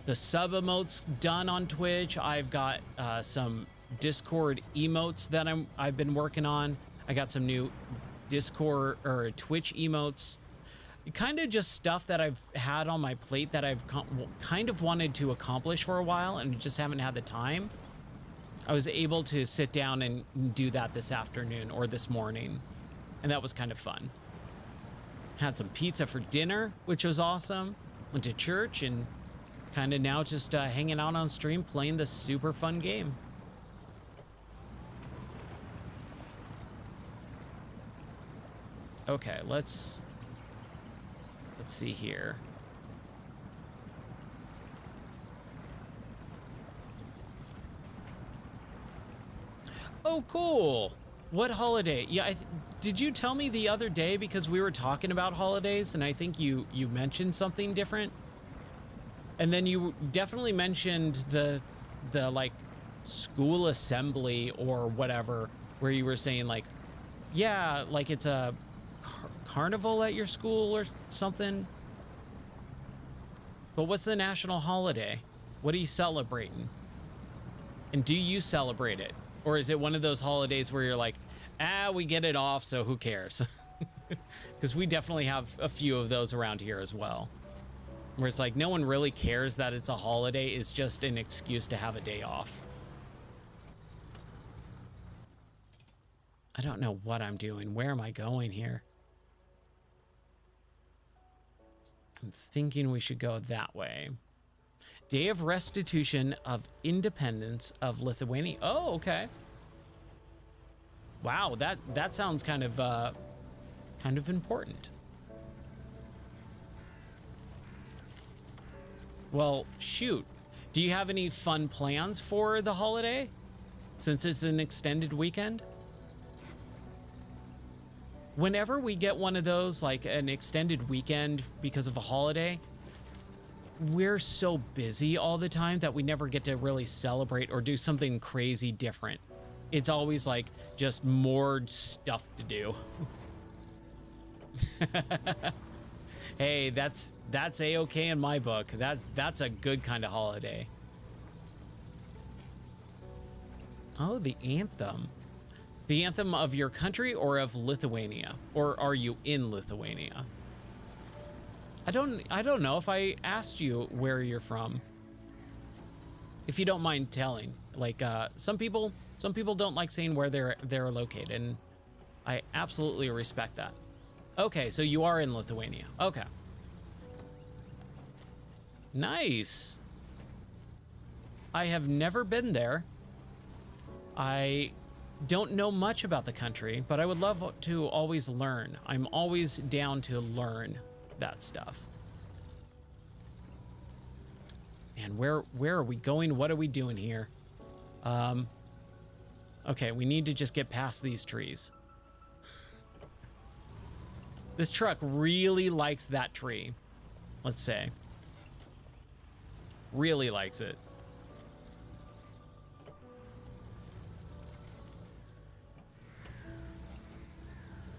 the sub emotes done on Twitch. I've got some Discord emotes that I've been working on. I got some new Discord or Twitch emotes. Kind of just stuff that I've had on my plate that I've kind of wanted to accomplish for a while and just haven't had the time. I was able to sit down and do that this afternoon or this morning, and that was kind of fun. Had some pizza for dinner, which was awesome. Went to church and kind of now just hanging out on stream playing this super fun game. Okay, let's see here. Oh, cool. What holiday? Yeah, did you tell me the other day, because we were talking about holidays and I think you mentioned something different? And then you definitely mentioned the like school assembly or whatever, where you were saying like, yeah, like it's a carnival at your school or something. But what's the national holiday? What are you celebrating? And do you celebrate it? Or is it one of those holidays where you're like, we get it off, so who cares? Because we definitely have a few of those around here as well, where it's like no one really cares that it's a holiday. It's just an excuse to have a day off. I don't know what I'm doing. Where am I going here? I'm thinking we should go that way. Day of Restitution of Independence of Lithuania. Oh, okay. Wow, that sounds kind of important. Well, shoot. Do you have any fun plans for the holiday, since it's an extended weekend? Whenever we get one of those, like an extended weekend because of a holiday, we're so busy all the time that we never get to really celebrate or do something crazy different. It's always like just more stuff to do. Hey, that's a-okay in my book. That's a good kind of holiday. Oh, the anthem. The anthem of your country or of Lithuania? Or are you in Lithuania? I don't know if I asked you where you're from. if you don't mind telling. Like some people don't like saying where they're located, and I absolutely respect that. Okay, so you are in Lithuania. Okay. Nice. I have never been there. I don't know much about the country, but I would love to always learn. I'm always down to learn that stuff. And where are we going? What are we doing here? Okay, we need to just get past these trees. This truck really likes that tree, let's say. Really likes it.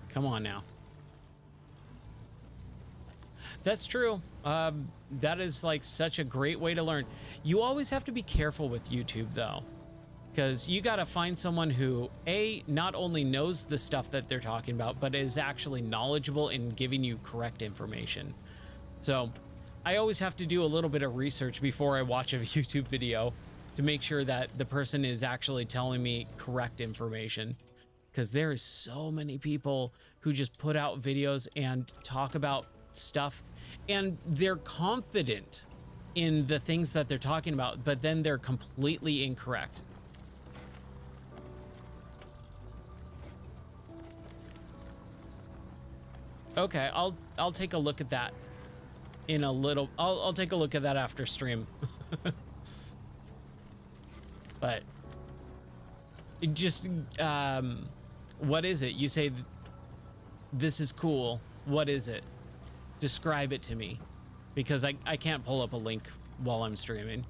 Come on now. That's true. That is like such a great way to learn. You always have to be careful with YouTube though, because you got to find someone who not only knows the stuff that they're talking about, but is actually knowledgeable in giving you correct information. So I always have to do a little bit of research before I watch a YouTube video to make sure that the person is actually telling me correct information. Because there is so many people who just put out videos and talk about stuff, and they're confident in the things that they're talking about, but then they're completely incorrect. Okay, I'll take a look at that in a little. I'll take a look at that after stream. But it just what is it? You say this is cool. What is it? Describe it to me, because I can't pull up a link while I'm streaming.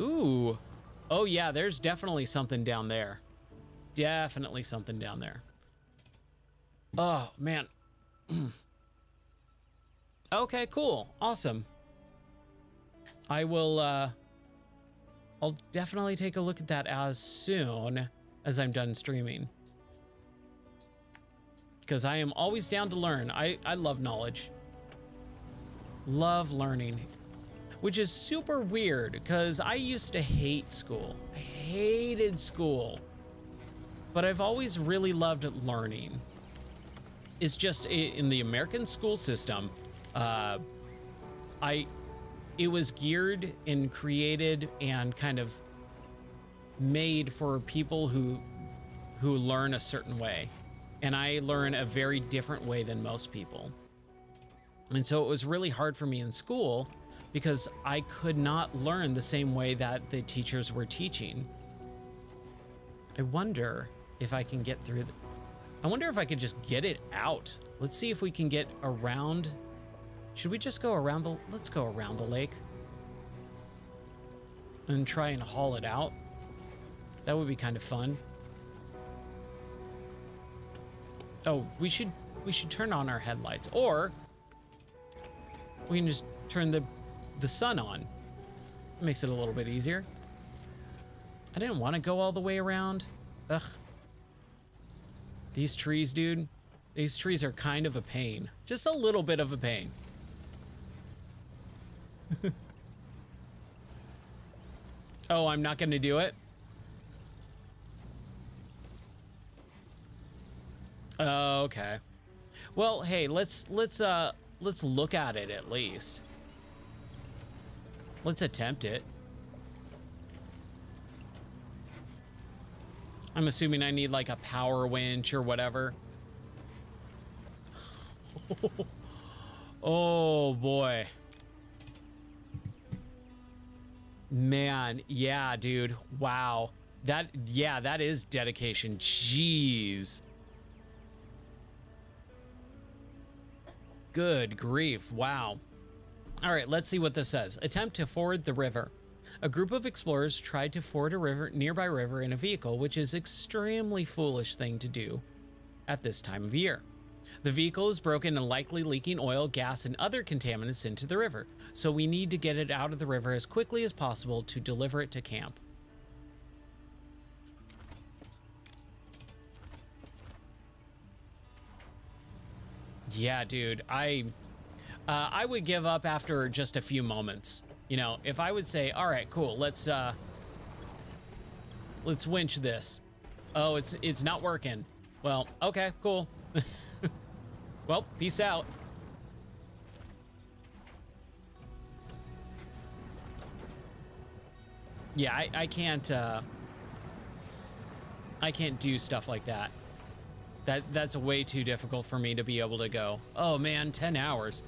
Ooh. Oh yeah, there's definitely something down there. Definitely something down there. Oh man. Okay, cool. Awesome. I will I'll definitely take a look at that as soon as I'm done streaming, because I am always down to learn. I love knowledge. Love learning. Which is super weird, because I used to hate school. I hated school. But I've always really loved learning. It's just in the American school system, it was geared and created and kind of made for people who learn a certain way. And I learn a very different way than most people. And so it was really hard for me in school, because I could not learn the same way that the teachers were teaching. I wonder if I can get through. I wonder if I could just get it out. Let's see if we can get around. Should we just go around the, let's go around the lake and try and haul it out. That would be kind of fun. Oh, we should turn on our headlights, or we can just turn the sun on. It makes it a little bit easier. I didn't want to go all the way around. Ugh. These trees, dude. These trees are kind of a pain. Just a little bit of a pain. Oh, I'm not going to do it? Okay. Well, hey, let's look at it at least. Let's attempt it. I'm assuming I need like a power winch or whatever. Oh boy. Man, yeah, dude. Wow. That is dedication. Jeez. Good grief. Wow. All right, let's see what this says. Attempt to ford the river. A group of explorers tried to ford a nearby river in a vehicle, which is an extremely foolish thing to do at this time of year. The vehicle is broken and likely leaking oil, gas, and other contaminants into the river, so we need to get it out of the river as quickly as possible to deliver it to camp. Yeah, dude, I would give up after just a few moments. You know, if I would say, all right, cool, let's winch this. Oh, it's not working. Well, okay, cool. Well, peace out. Yeah, I can't do stuff like that. That's way too difficult for me to be able to go. Oh man, 10 hours.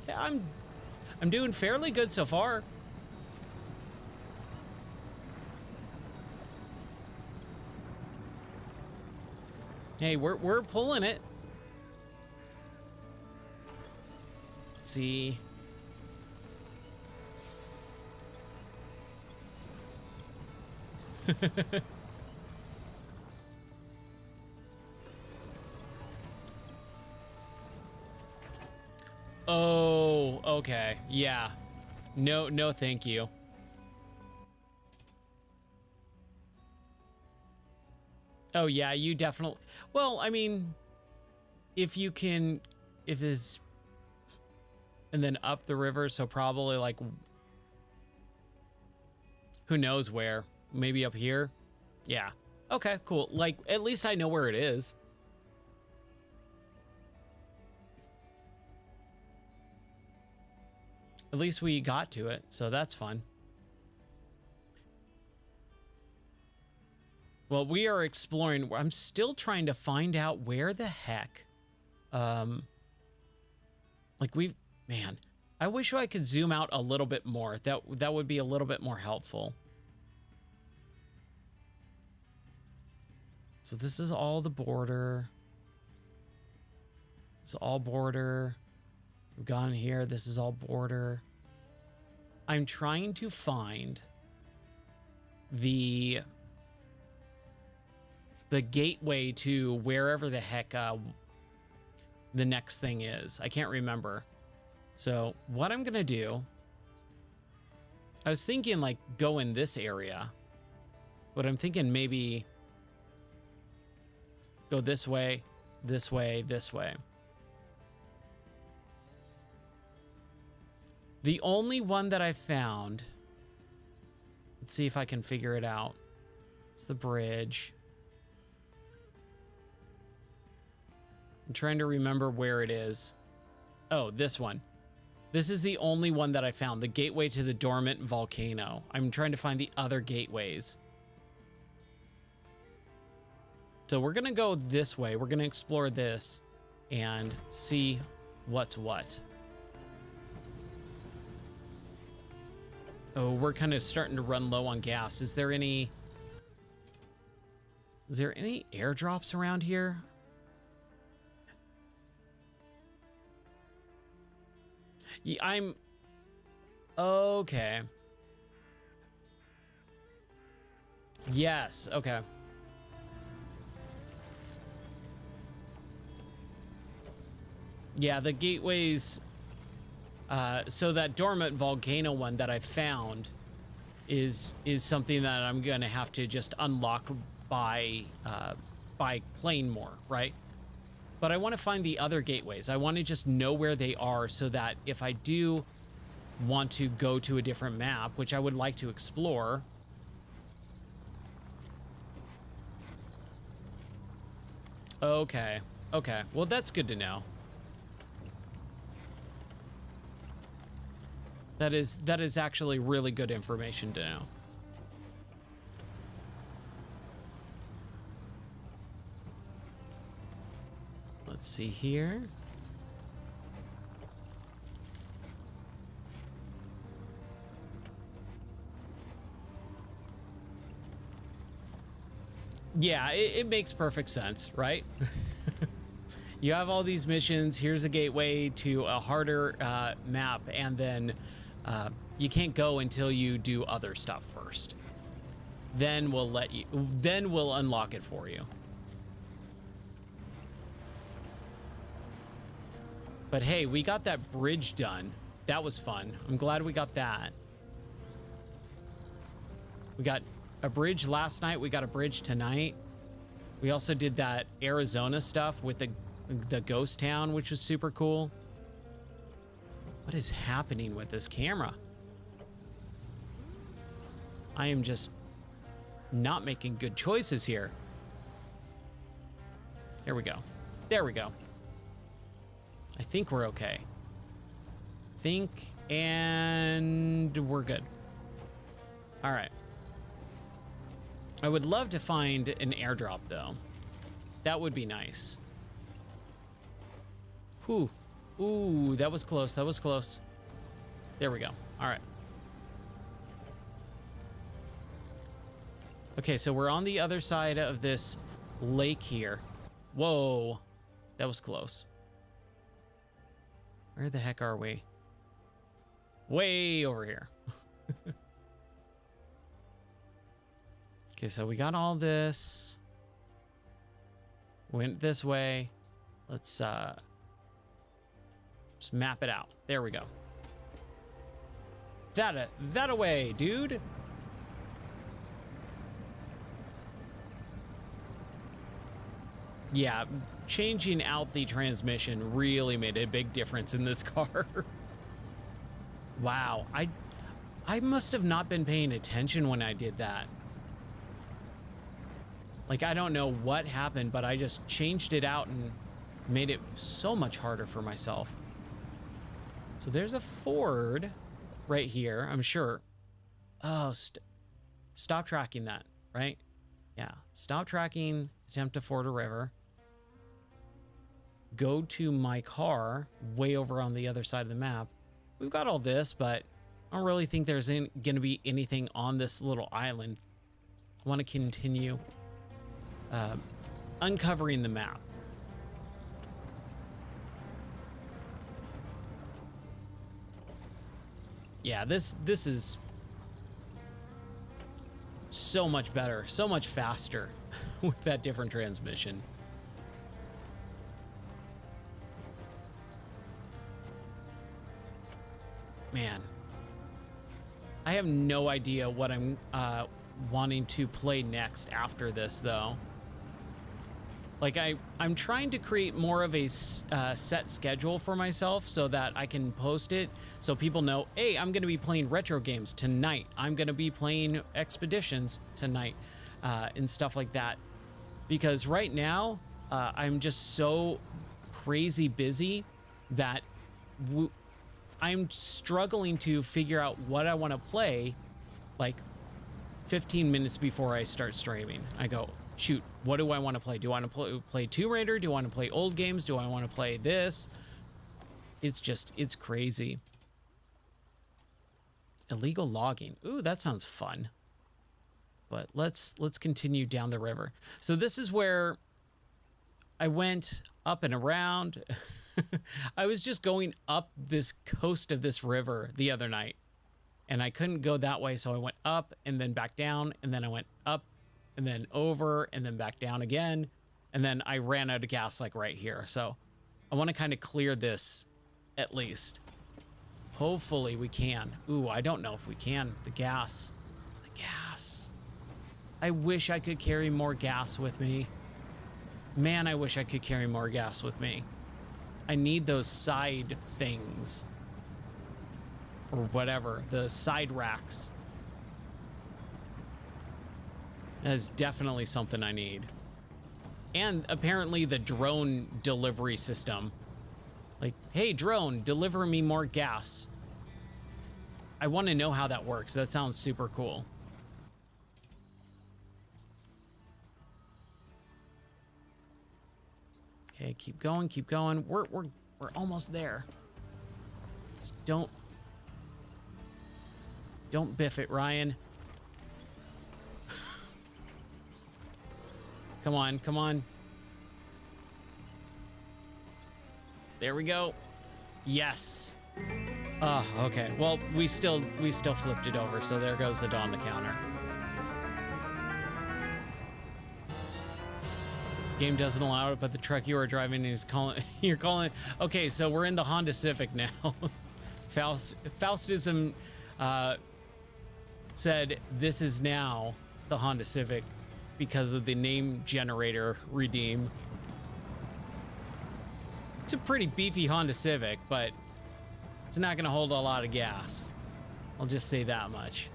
Yeah, I'm doing fairly good so far. Hey, we're pulling it. Let's see. Oh, okay. Yeah. No, thank you. Oh, yeah, you definitely... Well, I mean, if you can... If it's... And then up the river, so probably, like... Who knows where? Maybe up here? Yeah. Okay, cool. Like, at least I know where it is. At least we got to it, so that's fun. Well, we are exploring. I'm still trying to find out where the heck, like man, I wish I could zoom out a little bit more. That would be a little bit more helpful. So this is all the border. It's all border. We've gone here. This is all border. I'm trying to find the gateway to wherever the heck the next thing is. I can't remember. So what I'm gonna do, I was thinking like go in this area, but I'm thinking maybe go this way, this way, this way. The only one that I found, let's see if I can figure it out. It's the bridge. I'm trying to remember where it is. Oh, this one. This is the only one that I found, the gateway to the dormant volcano. I'm trying to find the other gateways. So we're gonna go this way. We're gonna explore this and see what's what. Oh, we're kind of starting to run low on gas. Is there any airdrops around here? Yeah, I'm okay. Yes, okay. Yeah, the gateways. So that dormant volcano one that I found is something that I'm gonna have to just unlock by playing more, right? But I want to find the other gateways. I want to just know where they are so that if I do want to go to a different map, which I would like to explore. Okay. Okay. Well, that's good to know. That is actually really good information to know. Let's see here. Yeah, it makes perfect sense, right? You have all these missions. Here's a gateway to a harder map, and then you can't go until you do other stuff first. Then we'll unlock it for you. But hey, we got that bridge done. That was fun. I'm glad we got that. We got a bridge last night. We got a bridge tonight. We also did that Arizona stuff with the the ghost town, which was super cool. What is happening with this camera? I am just not making good choices here. There we go. There we go. I think we're okay. And we're good. All right. I would love to find an airdrop though. That would be nice. Whew. Ooh, that was close. That was close. There we go. All right. Okay, so we're on the other side of this lake here. Whoa, that was close. Where the heck are we? Way over here. Okay, so we got all this. Went this way. Let's just map it out. There we go. That away, dude. Yeah, changing out the transmission really made a big difference in this car. Wow, I must have not been paying attention when I did that. Like, I don't know what happened, but I just changed it out and made it so much harder for myself. So there's a Ford right here, I'm sure. Oh, stop tracking that, right? Yeah, stop tracking, attempt to ford a river. Go to my car, way over on the other side of the map. We've got all this, but I don't really think there's going to be anything on this little island. I want to continue uncovering the map. Yeah, this is so much better, so much faster with that different transmission. Man, I have no idea what I'm wanting to play next after this, though. Like, I'm trying to create more of a set schedule for myself so that I can post it so people know, hey, I'm going to be playing retro games tonight. I'm going to be playing Expeditions tonight and stuff like that. Because right now, I'm just so crazy busy that I'm struggling to figure out what I want to play like 15 minutes before I start streaming. I go, shoot, what do I want to play? Do I want to play Tomb Raider? Do I want to play old games? Do I want to play this? It's crazy. Illegal logging. Ooh, that sounds fun. But let's continue down the river. So this is where I went up and around. I was just going up this coast of this river the other night, and I couldn't go that way, so I went up and then back down, and then I went up and then over and then back down again, and then I ran out of gas like right here. So I want to kind of clear this at least. Hopefully we can. Ooh, I don't know if we can. The gas. I wish I could carry more gas with me. Man, I wish I could carry more gas with me. I need those side things or whatever, the side racks. That is definitely something I need. And apparently the drone delivery system. Like, hey, drone, deliver me more gas. I want to know how that works. That sounds super cool. Okay, keep going, keep going. We're almost there. Just don't biff it, Ryan. Come on, come on. There we go. Yes. Oh, okay. Well, we still flipped it over, so there goes the on the counter. Game doesn't allow it, but the truck you are driving is calling. You're calling. Okay, so we're in the Honda Civic now. Faustism said this is now the Honda Civic because of the name generator redeem. It's a pretty beefy Honda Civic, but it's not going to hold a lot of gas. I'll just say that much.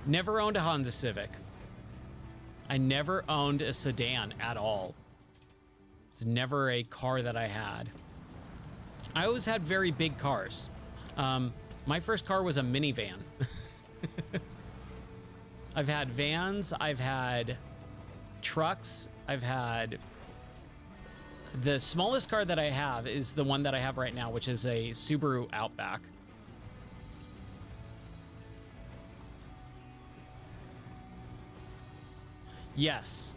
Never owned a Honda Civic. I never owned a sedan at all. It's never a car that I had. I always had very big cars. My first car was a minivan. I've had vans, I've had trucks, I've had... The smallest car that I have is the one that I have right now, which is a Subaru Outback. Yes,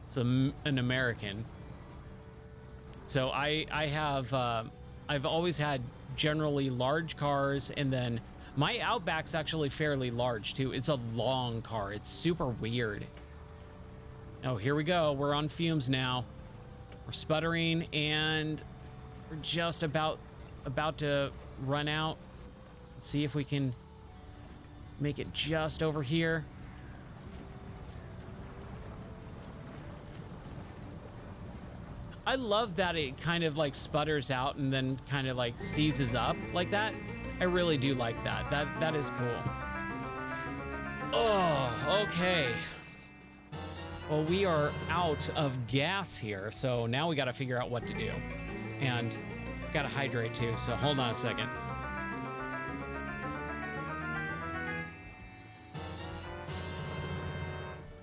it's an American. So I have, I've always had generally large cars, and then my Outback's actually fairly large too. It's a long car. It's super weird. Oh, here we go. We're on fumes now. We're sputtering, and we're just about to run out. Let's see if we can make it just over here. I love that it kind of like sputters out and then kind of like seizes up like that. I really do like that. That is cool. Oh, okay. Well, we are out of gas here, so now we got to figure out what to do. And got to hydrate too, so hold on a second.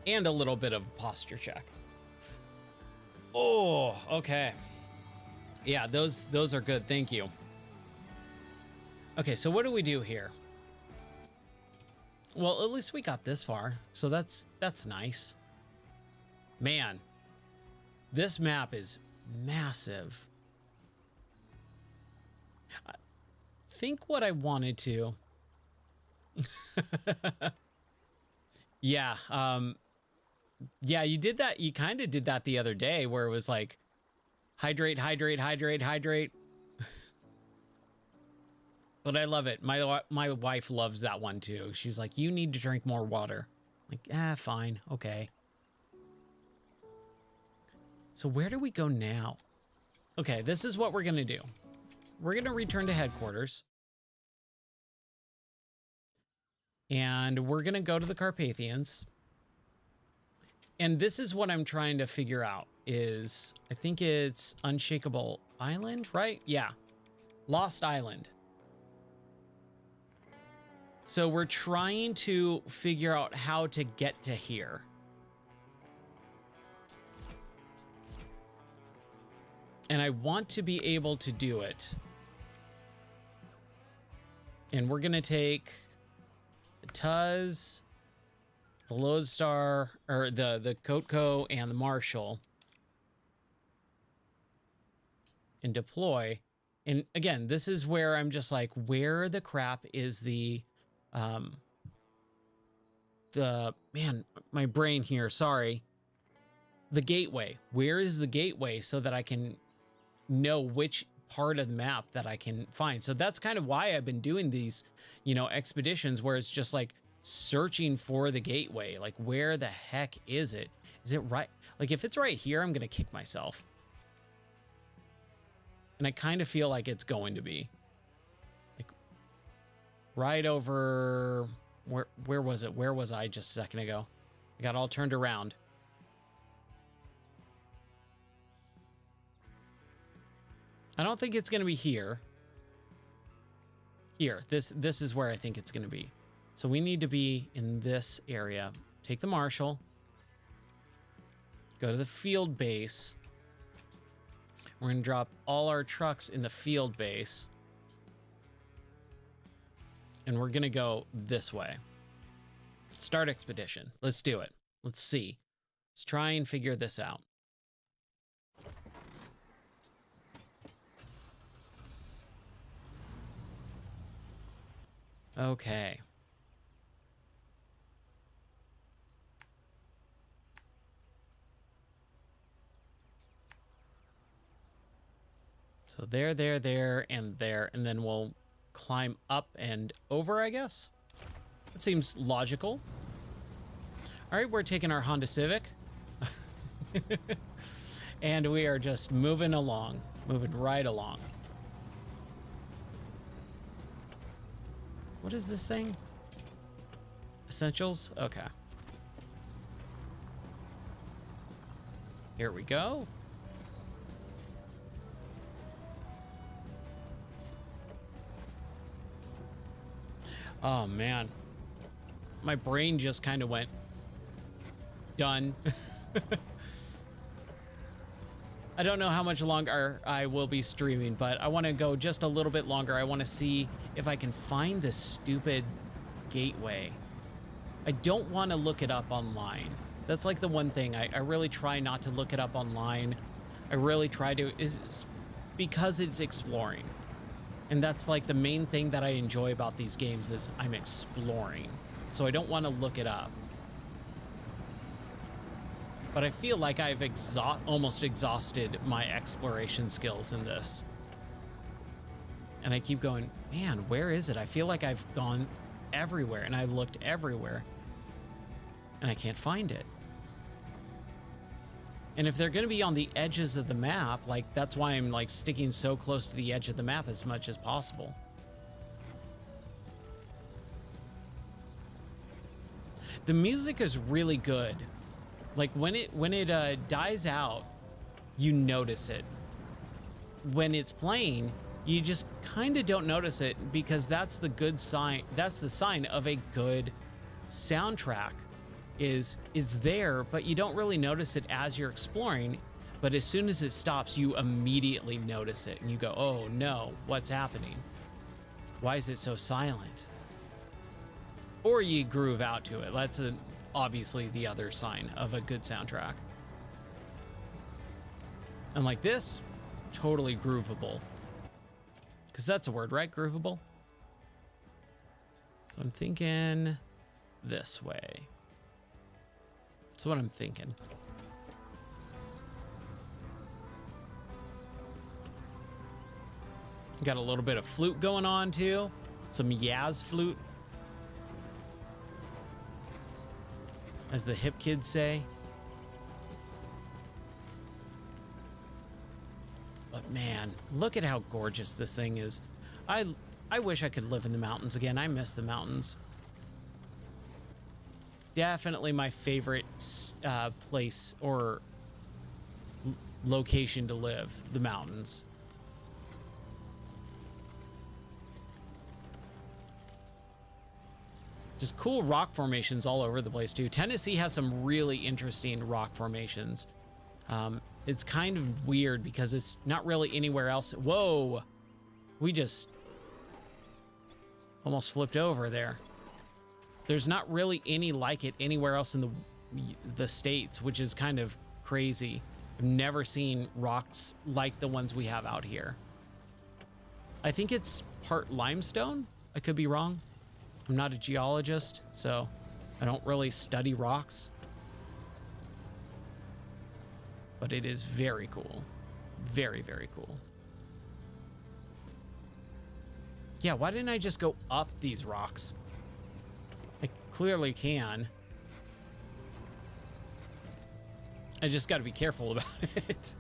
And a little bit of posture check. Oh, okay. Yeah, those are good. Thank you. Okay, so what do we do here? Well, at least we got this far, so that's nice. Man, this map is massive. I think what I wanted to... Yeah, yeah, you did that. You kind of did that the other day where it was like hydrate, hydrate, hydrate, hydrate. But I love it. My wife loves that one too. She's like, you need to drink more water. I'm like, fine. Okay. So where do we go now? Okay, this is what we're going to do. We're going to return to headquarters. And we're going to go to the Carpathians. And this is what I'm trying to figure out is, I think it's Unshakable Island, right? Yeah. Lost Island. So we're trying to figure out how to get to here. And I want to be able to do it. And we're going to take the Tuz, the Lodestar, or the Kotko and the Marshall, and deploy. And again, this is where I'm just like, where the crap is the man, my brain here, sorry. The gateway. Where is the gateway so that I can know which part of the map that I can find? So that's kind of why I've been doing these, you know, expeditions where it's just like searching for the gateway. Like, where the heck is it? Is it right? Like, if it's right here, I'm going to kick myself. And I kind of feel like it's going to be. Like, right over... Where was it? Where was I just a second ago? I got all turned around. I don't think it's going to be here. Here. This is where I think it's going to be. So we need to be in this area. Take the Marshall. Go to the field base. We're going to drop all our trucks in the field base. And we're going to go this way. Start expedition. Let's do it. Let's see. Let's try and figure this out. Okay. So there, and there, and then we'll climb up and over, I guess. That seems logical. All right, we're taking our Honda Civic. And we are just moving along, moving right along. What is this thing? Essentials? Okay. Here we go. Oh man. My brain just kind of went done. I don't know how much longer I will be streaming, but I want to go just a little bit longer. I want to see if I can find this stupid gateway. I don't want to look it up online. That's like the one thing. I really try not to look it up online. I really try to, is because it's exploring. And that's like the main thing that I enjoy about these games is I'm exploring. So I don't want to look it up. But I feel like I've almost exhausted my exploration skills in this. And I keep going, man, where is it? I feel like I've gone everywhere and I looked everywhere and I can't find it. And if they're going to be on the edges of the map, like that's why I'm like sticking so close to the edge of the map as much as possible. The music is really good. Like when it dies out, you notice it. When it's playing, you just kind of don't notice it because that's the good sign. That's the sign of a good soundtrack. Is there, but you don't really notice it as you're exploring. But as soon as it stops, you immediately notice it and you go, "Oh no, what's happening? Why is it so silent?" Or you groove out to it. That's obviously the other sign of a good soundtrack. And like this, totally groovable. Because that's a word, right? Groovable. So I'm thinking this way. That's what I'm thinking. Got a little bit of flute going on too. Some Yaz flute, as the hip kids say. But man, look at how gorgeous this thing is. I wish I could live in the mountains again. I miss the mountains. Definitely my favorite place or location to live, the mountains. Just cool rock formations all over the place too. Tennessee has some really interesting rock formations. It's kind of weird because it's not really anywhere else. Whoa, we just almost flipped over there. There's not really any like it anywhere else in the States, which is kind of crazy. I've never seen rocks like the ones we have out here. I think it's part limestone. I could be wrong. I'm not a geologist, so I don't really study rocks. But it is very cool. Very, very cool. Yeah, why didn't I just go up these rocks? I clearly can. I just got to be careful about it.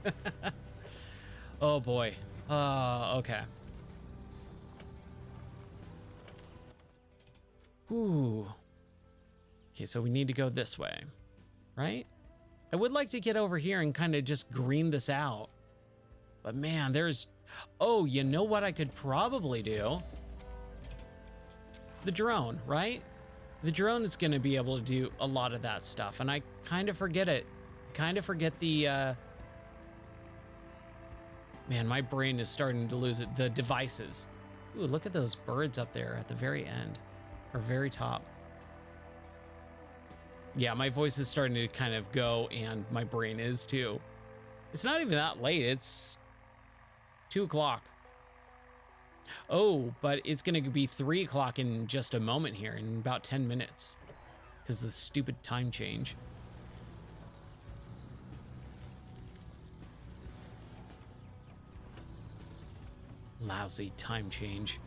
Oh boy. Okay. Ooh. Okay, so we need to go this way, right? I would like to get over here and kind of just green this out. But man, there's... Oh, you know what I could probably do? The drone, right? The drone is going to be able to do a lot of that stuff, and I kind of forget it. Kind of forget the... Man, my brain is starting to lose it. The devices. Ooh, look at those birds up there at the very end. Or very top. Yeah, my voice is starting to kind of go, and my brain is too. It's not even that late. It's 2 o'clock. Oh, but it's going to be 3 o'clock in just a moment here, in about 10 minutes. Because of the stupid time change. Lousy time change.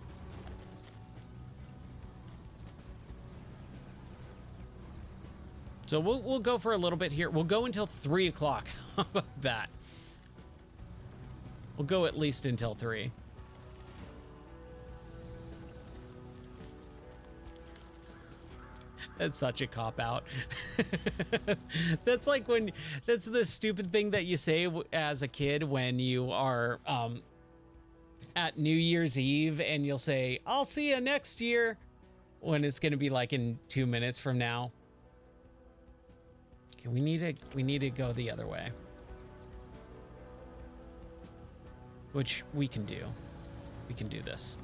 So we'll go for a little bit here. We'll go until 3 o'clock. How about that? We'll go at least until 3. That's such a cop-out. That's like when, that's the stupid thing that you say as a kid when you are at New Year's Eve and you'll say, I'll see you next year, when it's going to be like in 2 minutes from now. Okay, we need to go the other way. Which we can do. We can do this.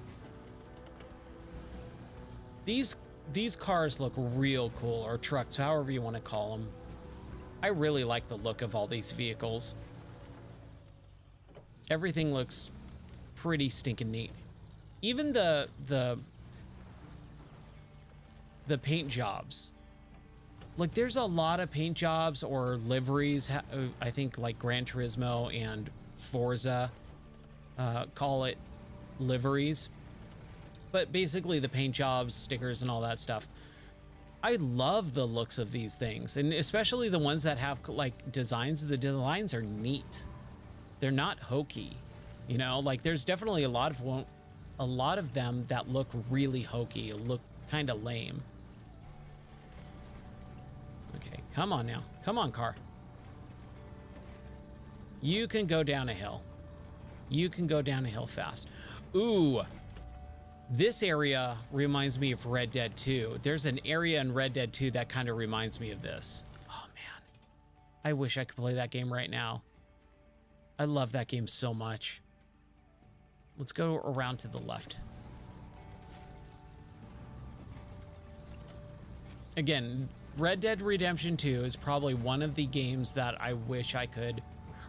These cars look real cool, or trucks, however you want to call them. I really like the look of all these vehicles. Everything looks pretty stinking neat. Even the paint jobs. Like, there's a lot of paint jobs or liveries. I think like Gran Turismo and Forza call it liveries. But basically the paint jobs, stickers, and all that stuff. I love the looks of these things, and especially the ones that have like designs. The designs are neat. They're not hokey, you know. Like, there's definitely a lot of them that look really hokey, look kind of lame. Okay, come on now, come on, car. You can go down a hill. You can go down a hill fast. Ooh. This area reminds me of Red Dead 2. There's an area in Red Dead 2 that kind of reminds me of this. Oh, man. I wish I could play that game right now. I love that game so much. Let's go around to the left. Again, Red Dead Redemption 2 is probably one of the games that I wish I could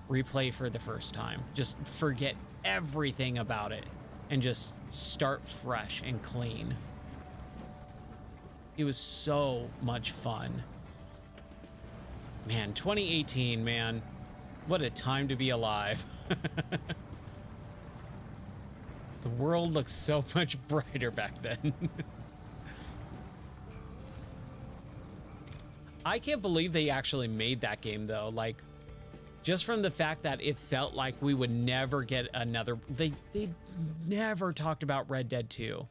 replay for the first time. Just forget everything about it and just start fresh and clean. It was so much fun. Man, 2018, man. What a time to be alive. The world looks so much brighter back then. I can't believe they actually made that game, though. Like, just from the fact that it felt like we would never get another... They never talked about Red Dead 2.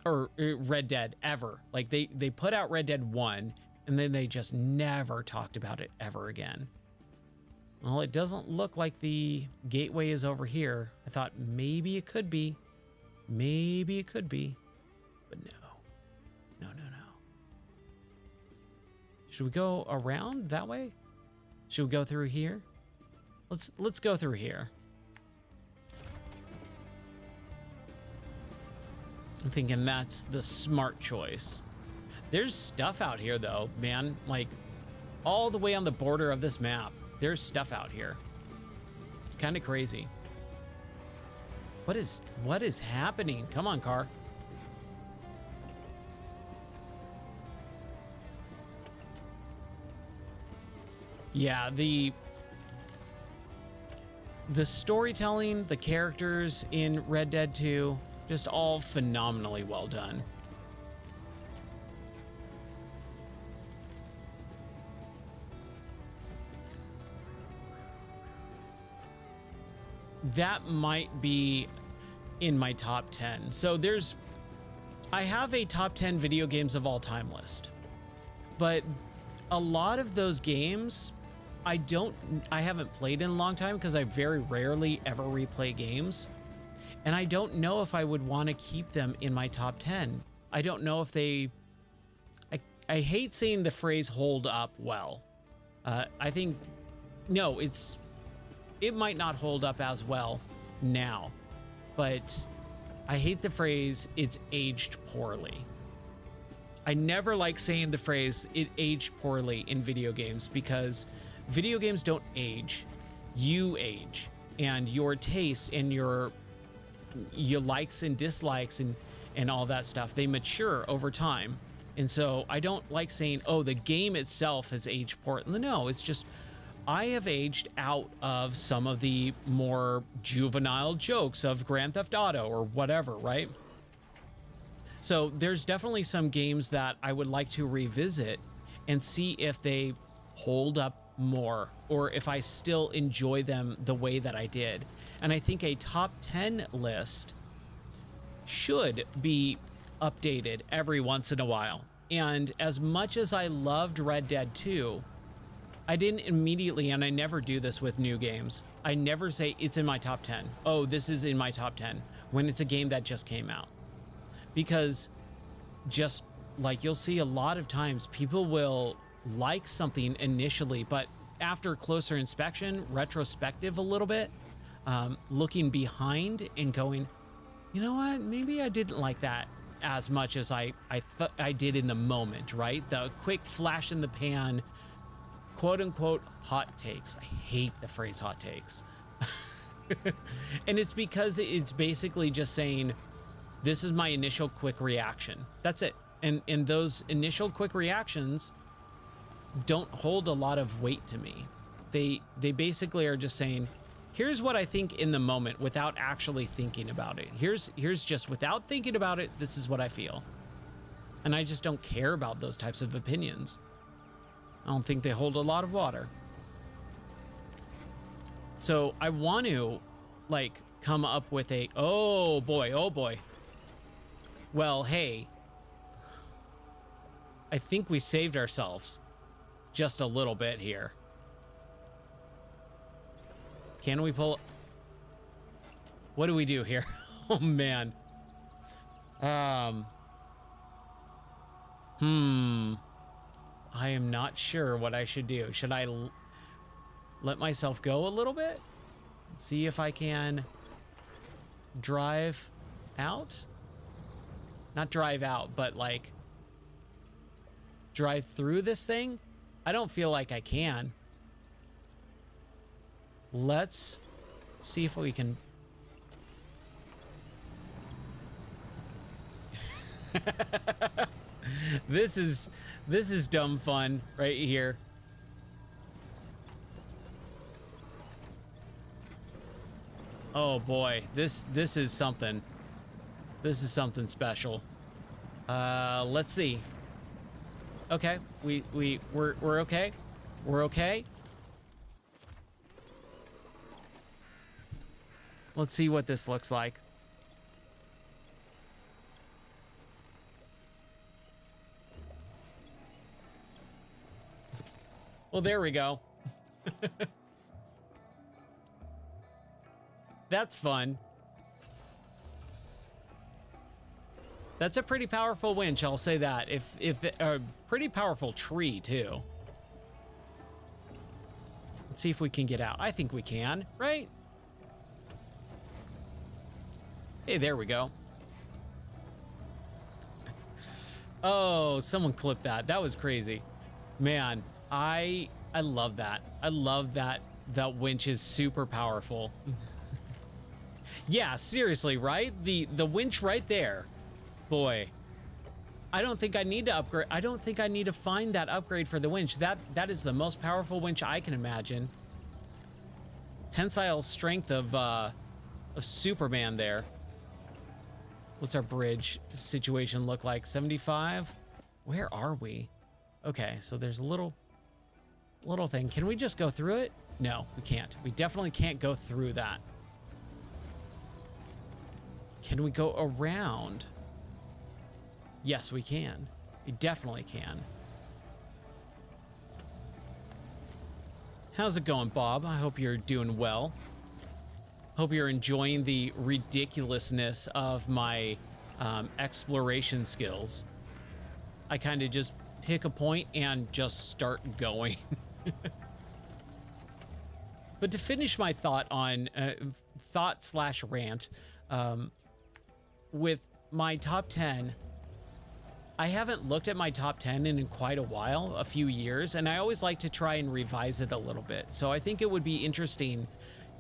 Or Red Dead, ever. Like, they put out Red Dead 1, and then they just never talked about it ever again. Well, it doesn't look like the gateway is over here. I thought maybe it could be. Maybe it could be. But no. No, no, no. Should we go around that way? Should we go through here? Let's go through here. I'm thinking that's the smart choice. There's stuff out here, though, man. Like, all the way on the border of this map, there's stuff out here. It's kind of crazy. What is happening? Come on, car. Yeah, the storytelling, the characters in Red Dead 2, just all phenomenally well done. That might be in my top 10. So I have a top 10 video games of all time list, but a lot of those games I haven't played in a long time because I very rarely ever replay games. And I don't know if I would want to keep them in my top 10. I don't know if I hate saying the phrase hold up well. I think, no, it might not hold up as well now, but I hate the phrase it's aged poorly. I never like saying the phrase it aged poorly in video games, because video games don't age, you age, and your taste and your likes and dislikes and all that stuff, they mature over time. And so I don't like saying, oh, the game itself has aged poorly. No, it's just I have aged out of some of the more juvenile jokes of Grand Theft Auto or whatever, right? So there's definitely some games that I would like to revisit and see if they hold up more, or if I still enjoy them the way that I did. And I think a top 10 list should be updated every once in a while. And as much as I loved Red Dead 2, I didn't immediately, and I never do this with new games, I never say it's in my top 10. Oh, this is in my top 10 when it's a game that just came out. Because just like you'll see a lot of times, people will like something initially, but after closer inspection, retrospective a little bit, looking behind and going, you know what, maybe I didn't like that as much as I thought I did in the moment, right? The quick flash in the pan, quote unquote, hot takes. I hate the phrase hot takes. And it's because it's basically just saying, this is my initial quick reaction. That's it. And those initial quick reactions don't hold a lot of weight to me. They basically are just saying, here's what I think in the moment without actually thinking about it. Here's just without thinking about it, this is what I feel. And I just don't care about those types of opinions. I don't think they hold a lot of water. So I want to like come up with a, oh boy. Well, hey, I think we saved ourselves just a little bit here. Can we pull? What do we do here? Oh man. I am not sure what I should do. Should I let myself go a little bit? See if I can drive out? Not drive out, but like drive through this thing? I don't feel like I can. Let's see if we can. This is dumb fun right here. Oh boy, this is something. This is something special. Let's see. Okay, we're okay. We're okay. Let's see what this looks like. Well, there we go. That's fun. That's a pretty powerful winch, I'll say that. If a pretty powerful tree too. Let's see if we can get out. I think we can, right? Hey, there we go. Oh, someone clipped that. That was crazy. Man, I love that. I love that winch is super powerful. Yeah, seriously, right? The winch right there. Boy, I don't think I need to upgrade. I don't think I need to find that upgrade for the winch. That is the most powerful winch I can imagine. Tensile strength of Superman there. What's our bridge situation look like? 75? Where are we? Okay, so there's a little thing. Can we just go through it? No, we can't. We definitely can't go through that. Can we go around? Yes, we can. We definitely can. How's it going, Bob? I hope you're doing well. Hope you're enjoying the ridiculousness of my exploration skills. I kind of just pick a point and just start going. But to finish my thought on thought/rant, with my top 10, I haven't looked at my top 10 in quite a while, a few years, and I always like to try and revise it a little bit. So I think it would be interesting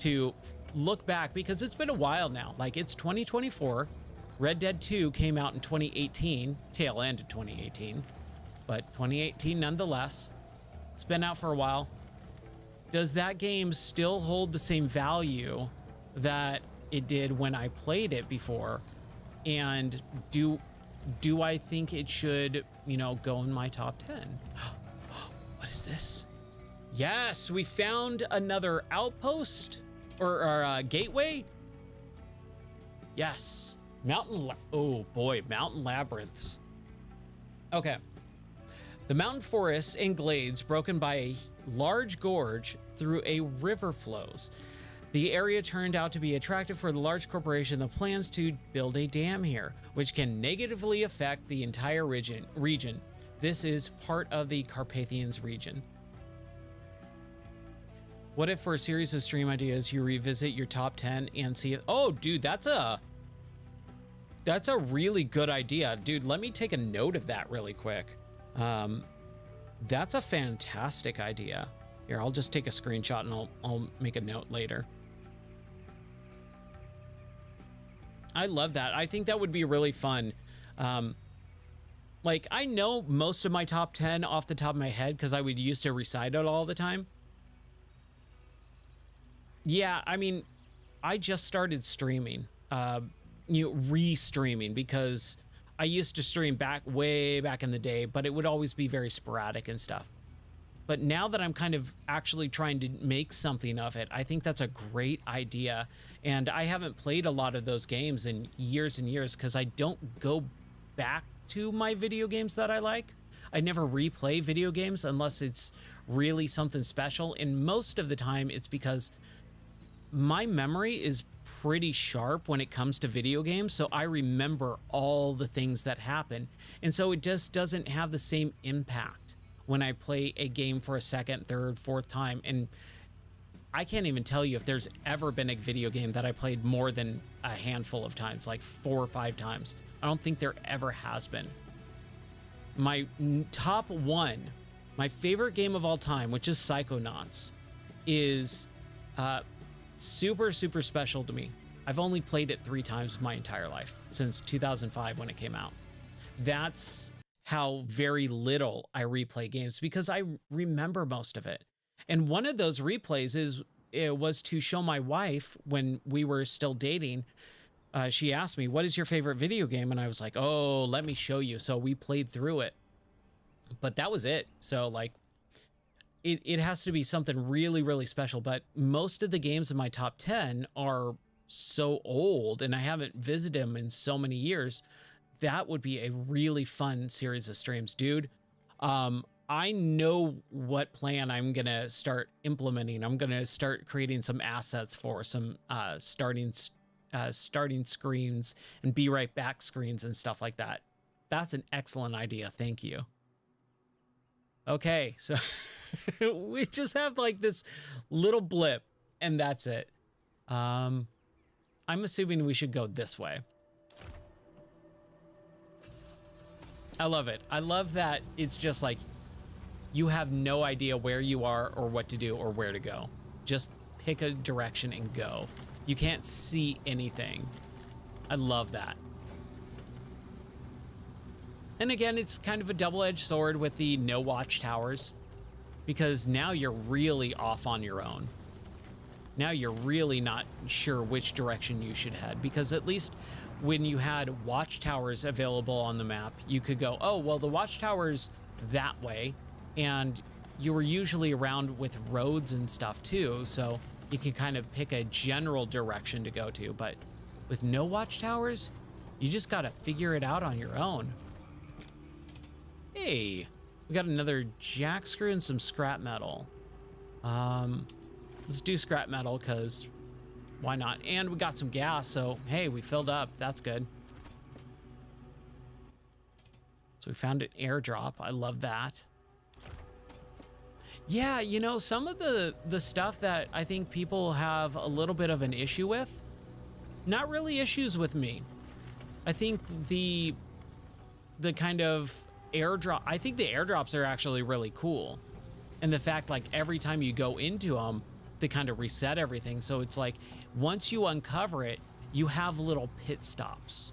to look back, because it's been a while now. Like, it's 2024. Red Dead 2 came out in 2018, tail end of 2018, but 2018 nonetheless. It's been out for a while. Does that game still hold the same value that it did when I played it before? And do I think it should, you know, go in my top 10? What is this? Yes, we found another outpost or gateway. Yes. Oh boy, mountain labyrinths. Okay. The mountain forests and glades broken by a large gorge through a river flows. The area turned out to be attractive for the large corporation that plans to build a dam here, which can negatively affect the entire region. This is part of the Carpathians region. What if for a series of stream ideas, you revisit your top 10 and see it? Oh, dude, that's a really good idea. Dude, let me take a note of that really quick. That's a fantastic idea. Here, I'll just take a screenshot and I'll make a note later. I love that. I think that would be really fun. Like, I know most of my top 10 off the top of my head because I would used to recite it all the time. Yeah, I mean, I just started streaming, re-streaming, because I used to stream way back in the day, but it would always be very sporadic and stuff. But now that I'm kind of actually trying to make something of it, I think that's a great idea. And I haven't played a lot of those games in years and years because I don't go back to my video games that I like. I never replay video games unless it's really something special. And most of the time it's because my memory is pretty sharp when it comes to video games, so I remember all the things that happen, and so it just doesn't have the same impact when I play a game for a second, third, fourth time. And I can't even tell you if there's ever been a video game that I played more than a handful of times, like 4 or 5 times. I don't think there ever has been. My top one, my favorite game of all time, which is Psychonauts, is super special to me. I've only played it 3 times my entire life, since 2005 when it came out. That's how very little I replay games, because I remember most of it. And one of those replays was to show my wife when we were still dating. She asked me, what is your favorite video game? And I was like, oh, let me show you. So we played through it, but that was it. So like, it has to be something really special. But most of the games in my top 10 are so old and I haven't visited them in so many years. That would be a really fun series of streams, dude. I know what plan I'm gonna start implementing. I'm gonna start creating some assets for some starting screens and be right back screens and stuff like that. That's an excellent idea. Thank you. Okay, so we just have like this little blip and that's it. I'm assuming we should go this way. I love it. I love that it's just like you have no idea where you are or what to do or where to go. Just pick a direction and go. You can't see anything. I love that. And again, it's kind of a double-edged sword with the no watchtowers, because now you're really off on your own. Now you're really not sure which direction you should head, because at least when you had watchtowers available on the map, you could go, oh, well, the watchtower's that way, and you were usually around with roads and stuff too, so you can kind of pick a general direction to go to. But with no watchtowers, you just got to figure it out on your own. Hey, we got another jack screw and some scrap metal. Let's do scrap metal, because why not? And we got some gas, so hey, we filled up. That's good. So we found an airdrop. I love that. Yeah, you know, some of the stuff that I think people have a little bit of an issue with, not really issues with me. I think the kind of airdrop, I think the airdrops are actually really cool. And the fact, like, every time you go into them, they kind of reset everything. So it's like, once you uncover it, you have little pit stops.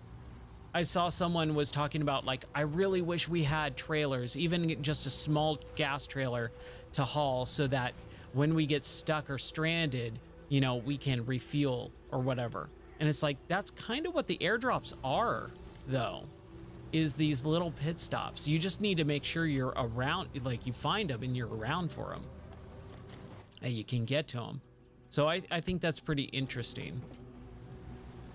I saw someone was talking about, like, I really wish we had trailers, even just a small gas trailer to haul, so that when we get stuck or stranded, you know, we can refuel or whatever. And it's like, that's kind of what the airdrops are, though, is these little pit stops. You just need to make sure you're around, like, you find them and you're around for them. you can get to them. So I think that's pretty interesting.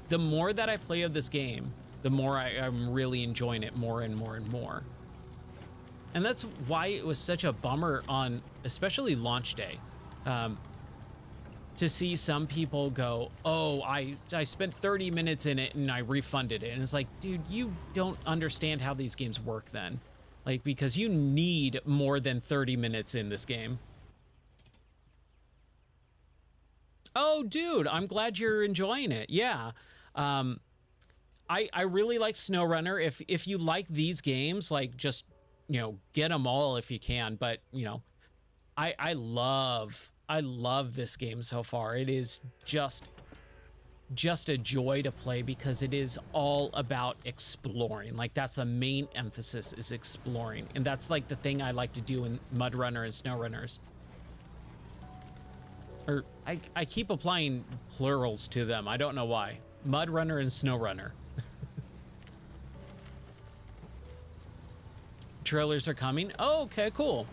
The more that I play of this game, the more I'm really enjoying it more and more and more. And that's why it was such a bummer on especially launch day, to see some people go, oh, I spent 30 minutes in it and I refunded it. And it's like, dude, you don't understand how these games work then. Like, because you need more than 30 minutes in this game. Oh, dude, I'm glad you're enjoying it. Yeah. I really like SnowRunner. If you like these games, like, just, you know, get them all if you can. But, you know, I love this game so far. It is just a joy to play because it is all about exploring. Like, that's the main emphasis, is exploring. And that's like the thing I like to do in MudRunner and SnowRunners. Or I keep applying plurals to them. I don't know why. MudRunner and SnowRunner. Trailers are coming. Oh, okay, cool.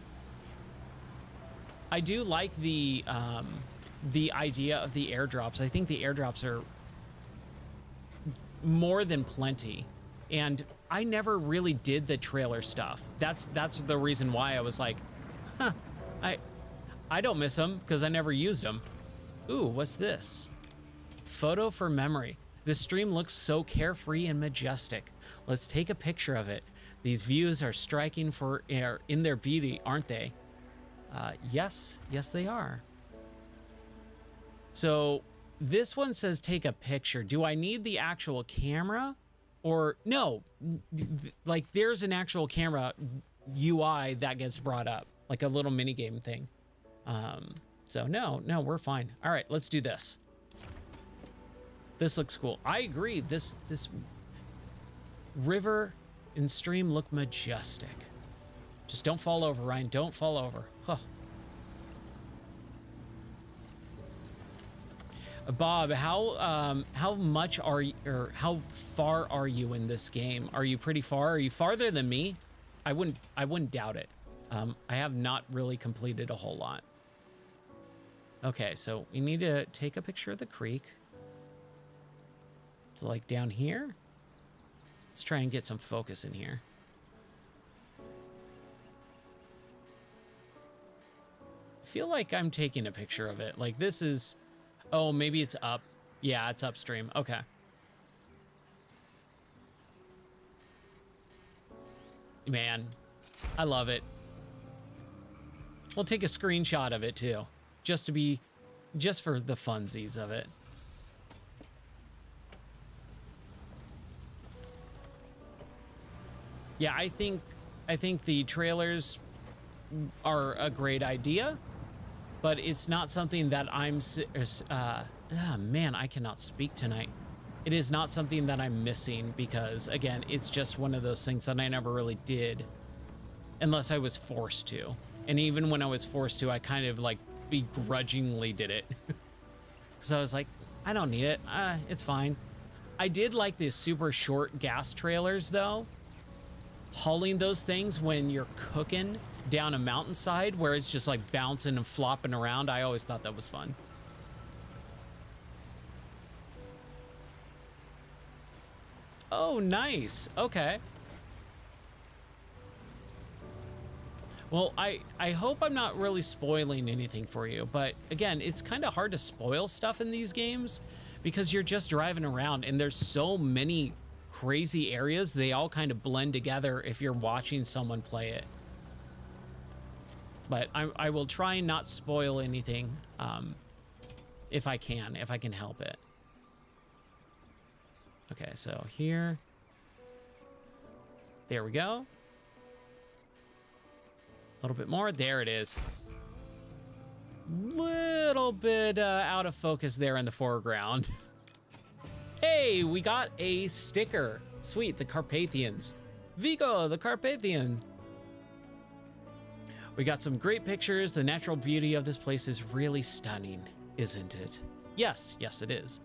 I do like the idea of the airdrops. I think the airdrops are more than plenty. And I never really did the trailer stuff. That's the reason why I was like, huh, I don't miss them because I never used them. Ooh, what's this? Photo for memory. This stream looks so carefree and majestic. Let's take a picture of it. These views are striking in their beauty, aren't they? Yes, they are. So this one says take a picture. Do I need the actual camera? Or no, like there's an actual camera UI that gets brought up, like a little mini game thing. So no, we're fine. All right, let's do this. This looks cool. I agree. This river and stream look majestic. Just don't fall over, Ryan. Don't fall over. Huh. Bob, how much are you, or how far are you in this game? Are you pretty far? Are you farther than me? I wouldn't doubt it. I have not really completed a whole lot. Okay, so we need to take a picture of the creek. It's like down here. Let's try and get some focus in here. I feel like I'm taking a picture of it. Like this is, oh, maybe it's up. Yeah, it's upstream. Okay. Man, I love it. We'll take a screenshot of it too, just for the funsies of it. Yeah, I think the trailers are a great idea, but it's not something that man, I cannot speak tonight. It is not something that I'm missing because, again, it's just one of those things that I never really did unless I was forced to. And even when I was forced to, I kind of like begrudgingly did it. So I was like, I don't need it. It's fine. I did like these super short gas trailers though. Hauling those things when you're cooking down a mountainside where it's just like bouncing and flopping around. I always thought that was fun. Oh, nice. Okay. Well, I hope I'm not really spoiling anything for you, but again, it's kind of hard to spoil stuff in these games because you're just driving around and there's so many crazy areas. They all kind of blend together if you're watching someone play it. But I will try and not spoil anything if I can help it. Okay, so here. There we go. A little bit more. There it is. Little bit out of focus there in the foreground. Hey, we got a sticker. Sweet, the Carpathians. Vigo, the Carpathian. We got some great pictures. The natural beauty of this place is really stunning, isn't it? Yes, it is.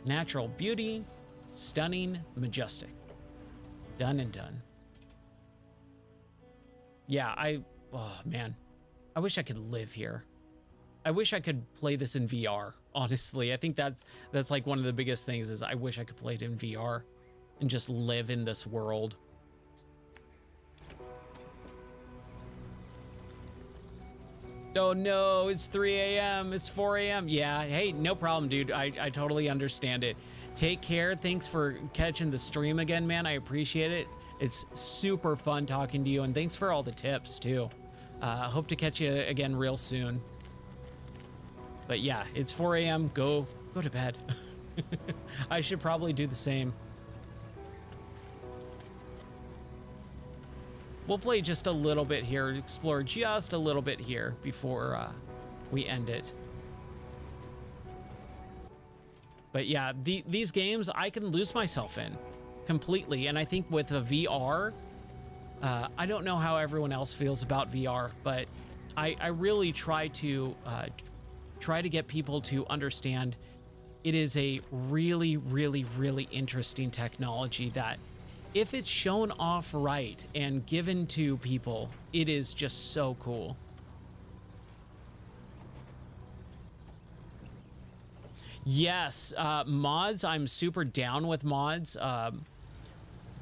Natural beauty, stunning, majestic. Done and done. Yeah, oh man, I wish I could live here. I wish I could play this in VR, honestly. I think that's like one of the biggest things is I wish I could play it in VR and just live in this world. Oh no, it's 3 a.m. It's 4 a.m. Yeah, hey, no problem, dude. I totally understand it. Take care. Thanks for catching the stream again, man. I appreciate it. It's super fun talking to you, and thanks for all the tips too. Hope to catch you again real soon. But yeah, it's 4 a.m. Go to bed. I should probably do the same. We'll play just a little bit here, explore just a little bit here before we end it. But yeah, these games I can lose myself in completely. And I think with a VR, I don't know how everyone else feels about VR, but I really try to get people to understand it is a really, really, really interesting technology that if it's shown off right and given to people, it is just so cool. Yes, mods, I'm super down with mods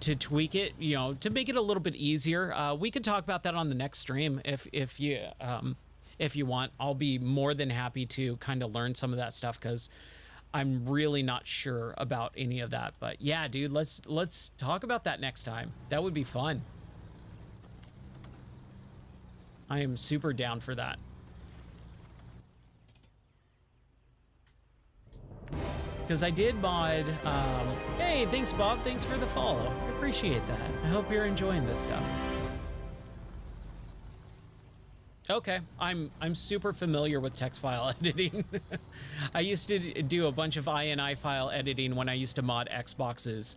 to tweak it, you know, to make it a little bit easier. We could talk about that on the next stream if you want. I'll be more than happy to kind of learn some of that stuff because I'm really not sure about any of that. But yeah, dude, let's talk about that next time. That would be fun. I am super down for that. Because I did mod, hey, thanks Bob, thanks for the follow. I appreciate that. I hope you're enjoying this stuff. Okay, I'm super familiar with text file editing. I used to do a bunch of INI file editing when I used to mod Xboxes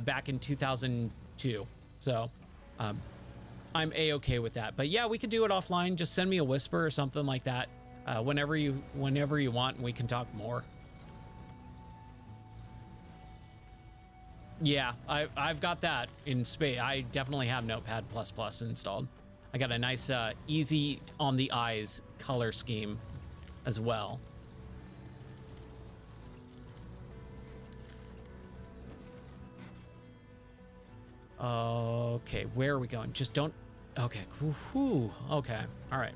back in 2002. So I'm a-okay with that. But yeah, we could do it offline. Just send me a whisper or something like that whenever you want, and we can talk more. Yeah, I've got that in space. I definitely have Notepad++ installed. I got a nice, easy on the eyes color scheme as well. Okay, where are we going? Just don't... Okay, whew, okay, all right.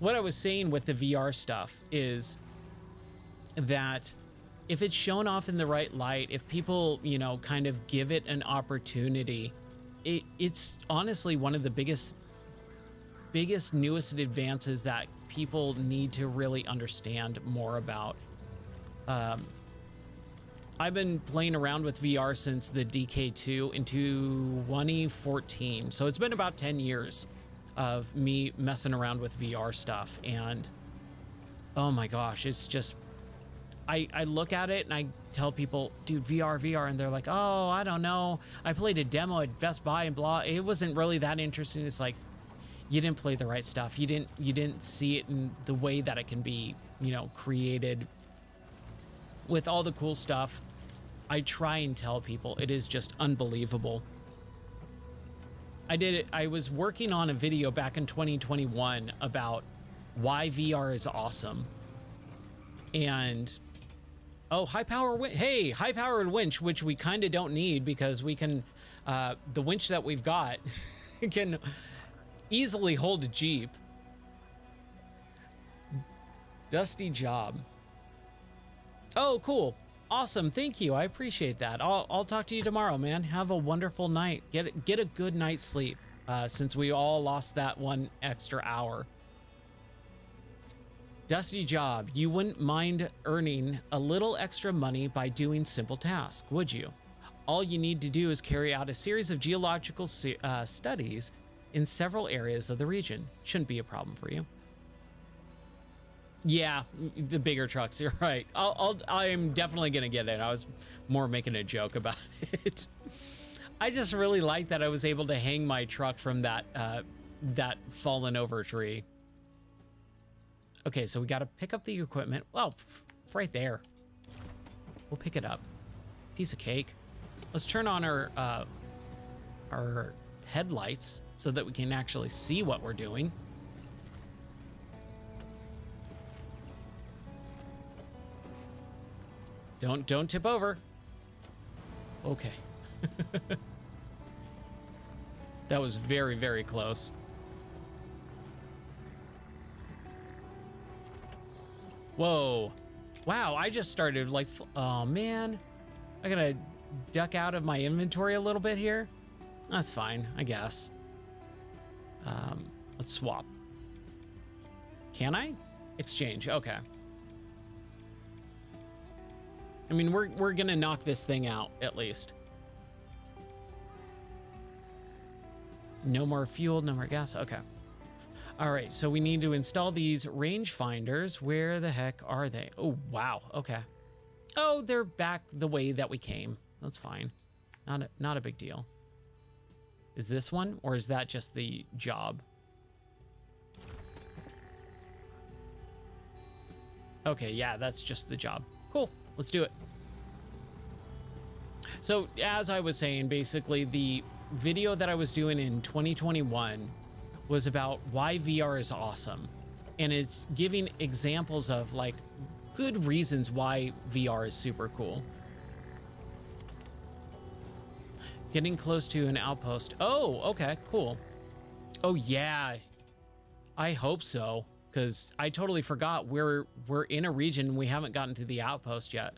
What I was saying with the VR stuff is that if it's shown off in the right light, if people, you know, kind of give it an opportunity, it's honestly one of the biggest, newest advances that people need to really understand more about. I've been playing around with VR since the DK2 in 2014. So it's been about 10 years of me messing around with VR stuff. And oh my gosh, it's just, I look at it and I tell people, dude, VR, and they're like, oh, I don't know. I played a demo at Best Buy and blah. It wasn't really that interesting. It's like, you didn't play the right stuff. You didn't see it in the way that it can be, you know, created with all the cool stuff. I try and tell people it is just unbelievable. I was working on a video back in 2021 about why VR is awesome. And oh, high-powered winch, which we kind of don't need because we can, the winch that we've got can easily hold a Jeep. Dusty job. Oh, cool. Awesome. Thank you. I appreciate that. I'll talk to you tomorrow, man. Have a wonderful night. Get a good night's sleep, since we all lost that one extra hour. Dusty job. You wouldn't mind earning a little extra money by doing simple tasks, would you? All you need to do is carry out a series of geological studies in several areas of the region. Shouldn't be a problem for you. Yeah, the bigger trucks, you're right. I'm definitely gonna get it. I was more making a joke about it. I just really like that I was able to hang my truck from that fallen over tree. Okay, so we got to pick up the equipment. Well, right there. We'll pick it up. Piece of cake. Let's turn on our headlights so that we can actually see what we're doing. Don't tip over. Okay. That was very, very close. Whoa. Wow, I just started like, oh man. I gotta duck out of my inventory a little bit here. That's fine, I guess. Let's swap. Can I? Exchange, okay. I mean, we're gonna knock this thing out at least. No more fuel, no more gas, okay. All right, so we need to install these rangefinders. Where the heck are they? Oh, wow, okay. Oh, they're back the way that we came. That's fine. Not a big deal. Is this one, or is that just the job? Okay, yeah, that's just the job. Cool, let's do it. So, as I was saying, basically, the video that I was doing in 2021 was about why VR is awesome. And it's giving examples of, like, good reasons why VR is super cool. Getting close to an outpost. Oh, okay, cool. Oh, yeah. I hope so, because I totally forgot we're in a region and we haven't gotten to the outpost yet.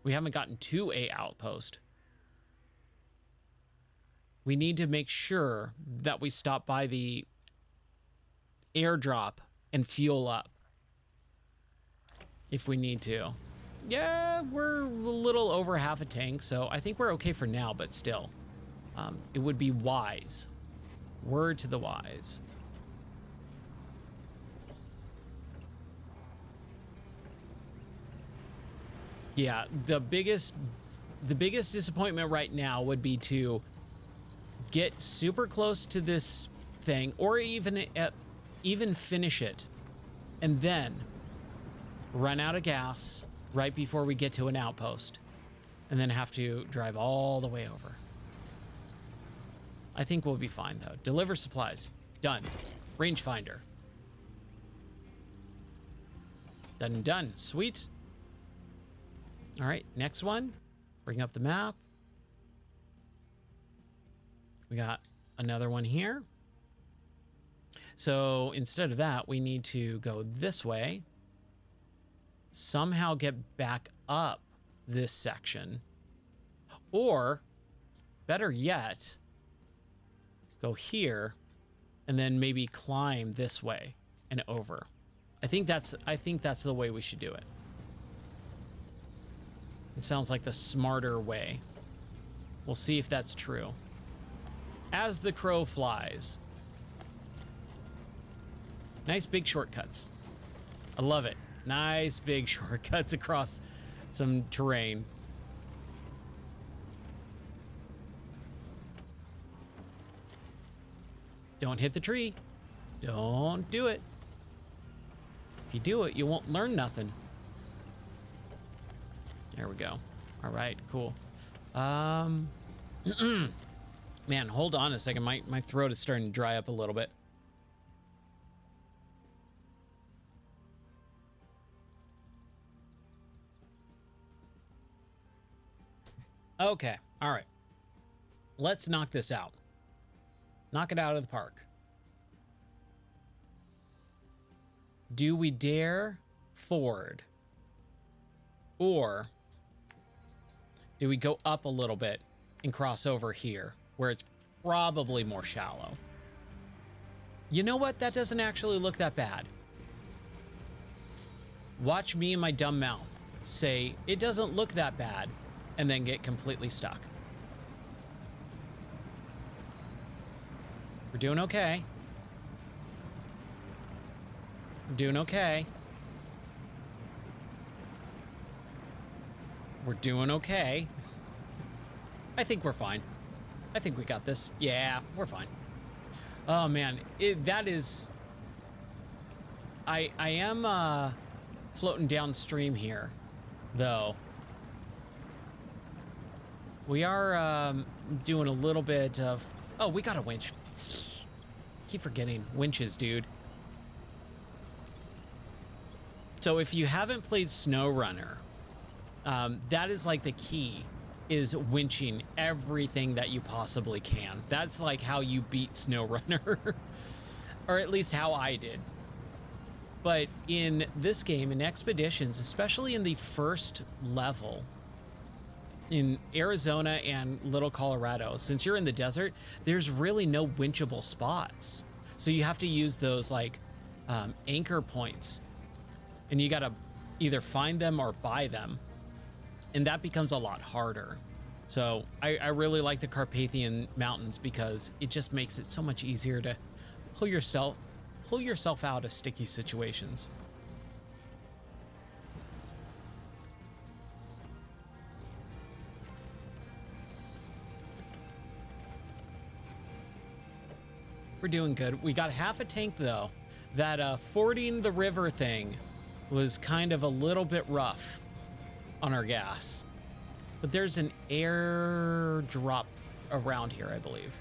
We haven't gotten to a outpost. We need to make sure that we stop by the airdrop and fuel up if we need to. Yeah, we're a little over half a tank, so I think we're okay for now, but still, it would be wise. Word to the wise. Yeah, the biggest disappointment right now would be to get super close to this thing, or even finish it, and then run out of gas right before we get to an outpost, and then have to drive all the way over. I think we'll be fine though. Deliver supplies. Done. Rangefinder. Done and done. Sweet. All right, next one. Bring up the map. We got another one here. So instead of that, we need to go this way. Somehow get back up this section. Or, better yet, go here and then maybe climb this way and over. I think that's the way we should do it. It sounds like the smarter way. We'll see if that's true. As the crow flies. Nice big shortcuts. I love it. Nice big shortcuts across some terrain. Don't hit the tree. Don't do it. If you do it, you won't learn nothing. There we go. All right, cool. Man, hold on a second. My throat is starting to dry up a little bit. Okay, all right. Let's knock this out. Knock it out of the park. Do we dare forward? Or do we go up a little bit and cross over here where it's probably more shallow? You know what? That doesn't actually look that bad. Watch me and my dumb mouth say it doesn't look that bad and then get completely stuck. We're doing okay. We're doing okay. We're doing okay. I think we're fine. I think we got this. Yeah, we're fine. Oh man, that is... I am floating downstream here, though. We are doing a little bit of... Oh, we got a winch. Keep forgetting winches, dude. So if you haven't played SnowRunner, that is like the key, is winching everything that you possibly can. That's like how you beat SnowRunner, or at least how I did. But in this game, in Expeditions, especially in the first level, in Arizona and Little Colorado, since you're in the desert, there's really no winchable spots. So you have to use those like anchor points, and you gotta either find them or buy them. And that becomes a lot harder. So I really like the Carpathian Mountains because it just makes it so much easier to pull yourself out of sticky situations. We're doing good. We got half a tank though. That fording the river thing was kind of a little bit rough on our gas. But there's an airdrop around here, I believe.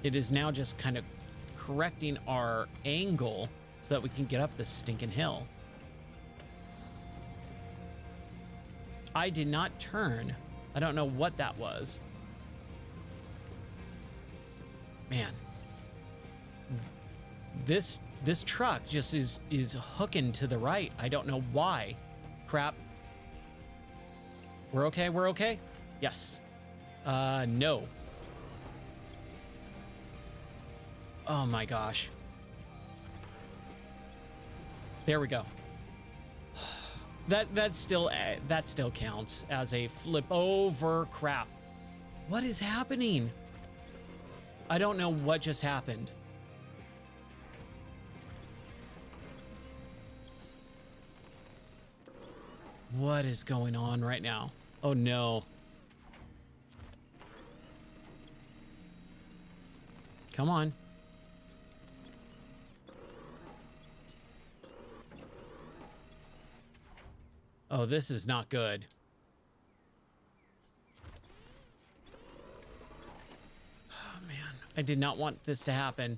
It is now just kind of correcting our angle so that we can get up this stinking hill. I did not turn. I don't know what that was. Man. This truck just is hooking to the right. I don't know why. Crap. We're okay? We're okay? Yes. No. Oh my gosh. There we go. That still counts as a flip over. Crap. What is happening? I don't know what just happened. What is going on right now? Oh no. Come on. Oh, this is not good. Oh man, I did not want this to happen.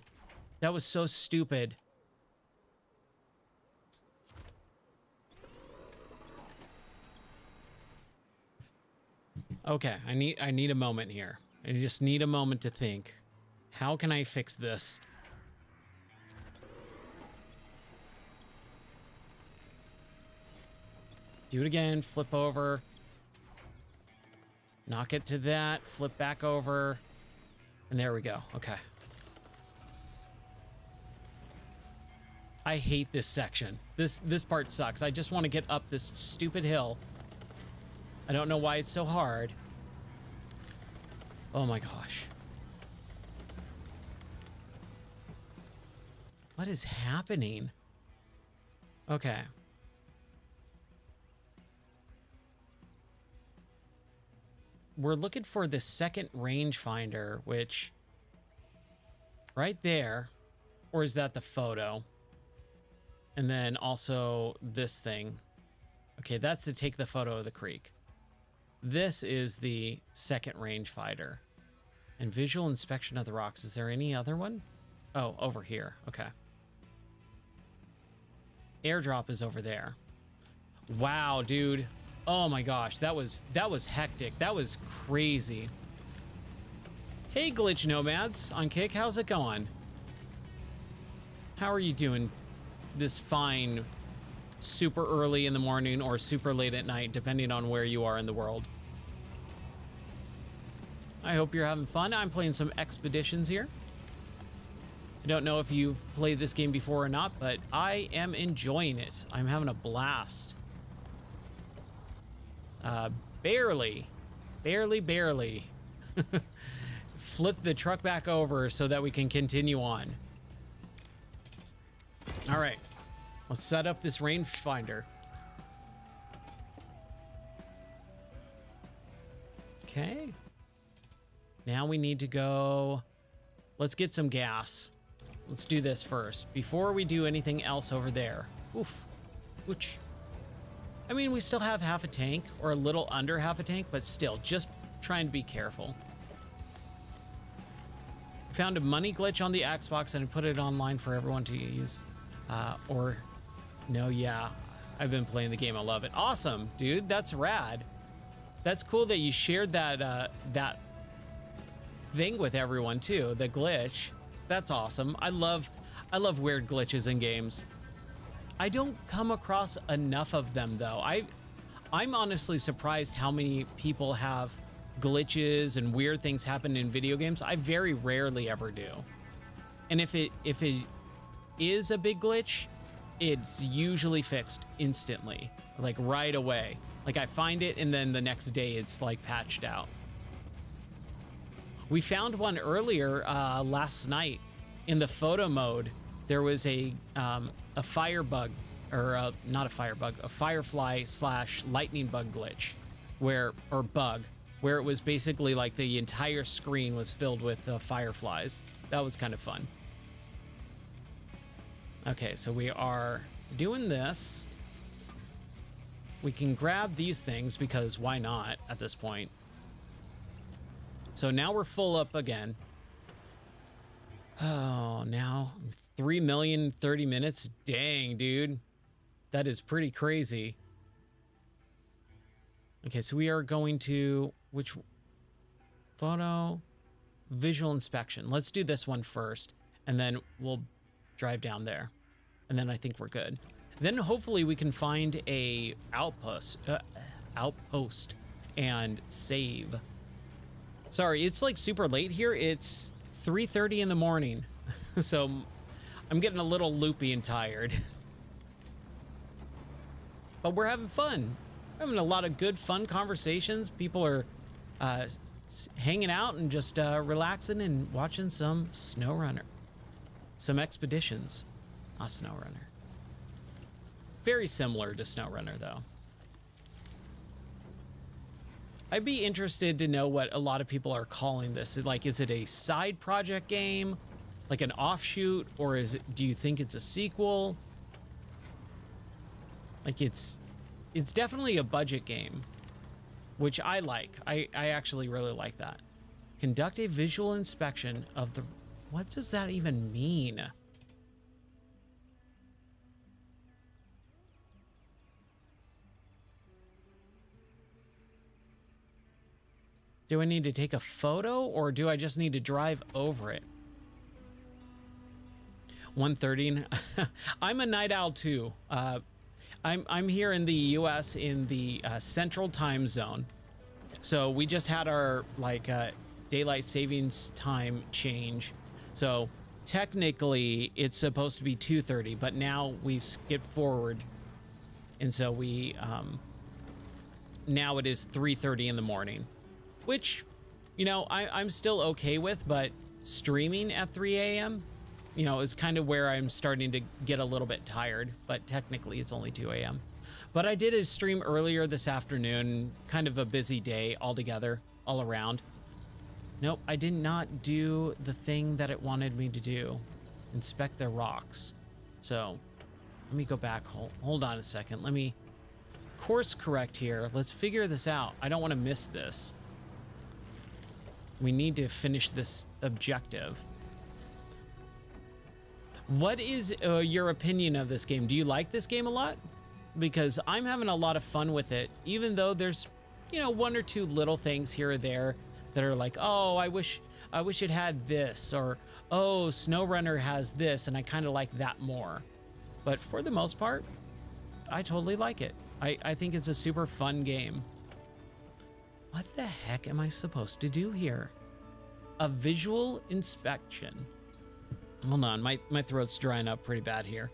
That was so stupid. Okay, I need a moment here. I just need a moment to think. How can I fix this? Do it again, flip over. Knock it to that, flip back over. And there we go. Okay. I hate this section. This part sucks. I just want to get up this stupid hill. I don't know why it's so hard. Oh my gosh. What is happening? Okay. We're looking for the second rangefinder, which right there, or is that the photo? And then also this thing. Okay, that's to take the photo of the creek. This is the second rangefinder. And visual inspection of the rocks. Is there any other one? Oh, over here. Okay. Airdrop is over there. Wow, dude. Oh my gosh, that was hectic. That was crazy. Hey, Glitch Nomads on Kick, how's it going? How are you doing this fine super early in the morning or super late at night, depending on where you are in the world? I hope you're having fun. I'm playing some Expeditions here. I don't know if you've played this game before or not, but I am enjoying it. I'm having a blast. Barely flip the truck back over so that we can continue on. All right, let's set up this rangefinder. Okay. Now we need to go. Let's get some gas. Let's do this first before we do anything else over there. Oof. Which, I mean, we still have half a tank or a little under half a tank, but still just trying to be careful. Found a money glitch on the Xbox and I put it online for everyone to use. Or No, yeah. I've been playing the game. I love it. Awesome, dude. That's rad. That's cool that you shared that that thing with everyone too. The glitch. That's awesome. I love weird glitches in games. I don't come across enough of them though. I'm honestly surprised how many people have glitches and weird things happen in video games. I very rarely ever do. And if it is a big glitch, it's usually fixed instantly, like right away. Like I find it and then the next day it's like patched out. We found one earlier last night in the photo mode. There was a fire bug, or not a fire bug, a firefly / lightning bug glitch, where it was basically like the entire screen was filled with fireflies. That was kind of fun. Okay, so we are doing this. We can grab these things because why not at this point? So now we're full up again. Oh, now 3 million 30 minutes. Dang, dude. That is pretty crazy. Okay, so we are going to which photo? Visual inspection. Let's do this one first, and then we'll drive down there. And then I think we're good. Then hopefully we can find a outpost and save. Sorry, it's like super late here. It's 3:30 in the morning. So I'm getting a little loopy and tired. But we're having fun. Having a lot of good fun conversations. People are hanging out and just relaxing and watching some SnowRunner. Some expeditions. SnowRunner. Very similar to SnowRunner though. I'd be interested to know what a lot of people are calling this. Like, is it a side project game, like an offshoot, or do you think it's a sequel? Like, it's definitely a budget game, which I like. I actually really like that. Conduct a visual inspection of the... What does that even mean? Do I need to take a photo or do I just need to drive over it? 1:30. I'm a night owl too. I'm here in the US in the central time zone. So we just had our daylight savings time change. So technically it's supposed to be 2:30, but now we skipped forward. And so we now it is 3:30 in the morning. Which, you know, I'm still okay with, but streaming at 3 a.m., you know, is kind of where I'm starting to get a little bit tired, but technically it's only 2 a.m. But I did a stream earlier this afternoon, kind of a busy day altogether, all around. Nope, I did not do the thing that it wanted me to do. Inspect the rocks. So let me go back. Hold on a second. Let me course correct here. Let's figure this out. I don't want to miss this. We need to finish this objective. What is your opinion of this game? Do you like this game a lot? Because I'm having a lot of fun with it, even though there's, you know, one or two little things here or there that are like, oh, I wish it had this, or oh, SnowRunner has this, and I kind of like that more. But for the most part, I totally like it. I think it's a super fun game. What the heck am I supposed to do here? A visual inspection. Hold on, my throat's drying up pretty bad here.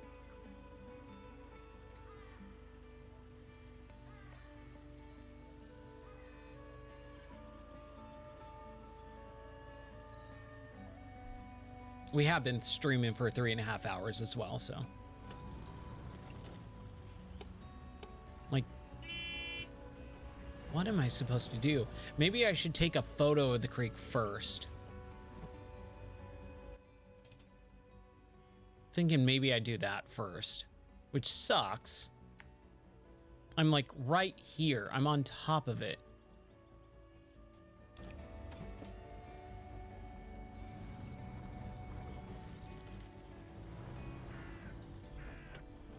We have been streaming for 3.5 hours as well, so. Like, what am I supposed to do? Maybe I should take a photo of the creek first. Thinking maybe I do that first, which sucks. I'm like right here. I'm on top of it.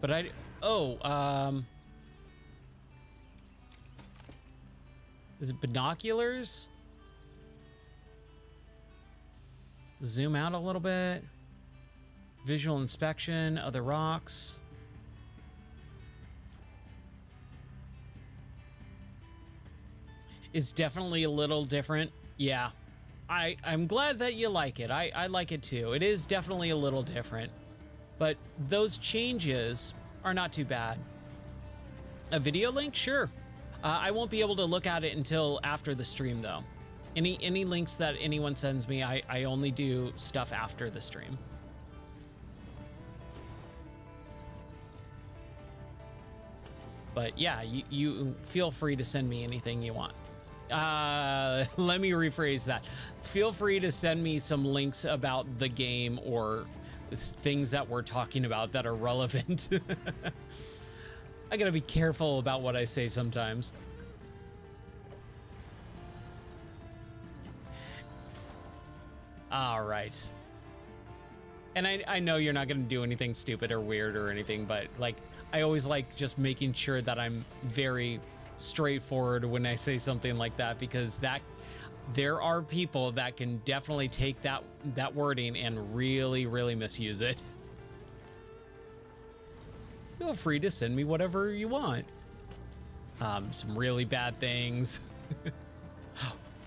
But Oh, is it binoculars? Zoom out a little bit. Visual inspection, other rocks. It's definitely a little different. Yeah. I'm glad that you like it. I like it too. It is definitely a little different. But those changes are not too bad. A video link? Sure. I won't be able to look at it until after the stream, though. Any links that anyone sends me, I only do stuff after the stream. But yeah, you feel free to send me anything you want. Let me rephrase that. Feel free to send me some links about the game or things that we're talking about that are relevant. I gotta be careful about what I say sometimes. All right. And I know you're not gonna do anything stupid or weird or anything, but like, I always like just making sure that I'm very straightforward when I say something like that, because there are people that can definitely take that wording and really misuse it. Feel free to send me whatever you want. Some really bad things.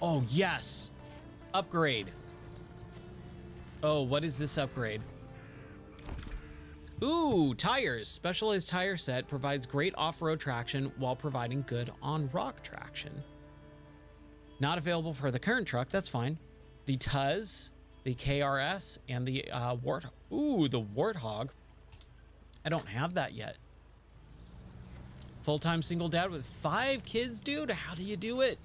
Oh yes, upgrade. Oh, what is this upgrade? Ooh, tires. Specialized tire set provides great off-road traction while providing good on-rock traction. Not available for the current truck, that's fine. The Tuz, the KRS, and the Warthog. Ooh, the Warthog. I don't have that yet. Full-time single dad with 5 kids, dude. How do you do it?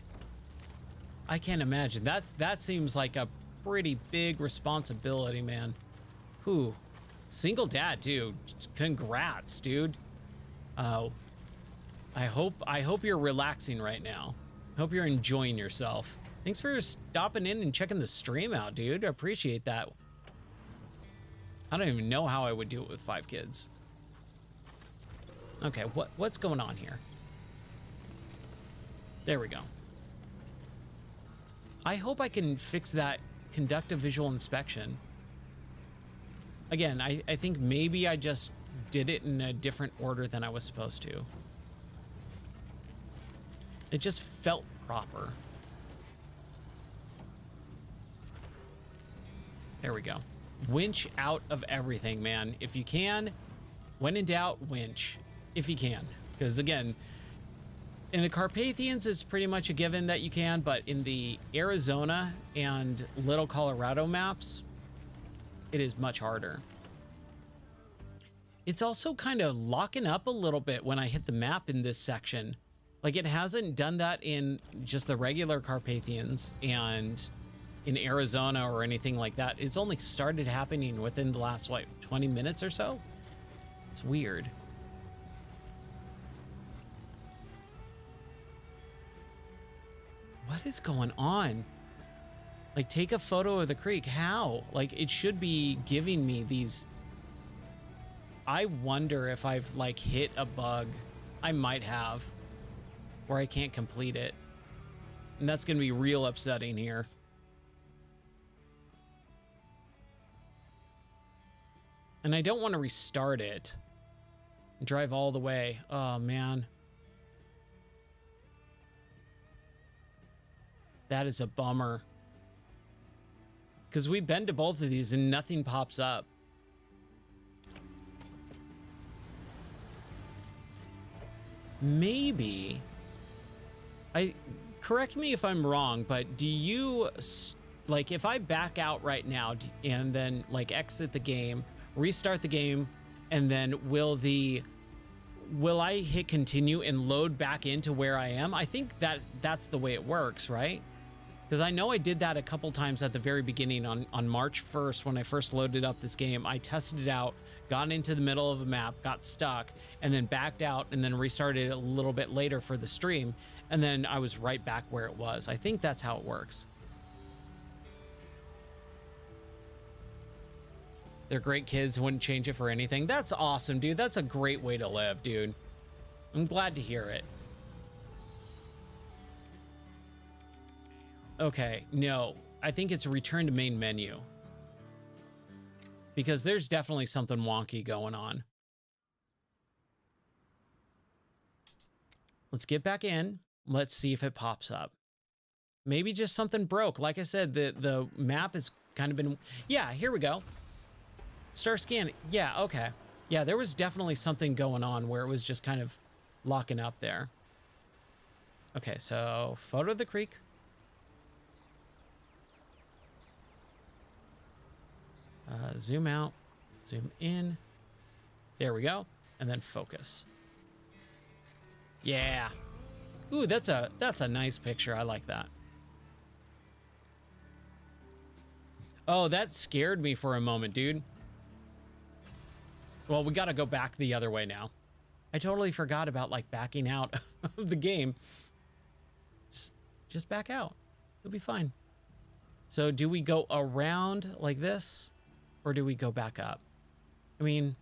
I can't imagine. That seems like a pretty big responsibility, man. Whew. Single dad, dude. Congrats, dude. I hope you're relaxing right now. Hope you're enjoying yourself. Thanks for stopping in and checking the stream out, dude. I appreciate that. I don't even know how I would do it with 5 kids. Okay, what's going on here? There we go. I hope I can fix that conductive visual inspection. Again, I think maybe I just did it in a different order than I was supposed to. It just felt proper. There we go. Winch out of everything, man. If you can, when in doubt, winch. If you can. Because again, in the Carpathians, it's pretty much a given that you can, but in the Arizona and Little Colorado maps, it is much harder. It's also kind of locking up a little bit when I hit the map in this section. Like, it hasn't done that in just the regular Carpathians and in Arizona or anything like that. It's only started happening within the last, what, 20 minutes or so? It's weird. What is going on? Like, take a photo of the creek. How? Like, it should be giving me these. I wonder if I've like hit a bug. I might have, where I can't complete it. And that's going to be real upsetting here. And I don't want to restart it and drive all the way. Oh, man. That is a bummer. Because we've been to both of these and nothing pops up. Maybe. Correct me if I'm wrong, but do you, like, if I back out right now and then like exit the game, restart the game, and then will I hit continue and load back into where I am? I think that's the way it works, right? Because I know I did that a couple times at the very beginning on March 1st when I first loaded up this game. I tested it out, got into the middle of a map, got stuck, and then backed out and then restarted it a little bit later for the stream. And then I was right back where it was. I think that's how it works. They're great kids, wouldn't change it for anything. That's awesome, dude. That's a great way to live, dude. I'm glad to hear it. Okay, no. I think it's return to main menu. Because there's definitely something wonky going on. Let's get back in. Let's see if it pops up. Maybe just something broke. Like I said, the map has kind of been... Yeah, here we go. Start scanning. Yeah, okay. Yeah, there was definitely something going on where it was just kind of locking up there. Okay, so photo of the creek. Zoom out, zoom in. There we go. And then focus. Yeah. Ooh, that's a nice picture. I like that. Oh, that scared me for a moment, dude. Well, we got to go back the other way now. I totally forgot about like backing out of the game. Just back out. It'll be fine. So do we go around like this or do we go back up? I mean,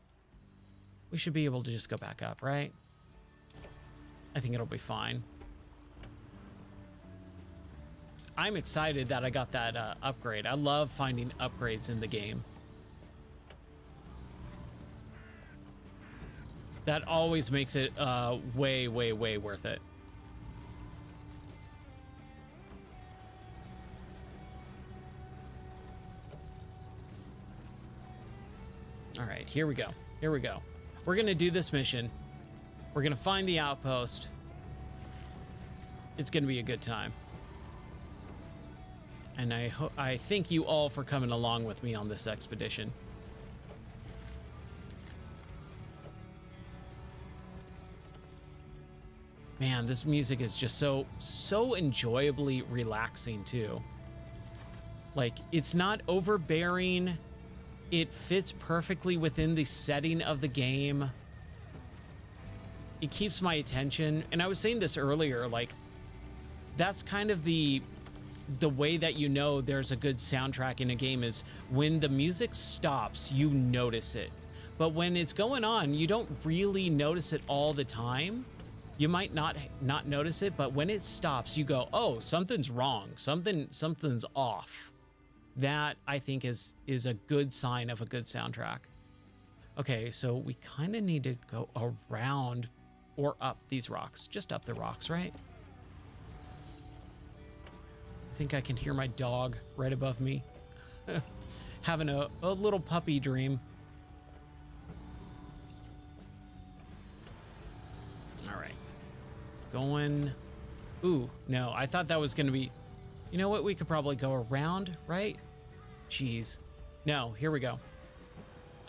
we should be able to just go back up, right? I think it'll be fine. I'm excited that I got that upgrade. I love finding upgrades in the game. That always makes it way, way, way worth it. All right, here we go. Here we go. We're going to do this mission. We're going to find the outpost. It's going to be a good time. And I thank you all for coming along with me on this expedition. Man, this music is just so enjoyably relaxing too. Like, it's not overbearing. It fits perfectly within the setting of the game. It keeps my attention. And I was saying this earlier, like, that's kind of the way that you know there's a good soundtrack in a game is when the music stops, you notice it. But when it's going on, you don't really notice it all the time. You might not notice it, but when it stops, you go, oh, something's wrong. Something's off. That, I think, is a good sign of a good soundtrack. Okay, so we kind of need to go around or up these rocks. Just up the rocks, right? I think I can hear my dog right above me. Having a little puppy dream. All right. Going. Ooh, no, I thought that was going to be... You know what? We could probably go around, right? Jeez. No, here we go.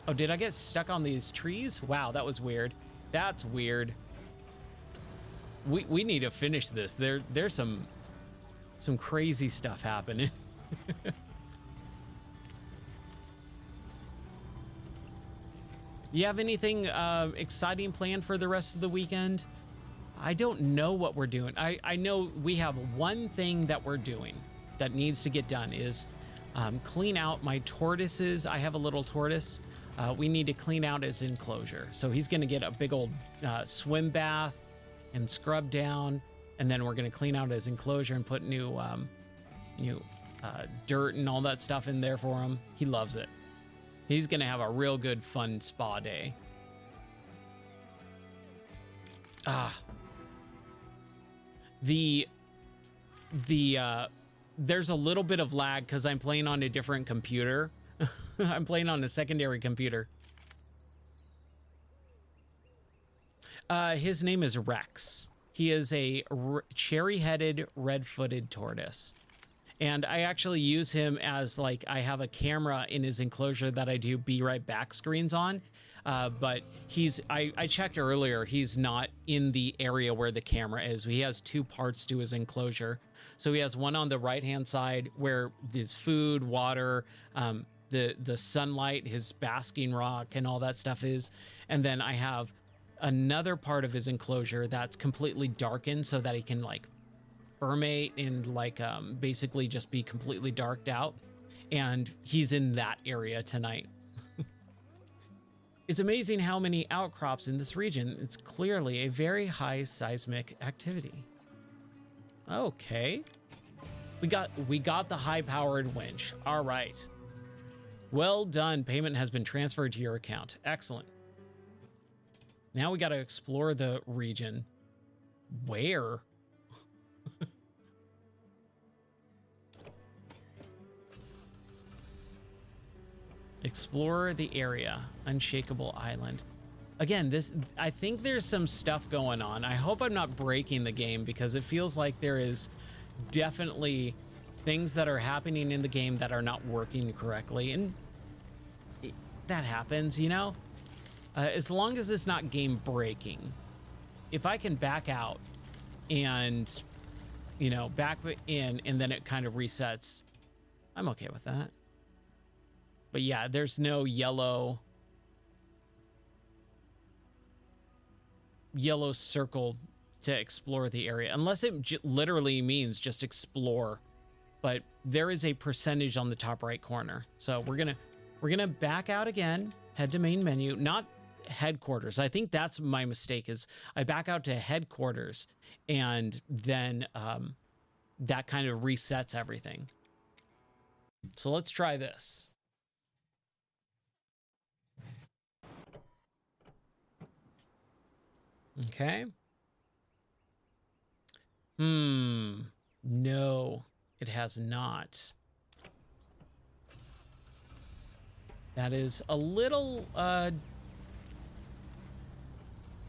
Oh, did I get stuck on these trees? Wow, that was weird. That's weird. We need to finish this. There's some crazy stuff happening. You have anything exciting planned for the rest of the weekend? I don't know what we're doing. I know we have one thing that we're doing that needs to get done is clean out my tortoises. I have a little tortoise. We need to clean out his enclosure. So he's going to get a big old swim bath and scrub down. And then we're going to clean out his enclosure and put new dirt and all that stuff in there for him. He loves it. He's going to have a real good, fun spa day. There's a little bit of lag because I'm playing on a different computer. I'm playing on a secondary computer. His name is Rex. He is a cherry-headed, red-footed tortoise. And I actually use him as, like, I have a camera in his enclosure that I do be right back screens on. But I checked earlier, he's not in the area where the camera is. He has two parts to his enclosure. So he has one on the right-hand side where his food, water, the sunlight, his basking rock, and all that stuff is. And then I have another part of his enclosure that's completely darkened so that he can, like, hermate and, like, basically just be completely darked out. And he's in that area tonight. It's amazing how many outcrops in this region. It's clearly a very high seismic activity. Okay. We got the high-powered winch. All right. Well done. Payment has been transferred to your account. Excellent. Now we got to explore the region. Where? Explore the area. Unshakable Island. Again, I think there's some stuff going on. I hope I'm not breaking the game because it feels like there is definitely things that are happening in the game that are not working correctly. And that happens, you know? As long as it's not game breaking. If I can back out and, you know, back in and then it kind of resets, I'm okay with that. But yeah, there's no yellow circle to explore the area, unless it literally means just explore. But there is a percentage on the top right corner. So we're gonna back out again, head to main menu, not headquarters. I think that's my mistake, is I back out to headquarters and then that kind of resets everything. So let's try this. Okay. No, it has not. That is a little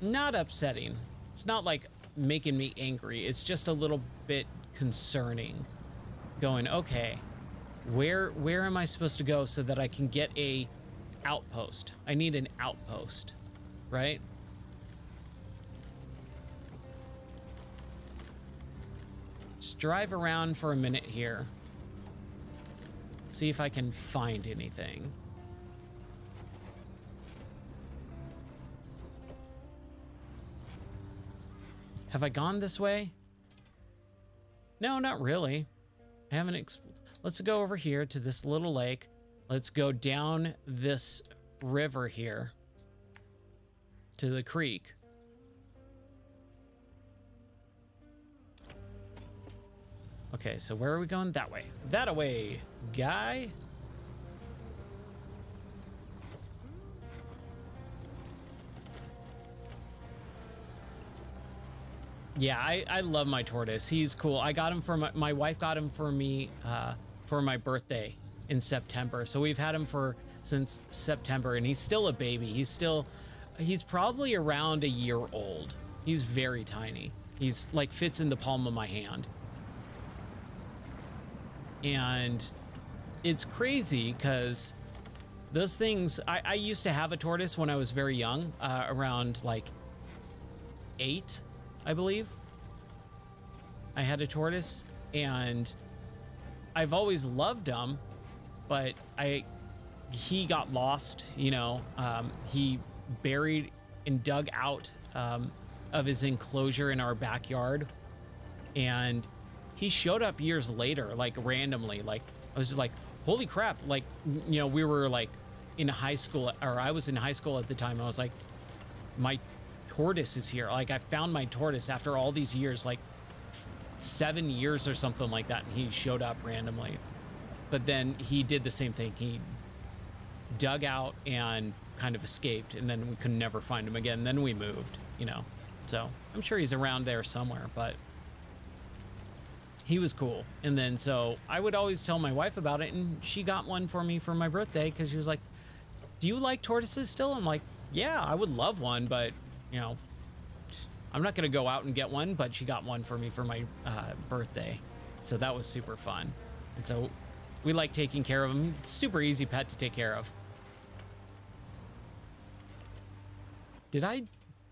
not upsetting. It's not like making me angry. It's just a little bit concerning. Going, okay, where am I supposed to go so that I can get a outpost? I need an outpost, right? Just drive around for a minute here. See if I can find anything. Have I gone this way? No, not really. I haven't. Let's go over here to this little lake. Let's go down this river here to the creek. Okay, so where are we going? That way. That away, guy. Yeah, I love my tortoise. He's cool. I got him for my wife got him for me for my birthday in September. So we've had him since September, and he's still a baby. He's probably around a year old. He's very tiny. He's like fits in the palm of my hand. And it's crazy because those things, I used to have a tortoise when I was very young, around like 8, I believe. I had a tortoise, and I've always loved him, but he got lost, you know. He buried and dug out of his enclosure in our backyard, and he showed up years later, like randomly. Like I was just like, holy crap. Like, you know, we were like in high school, or I was in high school at the time. I was like, my tortoise is here. Like I found my tortoise after all these years, like 7 years or something like that. And he showed up randomly, but then he did the same thing. He dug out and kind of escaped, and then we could never find him again. Then we moved, you know, so I'm sure he's around there somewhere, but he was cool. And then so I would always tell my wife about it, and she got one for me for my birthday because she was like, do you like tortoises still? I'm like, yeah, I would love one, but you know, I'm not gonna go out and get one. But she got one for me for my birthday, so that was super fun. And so we like taking care of him. Super easy pet to take care of.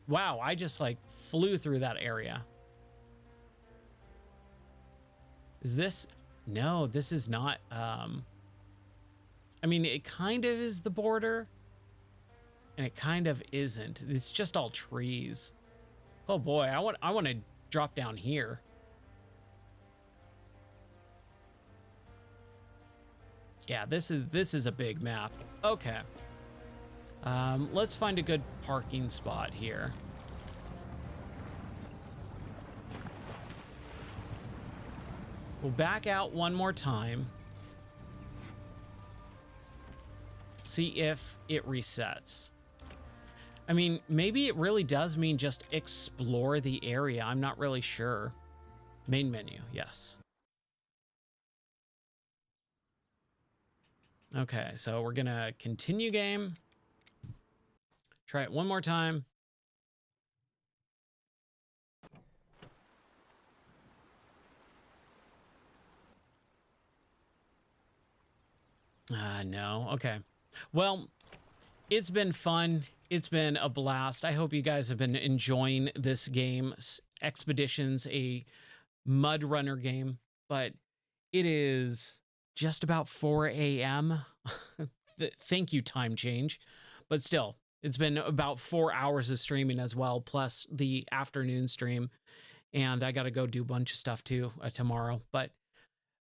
Wow, I just like flew through that area. Is this? No, this is not. I mean, it kind of is the border, and it kind of isn't. It's just all trees. Oh boy, I want to drop down here. Yeah, this is a big map. Okay. Let's find a good parking spot here. We'll back out one more time. See if it resets. I mean, maybe it really does mean just explore the area. I'm not really sure. Main menu, yes. Okay, so we're gonna continue game. Try it one more time. No, okay. Well, it's been fun. It's been a blast. I hope you guys have been enjoying this game. Expeditions, a mud runner game, but it is just about 4 a.m. Thank you, time change. But still, it's been about 4 hours of streaming as well, plus the afternoon stream. And I got to go do a bunch of stuff too tomorrow. But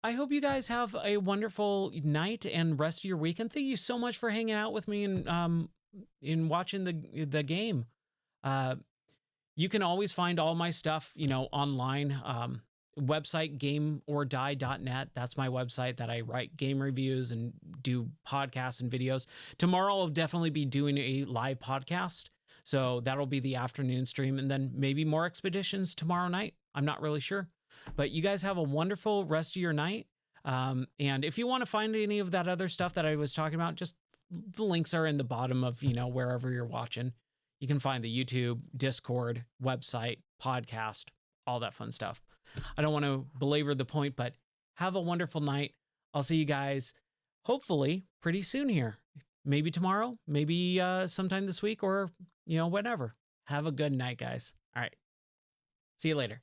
I hope you guys have a wonderful night and rest of your weekend. Thank you so much for hanging out with me and in watching the game. You can always find all my stuff, you know, online. Website gameordie.net. That's my website that I write game reviews and do podcasts and videos. Tomorrow I'll definitely be doing a live podcast. So that'll be the afternoon stream, and then maybe more expeditions tomorrow night. I'm not really sure. But you guys have a wonderful rest of your night. And if you want to find any of that other stuff that I was talking about, just the links are in the bottom of, you know, wherever you're watching. You can find the YouTube, Discord, website, podcast, all that fun stuff. I don't want to belabor the point, but have a wonderful night. I'll see you guys hopefully pretty soon here. Maybe tomorrow, maybe sometime this week, or, you know, whenever. Have a good night, guys. All right. See you later.